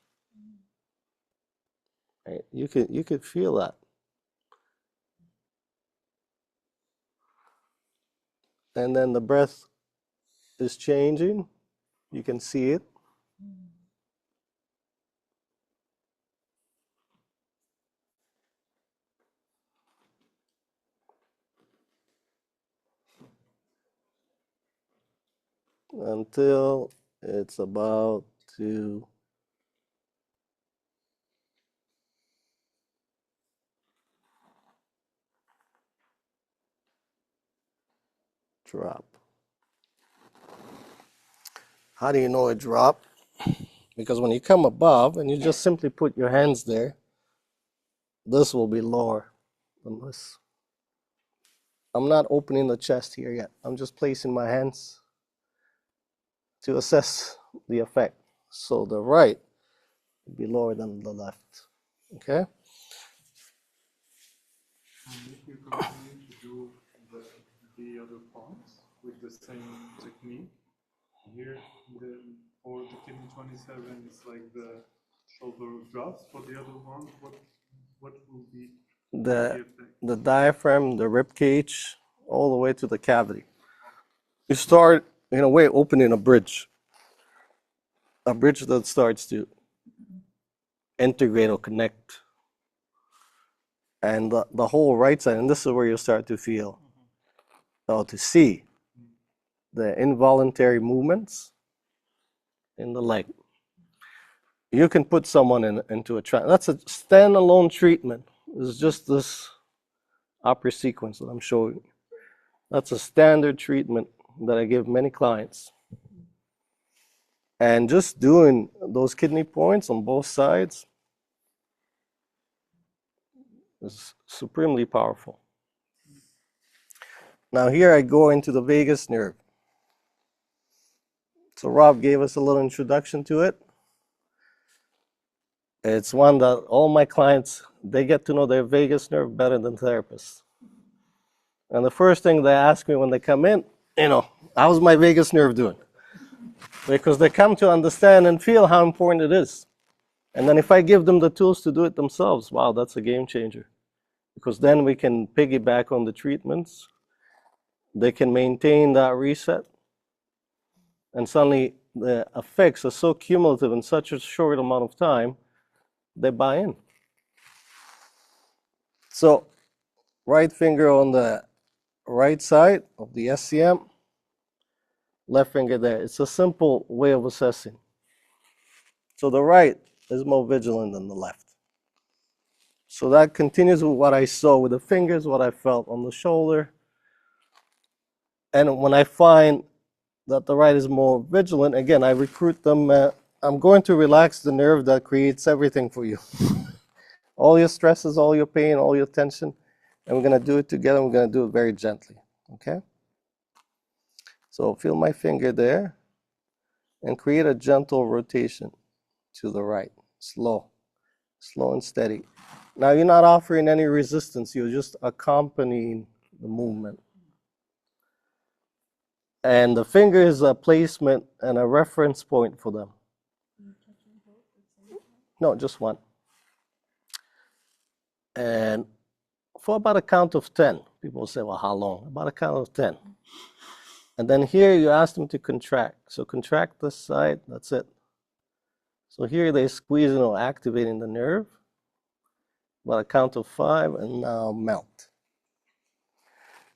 Right? You could feel that. And then the breath is changing. You can see it. Until it's about to drop. How do you know it dropped? Because when you come above and you just simply put your hands there, this will be lower than this. I'm not opening the chest here yet. I'm just placing my hands to assess the effect. So the right will be lower than the left. Okay? And if you continue to do the other parts with the same technique, here for the kidney 27, it's like the shoulder drops. For the other one, what will be the effect? The diaphragm, the rib cage, all the way to the cavity. You start, in a way, opening a bridge that starts to integrate or connect. And the whole right side, and this is where you start to feel, or to see the involuntary movements in the leg. You can put someone into a trance. That's a standalone treatment. It's just this upper sequence that I'm showing you. That's a standard treatment that I give many clients. And just doing those kidney points on both sides is supremely powerful. Now here I go into the vagus nerve. So Rob gave us a little introduction to it. It's one that all my clients, they get to know their vagus nerve better than therapists. And the first thing they ask me when they come in, how's my vagus nerve doing? Because they come to understand and feel how important it is. And then if I give them the tools to do it themselves, wow, that's a game changer. Because then we can piggyback on the treatments. They can maintain that reset. And suddenly the effects are so cumulative in such a short amount of time, they buy in. So right finger on the right side of the SCM, left finger there. It's a simple way of assessing. So the right is more vigilant than the left. So that continues with what I saw with the fingers, what I felt on the shoulder. And when I find that the right is more vigilant, again, I recruit them. I'm going to relax the nerve that creates everything for you. All your stresses, all your pain, all your tension. And we're going to do it together. We're going to do it very gently. Okay? So feel my finger there and create a gentle rotation to the right. Slow and steady. Now you're not offering any resistance. You're just accompanying the movement. And the finger is a placement and a reference point for them. No, just one. And for about a count of 10, people say, well, how long? About a count of 10. And then here you ask them to contract. So contract this side, that's it. So here they squeeze, activating the nerve. About a count of 5, and now melt.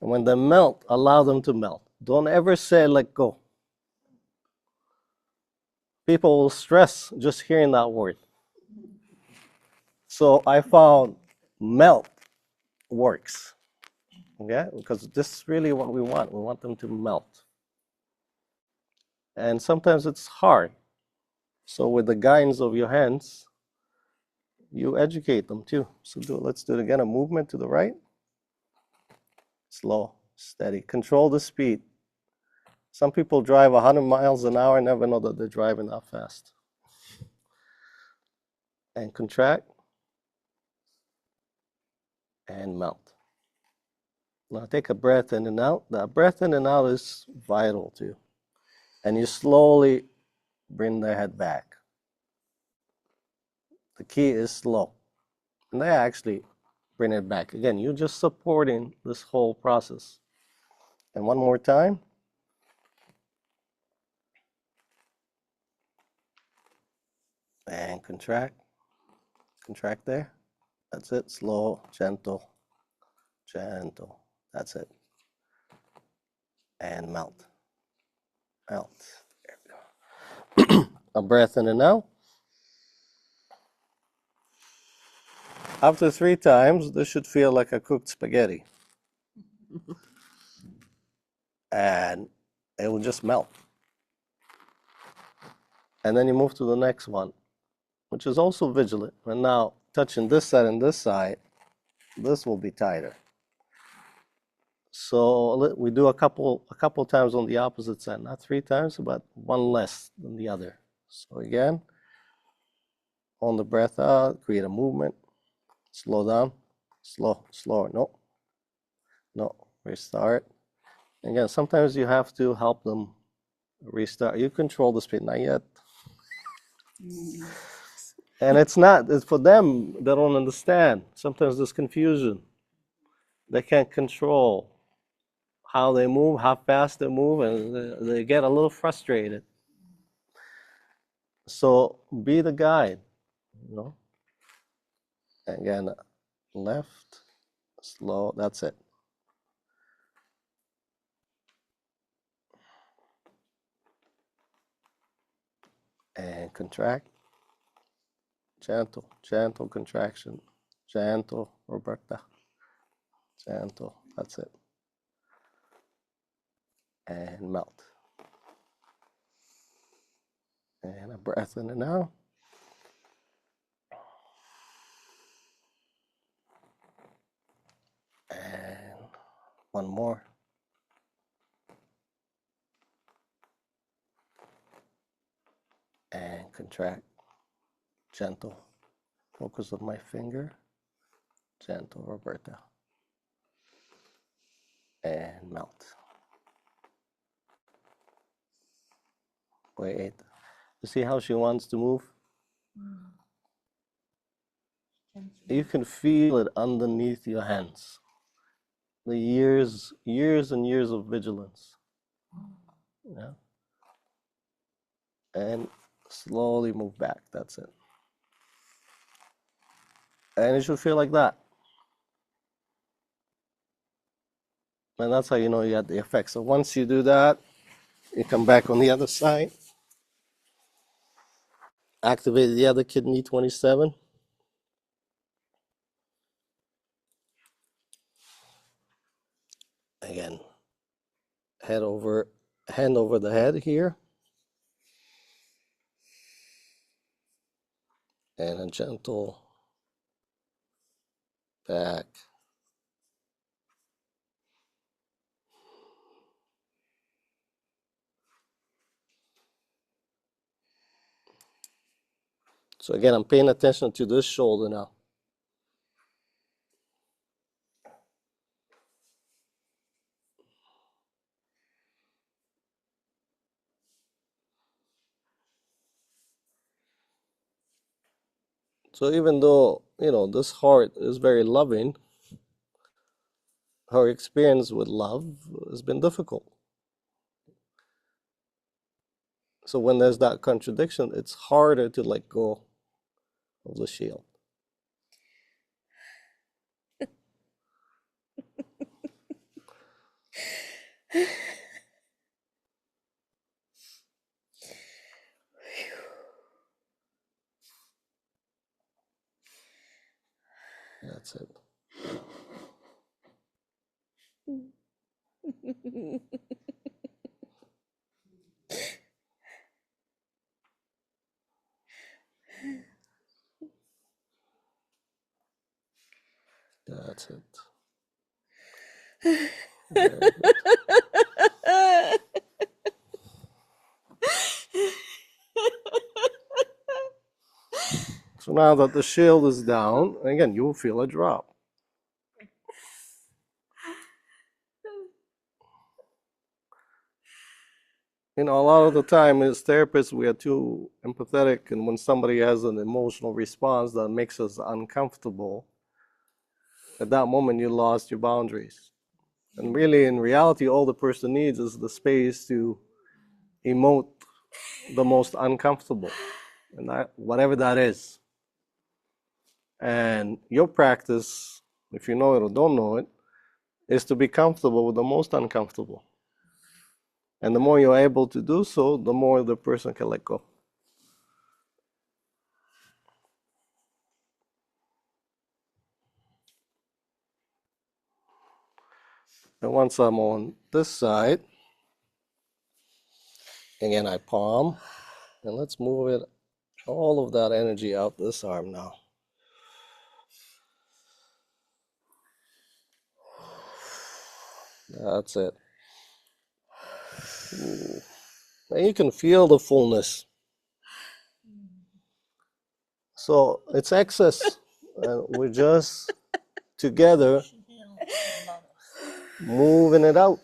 And when they melt, allow them to melt. Don't ever say let go. People will stress just hearing that word. So I found melt works. Okay, because this is really what we want. We want them to melt. And sometimes it's hard. So with the guidance of your hands, you educate them too. So let's do it again. A movement to the right. Slow, steady. Control the speed. Some people drive 100 miles an hour and never know that they're driving that fast. And contract. And melt. Now take a breath in and out. That breath in and out is vital too. And you slowly bring the head back. The key is slow. And they actually bring it back. Again, you're just supporting this whole process. And one more time. And contract. Contract there. That's it. Slow, gentle, gentle. That's it. And melt. Melt. There we go. A breath in and out. After 3 times, this should feel like a cooked spaghetti. And it will just melt. And then you move to the next one, which is also vigilant. And now touching this side and this side, this will be tighter. So we do a couple times on the opposite side, not 3 times, but one less than the other. So again, on the breath out, create a movement. Slow down, slower. No, restart. Again, sometimes you have to help them restart. You control the speed, not yet. And it's for them, they don't understand. Sometimes there's confusion. They can't control how they move, how fast they move, and they get a little frustrated. So be the guide, Again, left, slow, that's it. And contract. Gentle, gentle contraction. Gentle, Roberta. Gentle, that's it. And melt. And a breath in and out. And one more. And contract. Gentle. Focus on my finger. Gentle, Roberta. And melt. Wait. You see how she wants to move? You can feel it underneath your hands. The years and years of vigilance. Yeah. And slowly move back. That's it. And it should feel like that. And that's how you know you got the effect. So once you do that, you come back on the other side. Activate the other kidney 27. Again, hand over the head here. And a gentle back. So again, I'm paying attention to this shoulder now. So even though, this heart is very loving, her experience with love has been difficult. So when there's that contradiction, it's harder to let go of the shield. That's it. Very good. So now that the shield is down, again, you will feel a drop. A lot of the time as therapists, we are too empathetic, and when somebody has an emotional response that makes us uncomfortable, at that moment you lost your boundaries. And really, in reality, all the person needs is the space to emote the most uncomfortable, and whatever that is. And your practice, if you know it or don't know it, is to be comfortable with the most uncomfortable. And the more you're able to do so, the more the person can let go. And once I'm on this side, again, I palm, and let's move it, all of that energy out this arm now. That's it. Ooh. And you can feel the fullness. So it's excess. And we're just together moving it out.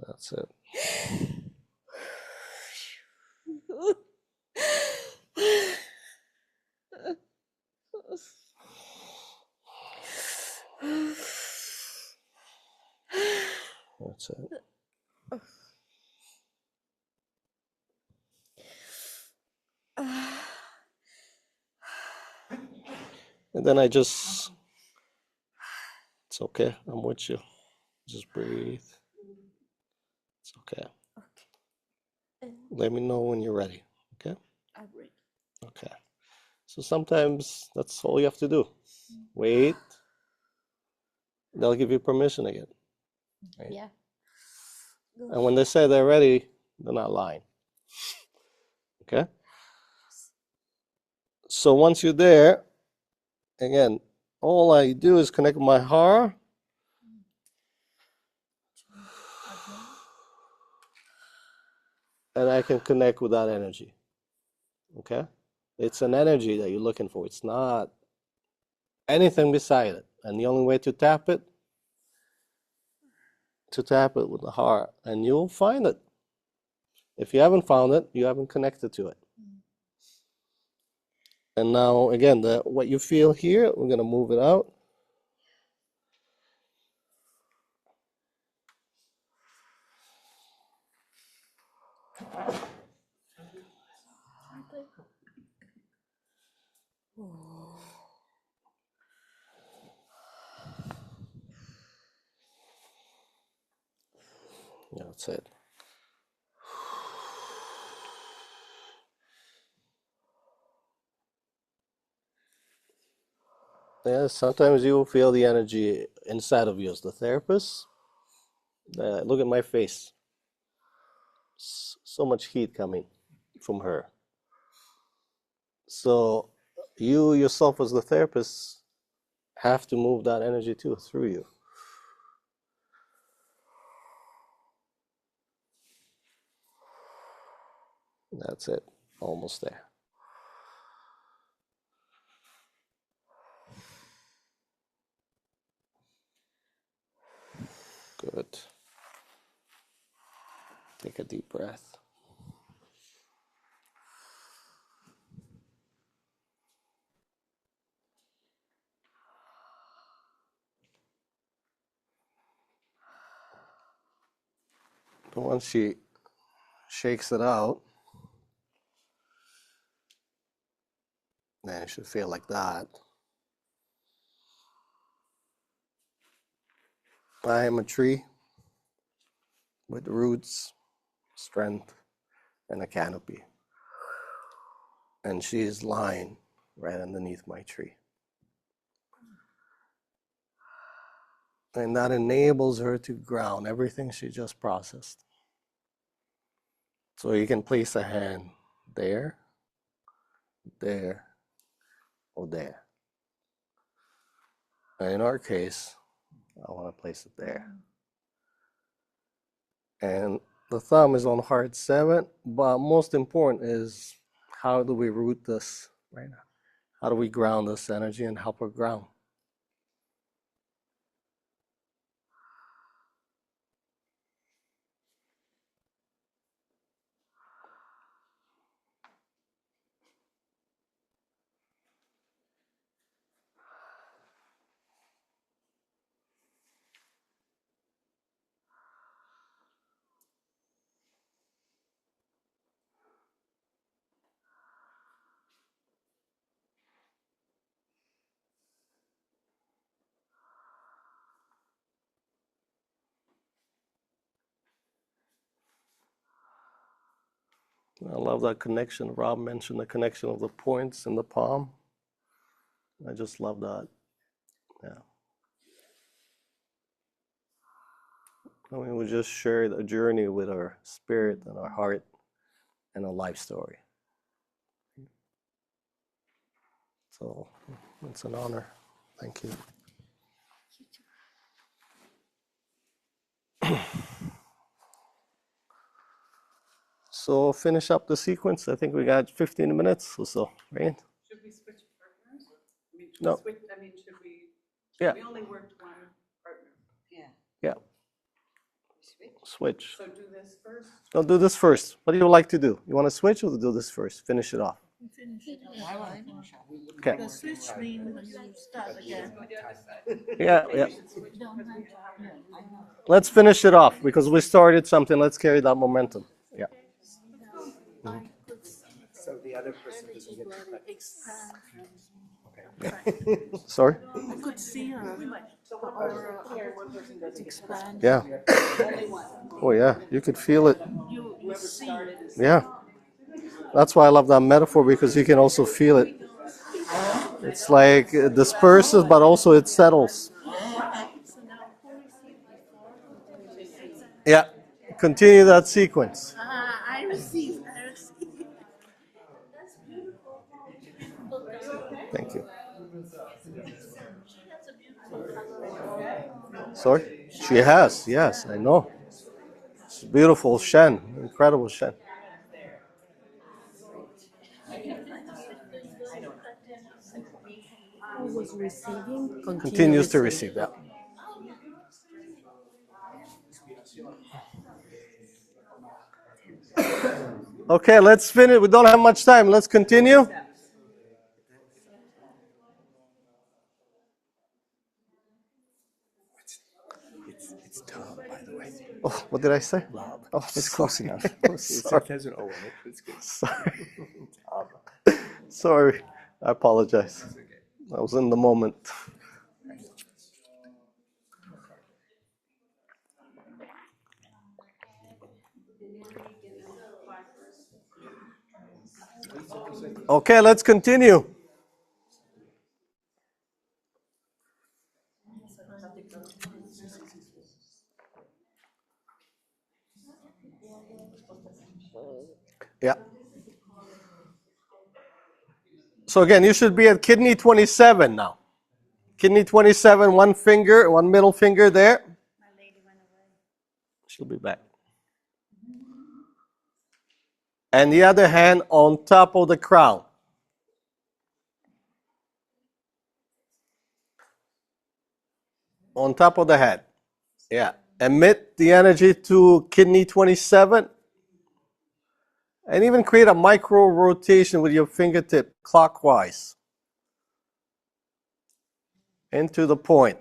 That's it. That's it. And then it's okay, I'm with you. Just breathe. It's okay. Let me know when you're ready, okay? I'm ready. Okay. So sometimes that's all you have to do. Wait. They'll give you permission again. Right? Yeah. And when they say they're ready, they're not lying. Okay? So once you're there, again, all I do is connect my heart. And I can connect with that energy. Okay? It's an energy that you're looking for. It's not anything beside it. And the only way to tap it with the heart. And you'll find it. If you haven't found it, you haven't connected to it. And now, again, what you feel here, we're going to move it out. That's it. Yeah, sometimes you will feel the energy inside of you as the therapist. Look at my face. So much heat coming from her. So you yourself as the therapist have to move that energy too through you. That's it. Almost there. Good. Take a deep breath. But once she shakes it out, then it should feel like that. I am a tree with roots, strength, and a canopy. And she is lying right underneath my tree. And that enables her to ground everything she just processed. So you can place a hand there, there, or there. And in our case, I want to place it there. And the thumb is on heart 7, but most important is how do we root this right now? How do we ground this energy and help her ground? I love that connection. Rob mentioned the connection of the points in the palm. I just love that. Yeah. I mean, we just shared a journey with our spirit and our heart and a life story. So it's an honor. Thank you. So finish up the sequence. I think we got 15 minutes or so, right? Should we switch partners? I mean, No. Should we only work one partner? Yeah. Switch. So do this first? No, do this first. What do you like to do? You want to switch or do this first? Finish it off. I want to finish off. Okay. The switch means you start again. Yeah. Let's finish it off because we started something. Let's carry that momentum. Yeah. Mm-hmm. So the other person doesn't get to Sorry? I could see her. Expand. Yeah. Oh, yeah. You could feel it. You see. Yeah. That's why I love that metaphor because you can also feel it. It's like it disperses, but also it settles. Yeah. Continue that sequence. I receive. Thank you. Sorry? She has, yes, I know. It's beautiful Shen, incredible Shen. Who was receiving Continues to receive that. Okay, let's finish. We don't have much time. Let's continue. It's Tom, by the way. Oh, what did I say? Rob. Oh, It's close enough. Sorry. It has an O in it. It's good. Sorry. Tom. Sorry. I apologize. I was in the moment. Okay, let's continue. Yeah. So again, you should be at kidney 27 now. Kidney 27, one finger, one middle finger there. She'll be back. And the other hand on top of the crown. On top of the head. Yeah. Emit the energy to kidney 27. And even create a micro rotation with your fingertip clockwise into the point.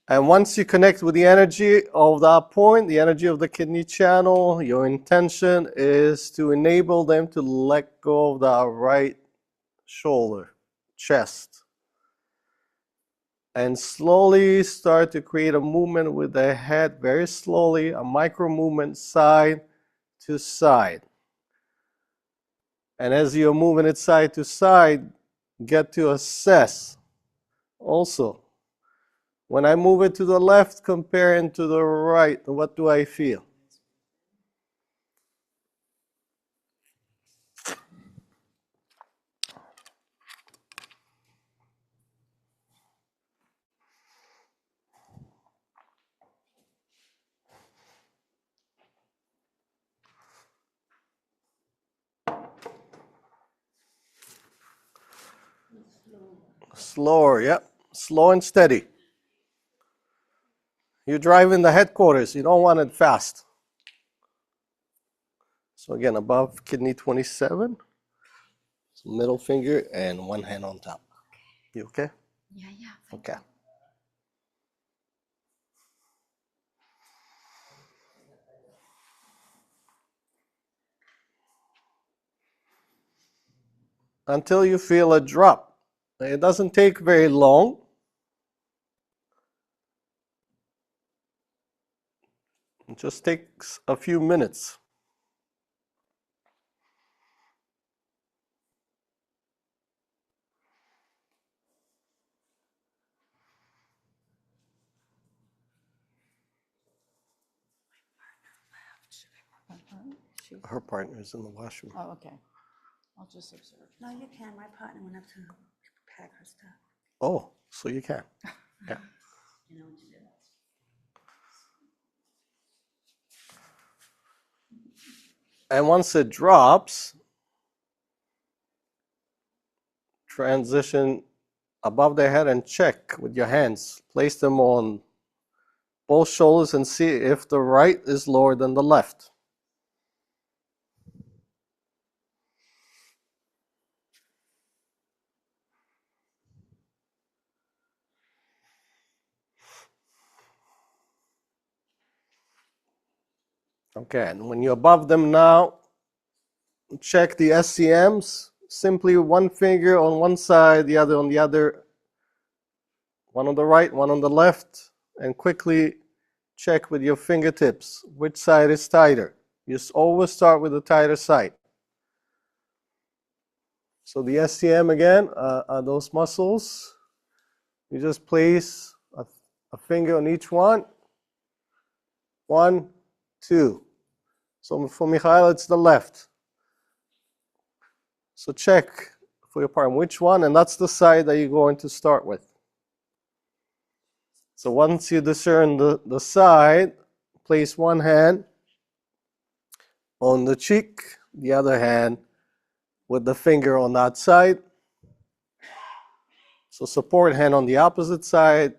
And once you connect with the energy of that point, the energy of the kidney channel, your intention is to enable them to let go of the right shoulder, chest. And slowly start to create a movement with the head, very slowly, a micro movement side to side. And as you're moving it side to side, get to assess also When I move it to the left comparing to the right, what do I feel? Slower, yep. Slow and steady. You're driving the headquarters. You don't want it fast. So again, above kidney 27. Middle finger and one hand on top. You okay? Yeah. Okay. Until you feel a drop. It doesn't take very long. It just takes a few minutes. Her partner's in the washroom. Oh, okay. I'll just observe. No, you can. My partner went up to pack her stuff. Oh, so you can. Yeah. You know what to do. And once it drops, transition above the head and check with your hands. Place them on both shoulders and see if the right is lower than the left. Okay, and when you're above them now, check the SCMs. Simply one finger on one side, the other on the other. One on the right, one on the left. And quickly check with your fingertips which side is tighter. You always start with the tighter side. So the SCM again are those muscles. You just place a finger on each one. 1, 2. So for Mihael, it's the left. So check for your partner which one, and that's the side that you're going to start with. So once you discern the side, place one hand on the cheek, the other hand with the finger on that side. So support hand on the opposite side,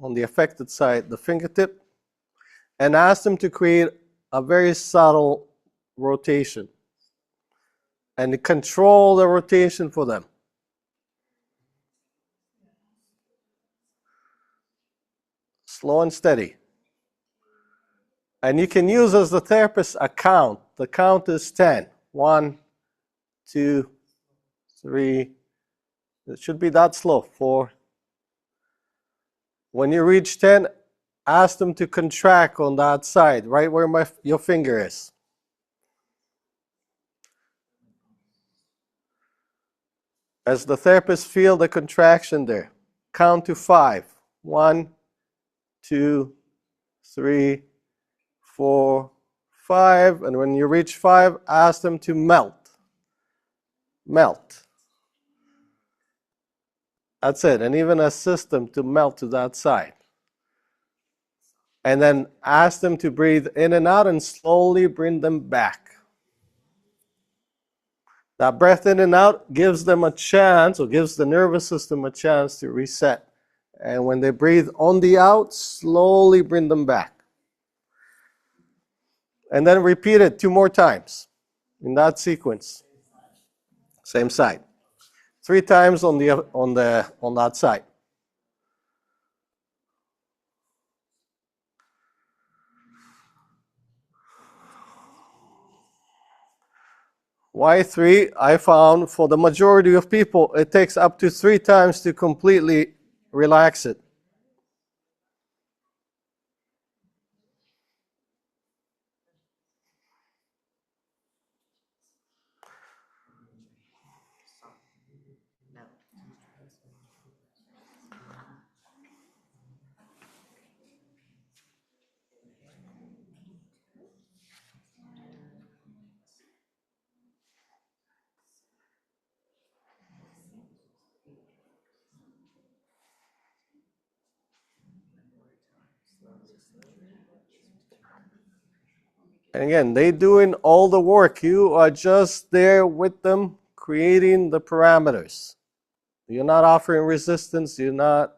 on the affected side, the fingertip, and ask them to create a very subtle rotation and control the rotation for them. Slow and steady. And you can use as the therapist a count. The count is 10. 1, 2, 3. It should be that slow. 4. When you reach 10, ask them to contract on that side, right where your finger is. As the therapist feel the contraction there. Count to 5. 1, 2, 3, 4, 5. And when you reach 5, ask them to melt. Melt. That's it. And even assist them to melt to that side. And then ask them to breathe in and out and slowly bring them back. That breath in and out gives them a chance, or gives the nervous system a chance to reset. And when they breathe on the out, slowly bring them back. And then repeat it 2 more times in that sequence. Same side. 3 times on that side. Why 3? I found for the majority of people, it takes up to 3 times to completely relax it. And again, they doing all the work. You are just there with them, creating the parameters. You're not offering resistance. They're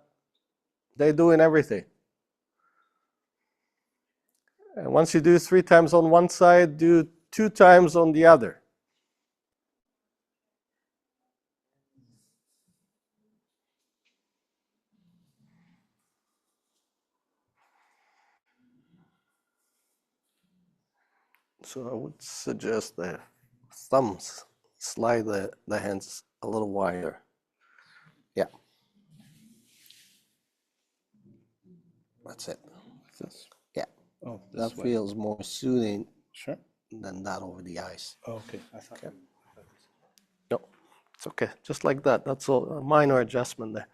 doing everything. And once you do 3 times on one side, do 2 times on the other. So I would suggest the thumbs, slide the hands a little wider. Yeah. That's it. This? Yeah. Oh, that this way. feels more soothing Sure. than that over the eyes. Oh, okay. I thought. Okay. No, it's okay. Just like that. That's all, a minor adjustment there.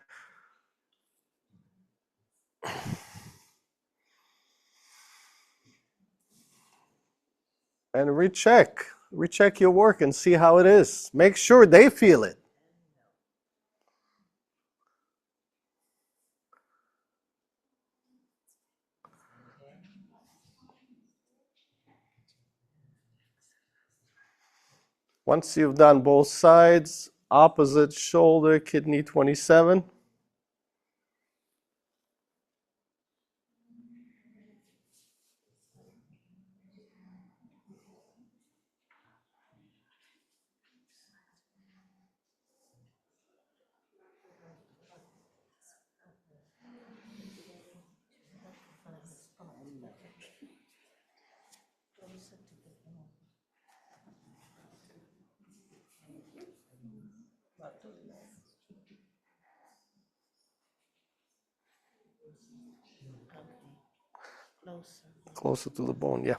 And recheck your work and see how it is. Make sure they feel it. Once you've done both sides, opposite shoulder, kidney 27. Closer to the bone, yeah.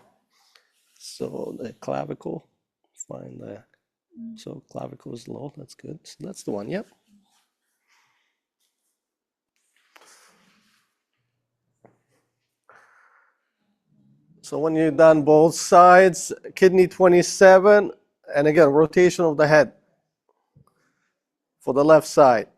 So the clavicle, find the, so clavicle is low, that's good. So that's the one, yep. So when you've done both sides, kidney 27, and again, rotation of the head for the left side.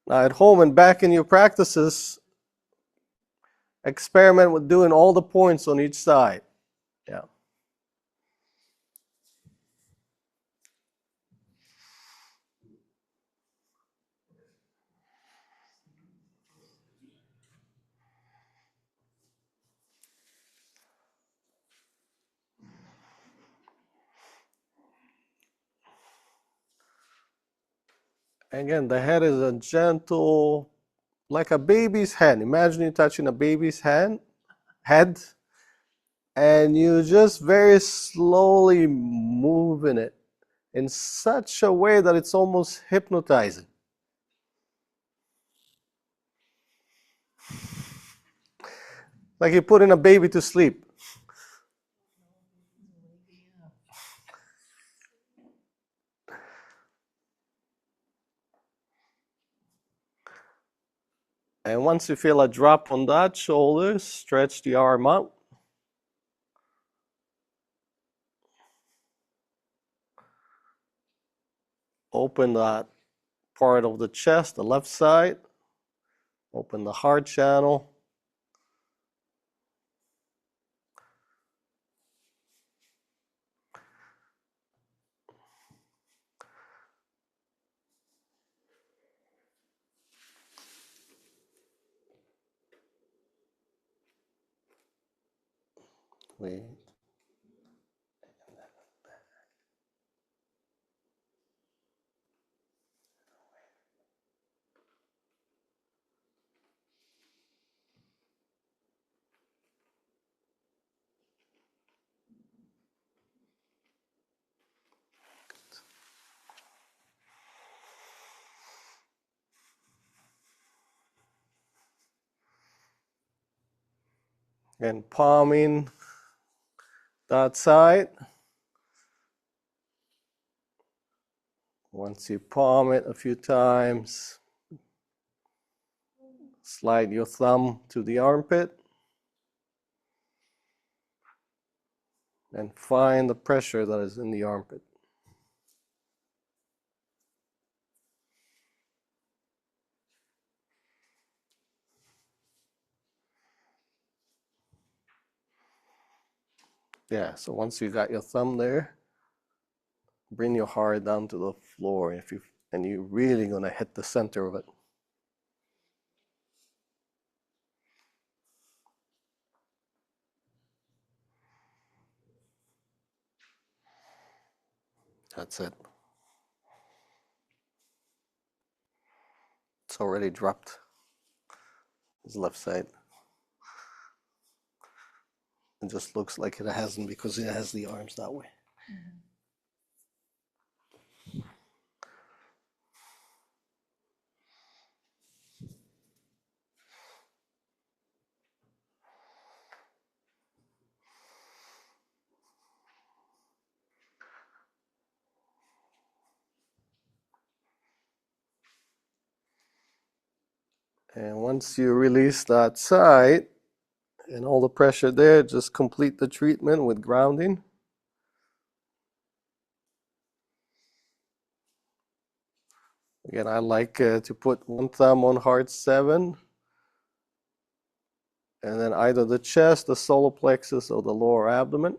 Now at home and back in your practices, experiment with doing all the points on each side. Yeah. Again, the head is a gentle, like a baby's hand. Imagine you touching a baby's head, and you just very slowly moving it in such a way that it's almost hypnotizing. Like you're putting a baby to sleep. And once you feel a drop on that shoulder, stretch the arm out. Open that part of the chest, the left side. Open the heart channel. Wait. And palming that side. Once you palm it a few times, slide your thumb to the armpit. And find the pressure that is in the armpit. Yeah, so once you got your thumb there, bring your heart down to the floor and you're really gonna hit the center of it. That's it. It's already dropped. His left side. It just looks like it hasn't because it has the arms that way. And once you release that side and all the pressure there, just complete the treatment with grounding. Again, I like to put one thumb on heart 7, and then either the chest, the solar plexus, or the lower abdomen.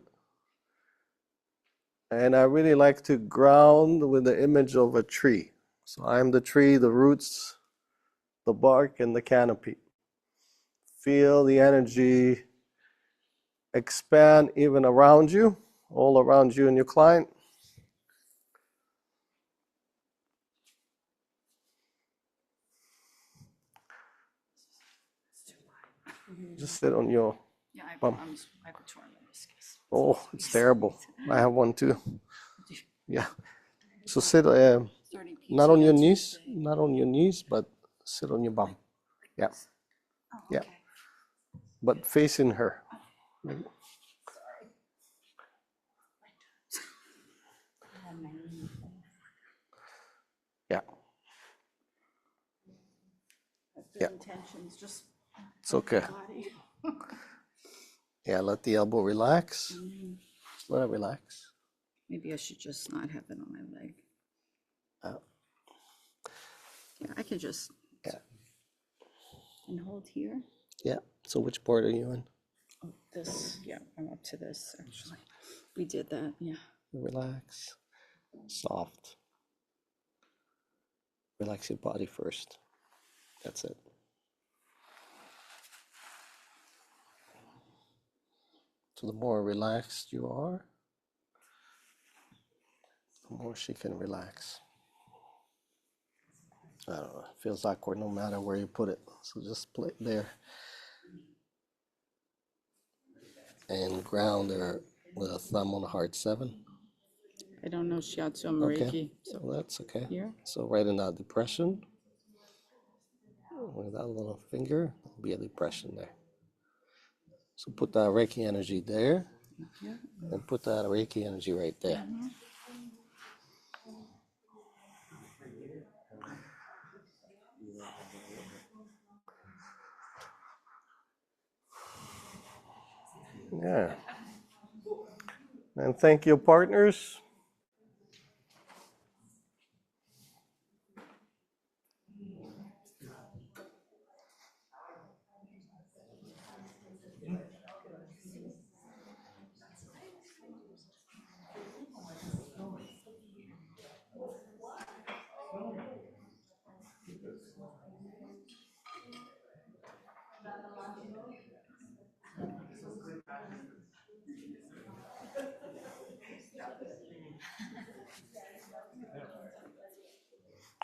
And I really like to ground with the image of a tree. So I'm the tree, the roots, the bark, and the canopy. Feel the energy expand even around you, all around you and your client. Just sit on your bum. I have a torn meniscus. Oh, it's terrible. I have one too. Yeah. So sit not on your knees, but sit on your bum. Yeah. Yeah. But facing her. Yeah. Yeah. Intentions, just It's okay. Yeah, let the elbow relax. Just let it relax. maybe I should just not have it on my leg. Yeah, I could just and hold here. Yeah. So which part are you in? Oh, this. Yeah, I'm up to this actually. We did that. Yeah. Relax. Soft. Relax your body first. That's it. So the more relaxed you are, the more she can relax. I don't know. It feels awkward no matter where you put it. So just play there. And ground her with a thumb on heart 7. I don't know Shiatsu, I'm Reiki. So that's okay. Here? So right in that depression, with that little finger, there'll be a depression there. So put that Reiki energy there, and put that Reiki energy right there. Yeah. And thank you, partners.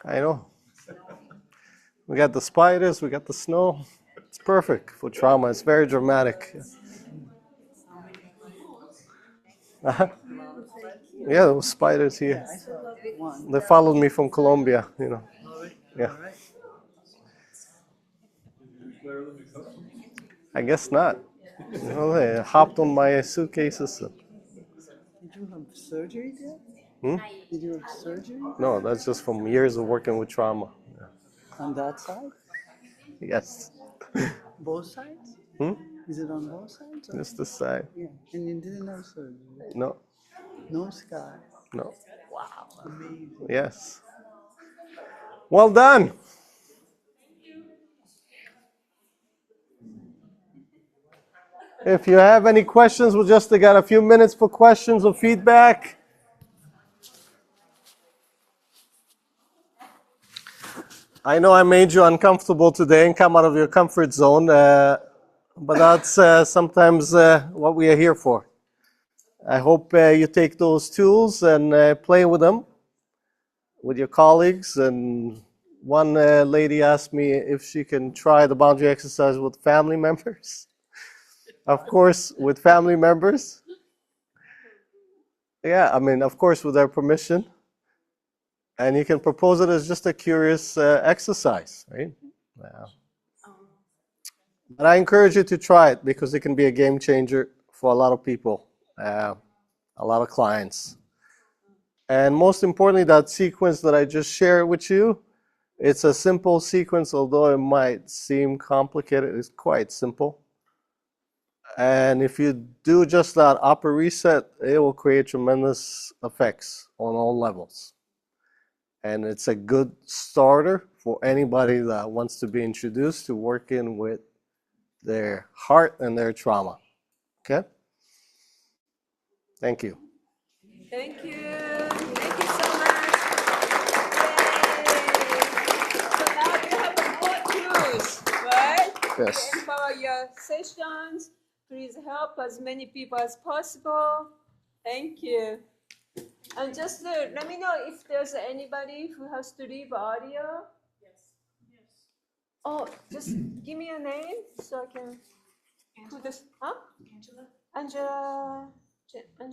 I know. We got the spiders, we got the snow. It's perfect for trauma. It's very dramatic. Yeah, there were spiders here. They followed me from Colombia, you know. Yeah. I guess not. You know, they hopped on my suitcases. Did you have surgery there? Did you have surgery? No, that's just from years of working with trauma. On that side? Yes. Both sides? Is it on both sides? Or? Just the side. Yeah, and you didn't have surgery? No. No scar? No. Wow, amazing. Yes. Well done. If you have any questions, we'll just got a few minutes for questions or feedback. I know I made you uncomfortable today and come out of your comfort zone, but that's sometimes what we are here for. I hope you take those tools and play with them with your colleagues. And one lady asked me if she can try the boundary exercise with family members. Of course, with family members. Yeah, I mean, of course, with their permission. And you can propose it as just a curious exercise, right? Yeah. But I encourage you to try it because it can be a game changer for a lot of people, a lot of clients. And most importantly, that sequence that I just shared with you, it's a simple sequence, although it might seem complicated, it's quite simple. And if you do just that upper reset, it will create tremendous effects on all levels. And it's a good starter for anybody that wants to be introduced to working with their heart and their trauma. Okay? Thank you. Thank you. Thank you so much. Yay. So now you have more tools, right? Yes. To empower your sessions. Please help as many people as possible. Thank you. And just let me know if there's anybody who has to leave audio. Yes. Oh, just give me your name so I can put this. Huh? Angela. Angela. Angela.